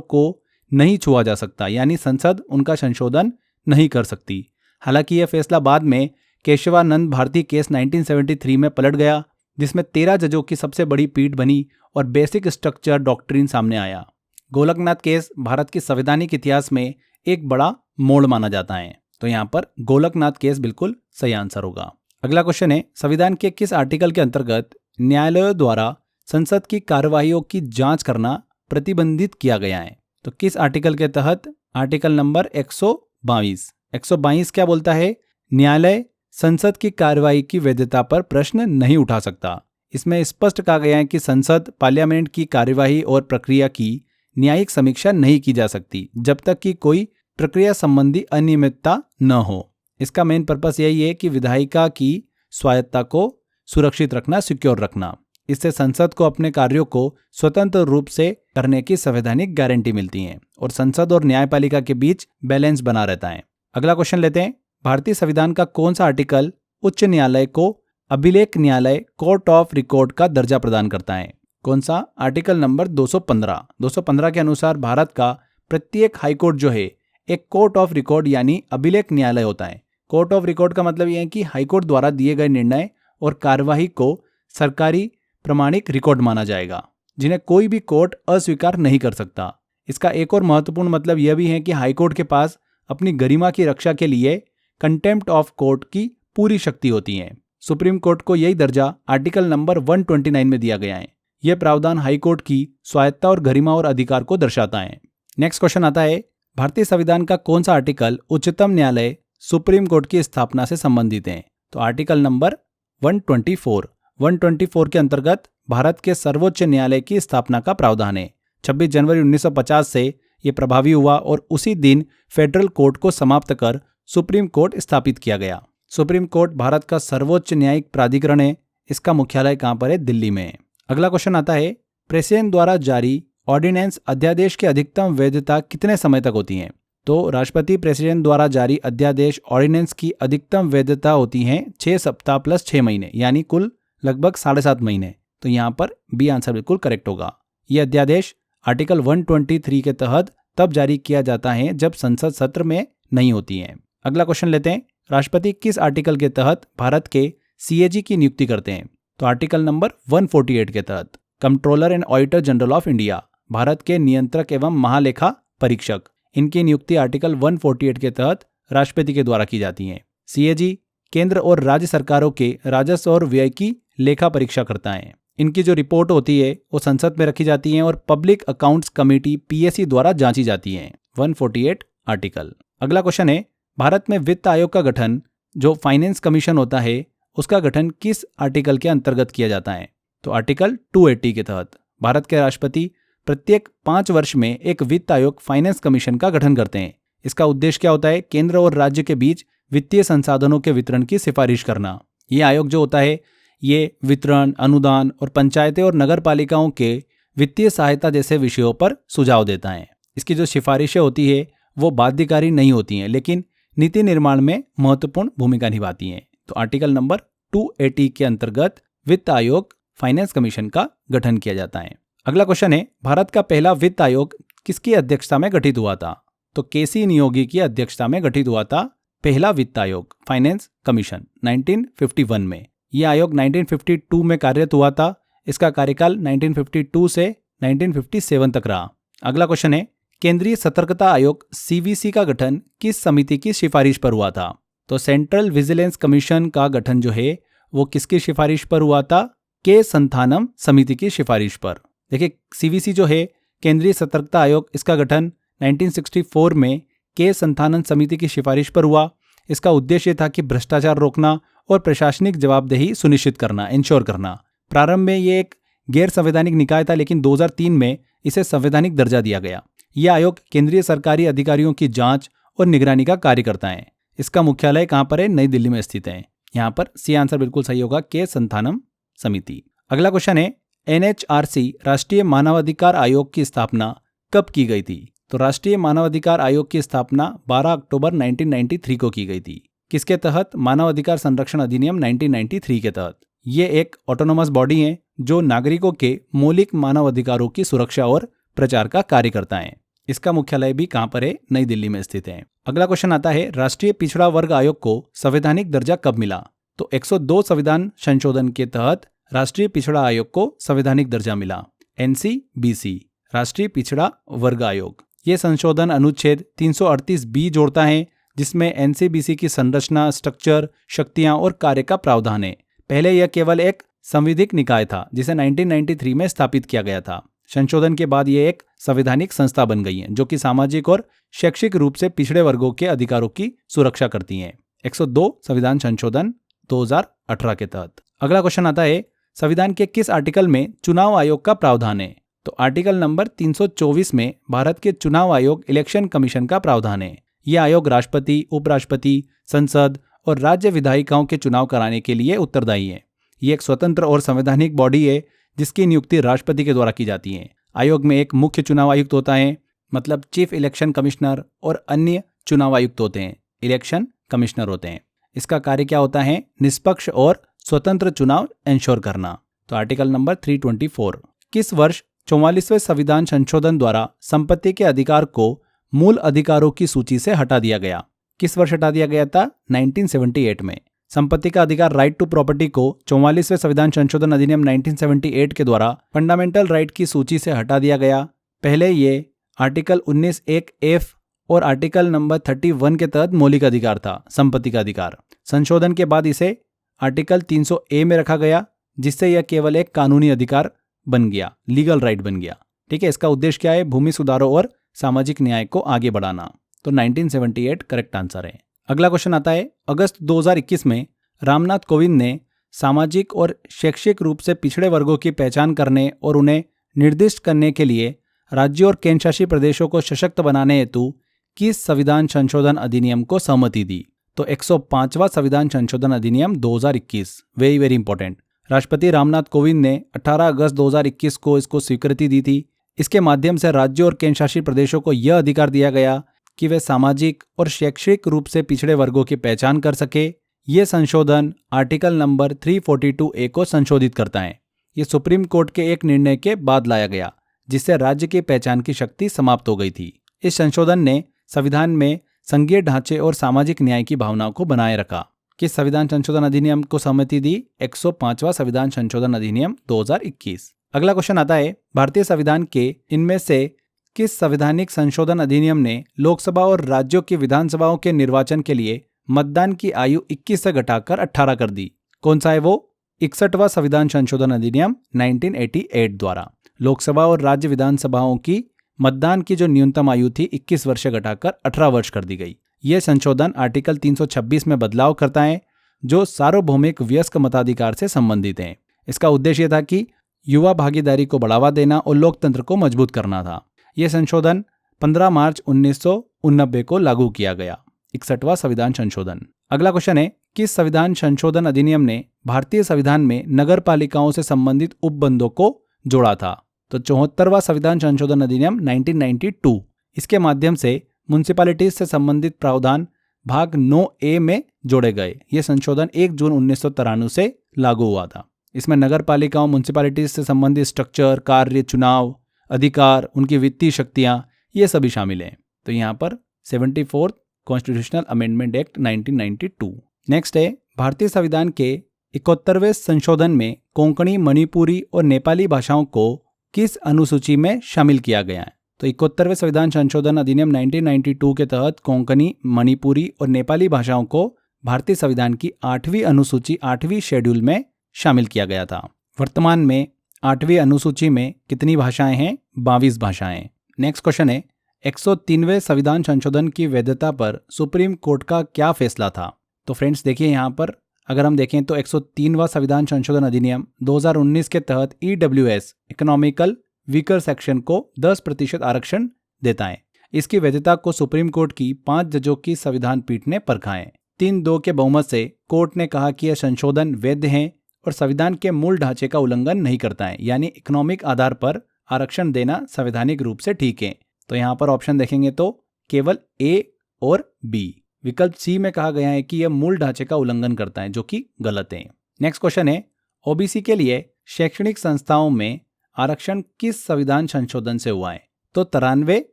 को नहीं छुआ जा सकता, यानी संसद उनका संशोधन नहीं कर सकती। हालांकि यह फैसला बाद में केशवानंद भारती केस 1973 में पलट गया, जिसमें 13 जजों की सबसे बड़ी पीठ बनी और बेसिक स्ट्रक्चर डॉक्ट्रिन सामने आया। गोलकनाथ केस भारत के संवैधानिक इतिहास में एक बड़ा मोड़ माना जाता है। तो यहाँ पर गोलकनाथ केस बिल्कुल सही आंसर होगा। अगला क्वेश्चन है, संविधान के किस आर्टिकल के अंतर्गत न्यायालयों द्वारा संसद की कार्यवाहियों की जांच करना प्रतिबंधित किया गया है? तो किस आर्टिकल के तहत? Article number 122। 122 क्या बोलता है? न्यायालय संसद की कार्यवाही की वैधता पर प्रश्न नहीं उठा सकता। इसमें स्पष्ट कहा गया है कि संसद पार्लियामेंट की कार्यवाही और प्रक्रिया की न्यायिक समीक्षा नहीं की जा सकती जब तक कि कोई प्रक्रिया संबंधी अनियमितता न हो। इसका मेन पर्पस यही है कि विधायिका की स्वायत्तता को सुरक्षित रखना, सिक्योर रखना। इससे संसद को अपने कार्यों को स्वतंत्र रूप से करने की संवैधानिक गारंटी मिलती है और संसद और न्यायपालिका के बीच बैलेंस बना रहता है। अगला क्वेश्चन लेते हैं, भारतीय संविधान का कौन सा आर्टिकल उच्च न्यायालय को अभिलेख न्यायालय कोर्ट ऑफ रिकॉर्ड का दर्जा प्रदान करता है? कौन सा? Article number 215। 215 के अनुसार भारत का प्रत्येक हाईकोर्ट जो है एक कोर्ट ऑफ रिकॉर्ड यानी अभिलेख न्यायालय होता है। कोर्ट ऑफ रिकॉर्ड का मतलब यह है कि हाईकोर्ट द्वारा दिए गए निर्णय और कार्यवाही को सरकारी प्रमाणिक रिकॉर्ड माना जाएगा, जिन्हें कोई भी कोर्ट अस्वीकार नहीं कर सकता। इसका एक और महत्वपूर्ण मतलब यह भी है कि हाईकोर्ट के पास अपनी गरिमा की रक्षा के लिए कंटेम्प्ट ऑफ कोर्ट की पूरी शक्ति होती है। सुप्रीम कोर्ट को यही दर्जा आर्टिकल नंबर 129 में दिया गया है। यह प्रावधान हाईकोर्ट की स्वायत्तता और गरिमा और अधिकार को दर्शाता है। नेक्स्ट क्वेश्चन आता है, भारतीय संविधान का कौन सा आर्टिकल उच्चतम न्यायालय सुप्रीम कोर्ट की स्थापना से संबंधित है? तो आर्टिकल नंबर 124 के अंतर्गत भारत के सर्वोच्च न्यायालय की स्थापना का प्रावधान है। 26 जनवरी 1950 से ये प्रभावी हुआ और उसी दिन फेडरल कोर्ट को समाप्त कर सुप्रीम कोर्ट स्थापित किया गया। सुप्रीम कोर्ट भारत का सर्वोच्च न्यायिक प्राधिकरण है। इसका मुख्यालय कहाँ पर है? दिल्ली में। अगला क्वेश्चन आता है, प्रेसिडेंट द्वारा जारी ऑर्डिनेंस अध्यादेश की अधिकतम वैधता कितने समय तक होती है? तो राष्ट्रपति प्रेसिडेंट द्वारा जारी अध्यादेश ऑर्डिनेंस की अधिकतम वैधता होती है 6 सप्ताह प्लस 6 महीने, यानी कुल लगभग 7.5 महीने। तो यहाँ पर बी आंसर बिल्कुल करेक्ट होगा। यह अध्यादेश आर्टिकल 123 के तहत तब जारी किया जाता है जब संसद सत्र में नहीं होती है। अगला क्वेश्चन लेते हैं, राष्ट्रपति किस आर्टिकल के तहत भारत के सीएजी की नियुक्ति करते हैं? तो आर्टिकल नंबर 148 के तहत। Controller and auditor general of India, Bharat के नियंत्रक एवं महालेखा परीक्षक, इनकी नियुक्ति आर्टिकल 148 के तहत राष्ट्रपति के द्वारा की जाती है। सीएजी केंद्र और राज्य सरकारों के राजस्व और व्यय की लेखा परीक्षा करता है। इनकी जो रिपोर्ट होती है वो संसद में रखी जाती है और पब्लिक अकाउंट्स कमेटी पीएससी द्वारा जांची जाती है। 148 आर्टिकल। अगला क्वेश्चन है, भारत में वित्त आयोग का गठन, जो फाइनेंस कमीशन होता है, उसका गठन किस आर्टिकल के अंतर्गत किया जाता है? तो आर्टिकल 280 के तहत। भारत के राष्ट्रपति प्रत्येक 5 वर्ष में एक वित्त आयोग फाइनेंस कमीशन का गठन करते हैं। इसका उद्देश्य क्या होता है? केंद्र और राज्य के बीच वित्तीय संसाधनों के वितरण की सिफारिश करना। ये आयोग जो होता है ये वितरण, अनुदान और पंचायतें और नगर पालिकाओं के वित्तीय सहायता जैसे विषयों पर सुझाव देता है। इसकी जो सिफारिशें होती है वो बाध्यकारी नहीं होती हैं, लेकिन नीति निर्माण में महत्वपूर्ण भूमिका निभाती हैं। तो आर्टिकल नंबर 280 के अंतर्गत वित्त आयोग फाइनेंस कमीशन का गठन किया जाता है। अगला क्वेश्चन है, भारत का पहला वित्त आयोग किसकी अध्यक्षता में गठित हुआ था? तो केसी नियोगी की अध्यक्षता में गठित हुआ था पहला वित्त आयोग फाइनेंस कमीशन 1951 में। यह आयोग 1952 में कार्यरत हुआ था। इसका कार्यकाल 1952 से 1957 तक रहा। अगला क्वेश्चन है, केंद्रीय सतर्कता आयोग सीवीसी का गठन किस समिति की सिफारिश पर हुआ था? तो सेंट्रल विजिलेंस कमीशन का गठन जो है वो किसकी सिफारिश पर हुआ था? के संथानम समिति की सिफारिश पर। देखिए, सीवीसी जो है केंद्रीय सतर्कता आयोग, इसका गठन 1964 में के संथानम समिति की सिफारिश पर हुआ। इसका उद्देश्य था कि भ्रष्टाचार रोकना और प्रशासनिक जवाबदेही सुनिश्चित करना, इंश्योर करना। प्रारंभ में ये एक गैर संवैधानिक निकाय था, लेकिन 2003 में इसे संवैधानिक दर्जा दिया गया। यह आयोग केंद्रीय सरकारी अधिकारियों की जांच और निगरानी का कार्य करता है। इसका मुख्यालय कहाँ पर है? नई दिल्ली में स्थित है। यहाँ पर सी आंसर बिल्कुल सही होगा, के संथानम समिति। अगला क्वेश्चन है, एनएचआरसी राष्ट्रीय मानवाधिकार आयोग की स्थापना कब की गई थी? तो राष्ट्रीय मानवाधिकार आयोग की स्थापना 12 अक्टूबर 1993 को की गई थी। किसके तहत? मानवाधिकार संरक्षण अधिनियम 1993 के तहत। ये एक ऑटोनोमस बॉडी है जो नागरिकों के मौलिक मानवाधिकारों की सुरक्षा और प्रचार का कार्य करता है। इसका मुख्यालय भी कहाँ पर है? नई दिल्ली में स्थित है। अगला क्वेश्चन आता है, राष्ट्रीय पिछड़ा वर्ग आयोग को संवैधानिक दर्जा कब मिला? तो 102 संविधान संशोधन के तहत राष्ट्रीय पिछड़ा आयोग को संवैधानिक दर्जा मिला। एनसीबीसी राष्ट्रीय पिछड़ा वर्ग आयोग। ये संशोधन अनुच्छेद 338B जोड़ता है, जिसमें एनसीबीसी की संरचना, स्ट्रक्चर, शक्तियां और कार्य का प्रावधान है। पहले यह केवल एक संविधिक निकाय था जिसे 1993 में स्थापित किया गया था। संशोधन के बाद यह एक संवैधानिक संस्था बन गई है जो कि सामाजिक और शैक्षिक रूप से पिछड़े वर्गों के अधिकारों की सुरक्षा करती हैं। 102 संविधान संशोधन 2018 के तहत। अगला क्वेश्चन आता है, संविधान के किस आर्टिकल में चुनाव आयोग का प्रावधान है? तो आर्टिकल नंबर 324 में भारत के चुनाव आयोग इलेक्शन कमीशन का प्रावधान है। यह आयोग राष्ट्रपति, उपराष्ट्रपति, संसद और राज्य विधायिकाओं के चुनाव कराने के लिए उत्तरदायी है। यह एक स्वतंत्र और संवैधानिक बॉडी है जिसकी नियुक्ति राष्ट्रपति के द्वारा की जाती है। आयोग में एक मुख्य चुनाव आयुक्त होता है, मतलब चीफ इलेक्शन कमिश्नर, और अन्य चुनाव आयुक्त होते हैं, इलेक्शन कमिश्नर होते हैं। इसका कार्य क्या होता है? निष्पक्ष और स्वतंत्र चुनाव इंश्योर करना। तो आर्टिकल नंबर 324। किस वर्ष 44वें संविधान संशोधन द्वारा संपत्ति के अधिकार को मूल अधिकारों की सूची से हटा दिया गया? किस वर्ष हटा दिया गया था? 1978 में। संपत्ति का अधिकार, राइट टू प्रॉपर्टी, को 44वें संविधान संशोधन अधिनियम 1978 के द्वारा फंडामेंटल राइट की सूची से हटा दिया गया। पहले ये आर्टिकल 19(1)(f) और आर्टिकल नंबर 31 के तहत मौलिक अधिकार था, संपत्ति का अधिकार। संशोधन के बाद इसे आर्टिकल 300(a) में रखा गया, जिससे यह केवल एक कानूनी अधिकार बन गया, लीगल राइट बन गया। ठीक है, इसका उद्देश्य क्या है? भूमि सुधारों और सामाजिक न्याय को आगे बढ़ाना। तो 1978 करेक्ट आंसर है। अगला क्वेश्चन आता है, अगस्त 2021 में रामनाथ कोविंद ने सामाजिक और शैक्षिक रूप से पिछड़े वर्गों की पहचान करने और उन्हें निर्दिष्ट करने के लिए राज्यों और केंद्रशासित प्रदेशों को सशक्त बनाने हेतु किस संविधान संशोधन अधिनियम को सहमति दी? तो 105वां संविधान संशोधन अधिनियम 2021, वेरी वेरी इंपॉर्टेंट। राष्ट्रपति रामनाथ कोविंद ने 18 अगस्त 2021 को इसको स्वीकृति दी थी। इसके माध्यम से राज्यों और केंद्रशासित प्रदेशों को यह अधिकार दिया गया कि वे सामाजिक और शैक्षिक रूप से पिछड़े वर्गों की पहचान कर सके। ये संशोधन आर्टिकल नंबर 342A को संशोधित करता है। ये सुप्रीम कोर्ट के एक निर्णय के बाद लाया गया, जिससे राज्य की पहचान की शक्ति समाप्त हो गई थी। इस संशोधन ने संविधान में संघीय ढांचे और सामाजिक न्याय की भावना को बनाए रखा। किस संविधान संशोधन अधिनियम को सहमति दी? 105वां संविधान संशोधन अधिनियम 2021। अगला क्वेश्चन आता है, भारतीय संविधान के इनमें से किस संवैधानिक संशोधन अधिनियम ने लोकसभा और राज्यों की विधानसभाओं के निर्वाचन के लिए मतदान की आयु 21 से घटाकर 18 कर दी? कौन सा है वो? 61वां संविधान संशोधन अधिनियम 1988 द्वारा लोकसभा और राज्य विधानसभाओं की मतदान की जो न्यूनतम आयु थी 21 वर्ष से घटाकर 18 वर्ष कर दी गई। यह संशोधन आर्टिकल 326 में बदलाव करता है, जो सार्वभौमिक वयस्क मताधिकार से संबंधित है। इसका उद्देश्य था कि युवा भागीदारी को बढ़ावा देना और लोकतंत्र को मजबूत करना था। यह संशोधन 15 मार्च 1989 को लागू किया गया। 61वां संविधान संशोधन। अगला क्वेश्चन है, किस संविधान संशोधन अधिनियम ने भारतीय संविधान में नगर पालिकाओं से संबंधित उपबंधों को जोड़ा था? तो 74वां संविधान संशोधन अधिनियम 1992। इसके माध्यम से म्युनिसिपैलिटीज से संबंधित प्रावधान भाग 9A में जोड़े गए। ये संशोधन 1 जून 1993 से लागू हुआ था। इसमें नगर पालिकाओं म्युनिसिपैलिटीज से संबंधित स्ट्रक्चर, कार्य, चुनाव, अधिकार, उनकी वित्तीय शक्तियां, ये सभी शामिल हैं। तो यहाँ पर 74th constitutional amendment act 1992। Next है, भारतीय संविधान के 71वें संशोधन में कोंकणी, मणिपुरी और नेपाली भाषाओं को किस अनुसूची में शामिल किया गया है? तो 71वें संविधान संशोधन अधिनियम 1992 के तहत कोंकणी, मणिपुरी और नेपाली भाषाओं को भारतीय संविधान की 8वीं अनुसूची 8वीं शेड्यूल में शामिल किया गया था। वर्तमान में 8वीं अनुसूची में कितनी भाषाएं हैं? 22 भाषाएं। नेक्स्ट क्वेश्चन है, 103वें संविधान संशोधन की वैधता पर सुप्रीम कोर्ट का क्या फैसला था? तो फ्रेंड्स देखिए, यहाँ पर अगर हम देखें तो 103वां संविधान संशोधन अधिनियम 2019 के तहत EWS इकोनॉमिकल वीकर सेक्शन को 10% आरक्षण देता है। इसकी वैधता को सुप्रीम कोर्ट की 5 जजों की संविधान पीठ ने परखा है। 3-2 के बहुमत से कोर्ट ने कहा कि यह संशोधन वैध है और संविधान के मूल ढांचे का उल्लंघन नहीं करता है, यानी इकोनॉमिक आधार पर आरक्षण देना संवैधानिक रूप से ठीक है। तो यहाँ पर ऑप्शन देखेंगे तो केवल A और B। विकल्प C में कहा गया है कि यह मूल ढांचे का उल्लंघन करता है, जो कि गलत है। नेक्स्ट क्वेश्चन है, OBC के लिए शैक्षणिक संस्थाओं में आरक्षण किस संविधान संशोधन से हुआ है? तो 93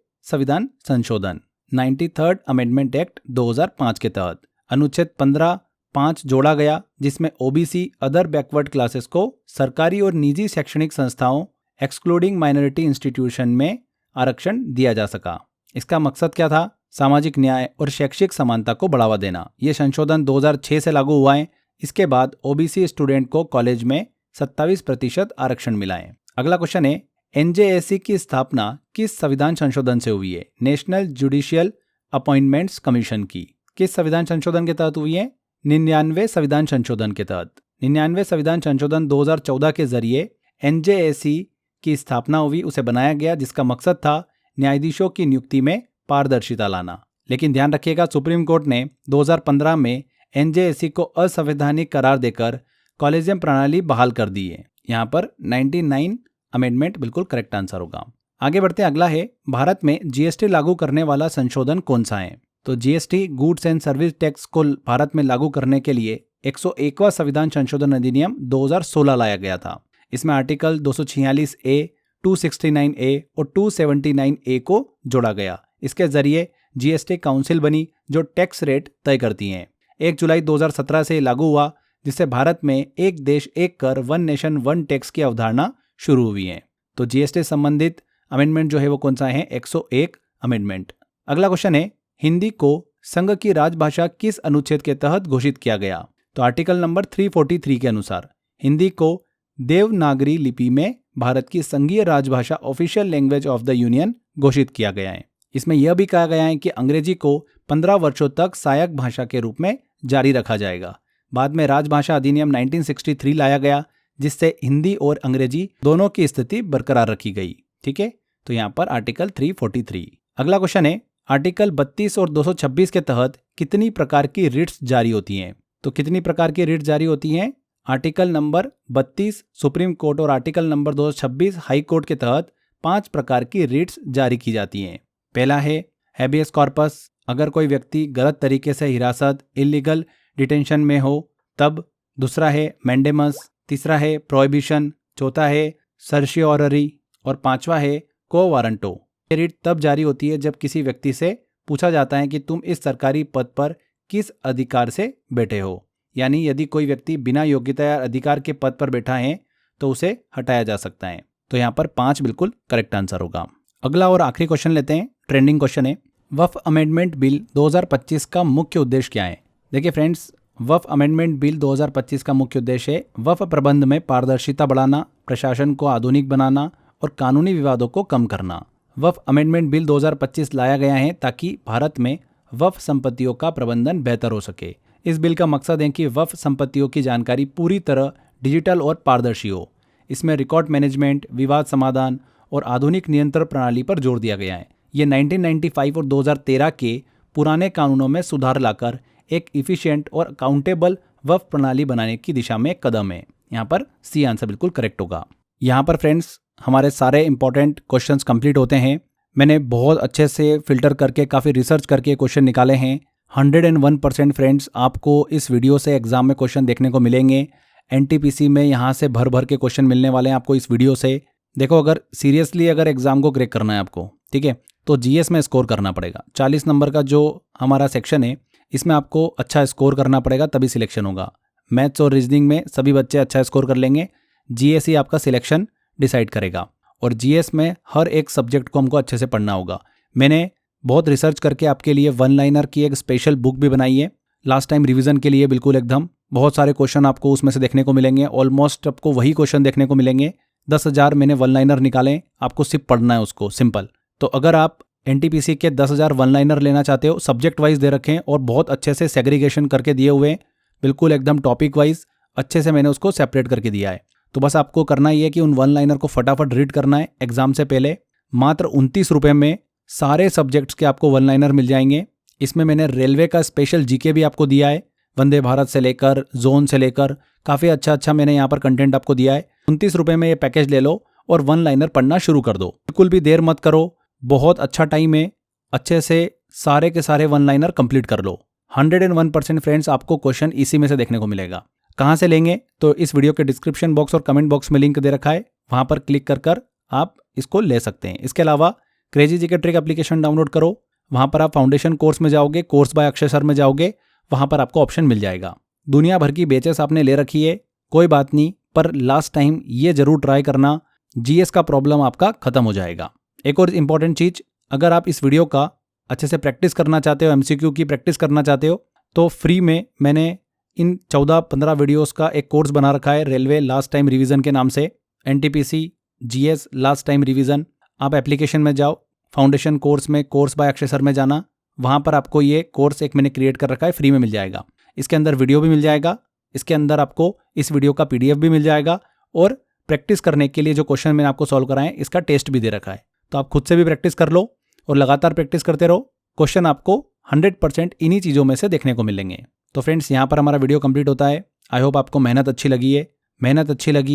संविधान संशोधन 93rd अमेंडमेंट एक्ट 2005 के तहत अनुच्छेद 15(5) जोड़ा गया, जिसमें OBC अदर बैकवर्ड क्लासेस को सरकारी और निजी शैक्षणिक संस्थाओं एक्सक्लूडिंग माइनॉरिटी इंस्टीट्यूशन में आरक्षण दिया जा सका। इसका मकसद क्या था? सामाजिक न्याय और शैक्षिक समानता को बढ़ावा देना। यह संशोधन 2006 से लागू हुआ है। इसके बाद OBC स्टूडेंट को कॉलेज में 27% आरक्षण मिला है। अगला क्वेश्चन है, NJSC की स्थापना किस संविधान संशोधन से हुई है? नेशनल जुडिशियल अपॉइंटमेंट्स कमीशन की किस संविधान संशोधन के तहत हुई है? 99वें संविधान संशोधन के तहत। 99वें संविधान संशोधन 2014 के जरिए NJSC की स्थापना हुई, उसे बनाया गया, जिसका मकसद था न्यायाधीशों की नियुक्ति में पारदर्शिता लाना। लेकिन ध्यान रखिएगा, सुप्रीम कोर्ट ने 2015 में NJSC को असंवैधानिक करार देकर कॉलेजियम प्रणाली बहाल कर दी है। यहाँ पर 99 अमेंडमेंट बिल्कुल करेक्ट आंसर होगा। आगे बढ़ते हैं। अगला है, भारत में GST लागू करने वाला संशोधन कौन सा है? तो GST goods and service tax को भारत में लागू करने के लिए 101वां संविधान संशोधन अधिनियम 2016 लाया गया था। इसमें आर्टिकल 246A, 269A और 279A को जोड़ा गया। इसके जरिए GST काउंसिल बनी, जो टैक्स रेट तय करती हैं। 1 जुलाई 2017 से लागू हुआ, जिससे भारत में एक देश एक कर, वन नेशन वन टैक्स की अवधारणा शुरू हुई है। तो GST संबंधित अमेंडमेंट जो है वो कौन सा है? 101 अमेंडमेंट। अगला क्वेश्चन है, हिंदी को संघ की राजभाषा किस अनुच्छेद के तहत घोषित किया गया? तो आर्टिकल नंबर 343 के अनुसार हिंदी को देवनागरी लिपि में भारत की संघीय राजभाषा official language of the union घोषित किया गया है। इसमें यह भी कहा गया है कि अंग्रेजी को 15 वर्षों तक सहायक भाषा के रूप में जारी रखा जाएगा। बाद में राजभाषा अधिनियम 1963 लाया गया, जिससे हिंदी और अंग्रेजी दोनों की स्थिति बरकरार रखी गई। ठीक है, तो यहाँ पर आर्टिकल 343। अगला क्वेश्चन है, आर्टिकल 32 और 226 के तहत कितनी प्रकार की रिट्स जारी होती हैं? तो कितनी प्रकार की रिट्स जारी होती हैं? आर्टिकल नंबर 32 सुप्रीम कोर्ट और आर्टिकल नंबर 226 हाई कोर्ट के तहत 5 प्रकार की रिट्स जारी की जाती हैं। पहला है हैबियस कॉर्पस, अगर कोई व्यक्ति गलत तरीके से हिरासत इलीगल डिटेंशन में हो तब। दूसरा है मैंडेमस, तीसरा है प्रोहिबिशन, चौथा है सर्शियोररी और पांचवा है को वारंटो। ये रिट तब जारी होती है जब किसी व्यक्ति से पूछा जाता है कि तुम इस सरकारी पद पर किस अधिकार से बैठे हो, यानी यदि कोई व्यक्ति बिना योग्यता या अधिकार के पद पर बैठा है तो उसे हटाया जा सकता है। तो यहाँ पर 5 बिल्कुल करेक्ट आंसर होगा। अगला और आखिरी क्वेश्चन लेते हैं, ट्रेंडिंग क्वेश्चन है, वक्फ अमेंडमेंट बिल 2025 का मुख्य उद्देश्य क्या है? देखिए फ्रेंड्स, वक्फ अमेंडमेंट बिल 2025 का मुख्य उद्देश्य है वक्फ प्रबंध में पारदर्शिता बढ़ाना, प्रशासन को आधुनिक बनाना और कानूनी विवादों को कम करना। वक्फ अमेंडमेंट बिल 2025 लाया गया है ताकि भारत में वक्फ संपत्तियों का प्रबंधन बेहतर हो सके। इस बिल का मकसद है कि वक्फ संपत्तियों की जानकारी पूरी तरह डिजिटल और पारदर्शी हो। इसमें रिकॉर्ड मैनेजमेंट, विवाद समाधान और आधुनिक नियंत्रण प्रणाली पर जोर दिया गया है। ये 1995 और 2013 के पुराने कानूनों में सुधार लाकर एक इफिशिएंट और अकाउंटेबल वक्फ प्रणाली बनाने की दिशा में एक कदम है। यहाँ पर सी आंसर बिल्कुल करेक्ट होगा। यहाँ पर फ्रेंड्स हमारे सारे इंपॉर्टेंट क्वेश्चंस कंप्लीट होते हैं। मैंने बहुत अच्छे से फिल्टर करके काफ़ी रिसर्च करके क्वेश्चन निकाले हैं। 101% फ्रेंड्स आपको इस वीडियो से एग्जाम में क्वेश्चन देखने को मिलेंगे। एनटीपीसी में यहाँ से भर भर के क्वेश्चन मिलने वाले हैं आपको इस वीडियो से। देखो, अगर सीरियसली अगर एग्जाम को क्रैक करना है आपको, ठीक है, तो जीएस में स्कोर करना पड़ेगा। 40 नंबर का जो हमारा सेक्शन है इसमें आपको अच्छा स्कोर करना पड़ेगा, तभी सिलेक्शन होगा। मैथ्स और रीजनिंग में सभी बच्चे अच्छा स्कोर कर लेंगे, जीएस ही आपका सिलेक्शन डिसाइड करेगा। और जीएस में हर एक सब्जेक्ट को हमको अच्छे से पढ़ना होगा। मैंने बहुत रिसर्च करके आपके लिए 1 लाइनर की एक स्पेशल बुक भी बनाई है लास्ट टाइम रिवीजन के लिए, बिल्कुल एकदम। बहुत सारे क्वेश्चन आपको उसमें से देखने को मिलेंगे, ऑलमोस्ट आपको वही क्वेश्चन देखने को मिलेंगे। 10,000 मैंने 1 लाइनर निकाले, आपको सिर्फ पढ़ना है उसको, सिंपल। तो अगर आप एनटीपीसी के 10,000 1 लाइनर लेना चाहते हो, सब्जेक्ट वाइज दे रखे हैं और बहुत अच्छे से सेग्रीगेशन करके दिए हुए हैं, बिल्कुल एकदम टॉपिक वाइज अच्छे से मैंने उसको सेपरेट करके दिया है। तो बस आपको करना ही है कि उन 1 लाइनर को फटाफट रीड करना है एग्जाम से पहले। मात्र 29 रुपये में सारे सब्जेक्ट्स के आपको 1 लाइनर मिल जाएंगे। इसमें मैंने रेलवे का स्पेशल जीके भी आपको दिया है, वंदे भारत से लेकर जोन से लेकर काफ़ी अच्छा मैंने यहाँ पर कंटेंट आपको दिया है। 29 रुपये में ये पैकेज ले लो और 1 लाइनर पढ़ना शुरू कर दो। बिल्कुल भी देर मत करो, बहुत अच्छा टाइम है, अच्छे से सारे के सारे 1 लाइनर कंप्लीट कर लो। 101% फ्रेंड्स आपको क्वेश्चन इसी में से देखने को मिलेगा। कहाँ से लेंगे? तो इस वीडियो के डिस्क्रिप्शन बॉक्स और कमेंट बॉक्स में लिंक दे रखा है, वहाँ पर क्लिक कर आप इसको ले सकते हैं। इसके अलावा crazy GK trick application download करो, वहाँ पर आप फाउंडेशन कोर्स में जाओगे, कोर्स बाय अक्षय सर में जाओगे, वहाँ पर आपको ऑप्शन मिल जाएगा। दुनिया भर की बेचेस आपने ले रखी है, कोई बात नहीं, पर लास्ट टाइम ये जरूर ट्राई करना, जीएस का प्रॉब्लम आपका खत्म हो जाएगा। एक और इंपॉर्टेंट चीज, अगर आप इस वीडियो का अच्छे से प्रैक्टिस करना चाहते हो, एमसीक्यू की प्रैक्टिस करना चाहते हो, तो फ्री में मैंने इन 14-15 वीडियोस का एक कोर्स बना रखा है, रेलवे लास्ट टाइम रिवीजन के नाम से, NTPC GS last time revision. आप एप्लीकेशन में जाओ, फाउंडेशन कोर्स में कोर्स बाय अक्षय सर में जाना, वहाँ पर आपको ये कोर्स एक मैंने क्रिएट कर रखा है, फ्री में मिल जाएगा। इसके अंदर वीडियो भी मिल जाएगा, इसके अंदर आपको इस वीडियो का पीडीएफ भी मिल जाएगा और प्रैक्टिस करने के लिए जो क्वेश्चन मैंने आपको सॉल्व कराए इसका टेस्ट भी दे रखा है। तो आप खुद से भी प्रैक्टिस कर लो और लगातार प्रैक्टिस करते रहो, क्वेश्चन आपको 100% इन्हीं चीज़ों में से देखने को मिलेंगे। तो फ्रेंड्स यहाँ पर हमारा वीडियो कंप्लीट होता है। आई होप आपको मेहनत अच्छी लगी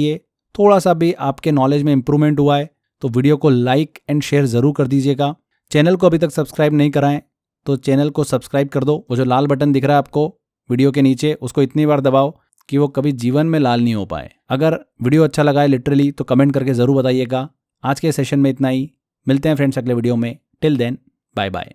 है, थोड़ा सा भी आपके नॉलेज में इंप्रूवमेंट हुआ है तो वीडियो को लाइक एंड शेयर ज़रूर कर दीजिएगा। चैनल को अभी तक सब्सक्राइब नहीं कराएं तो चैनल को सब्सक्राइब कर दो। वो जो लाल बटन दिख रहा है आपको वीडियो के नीचे, उसको इतनी बार दबाओ कि वो कभी जीवन में लाल नहीं हो पाए। अगर वीडियो अच्छा लगा है लिटरली तो कमेंट करके ज़रूर बताइएगा। आज के सेशन में इतना ही, मिलते हैं फ्रेंड्स अगले वीडियो में। Till then bye bye.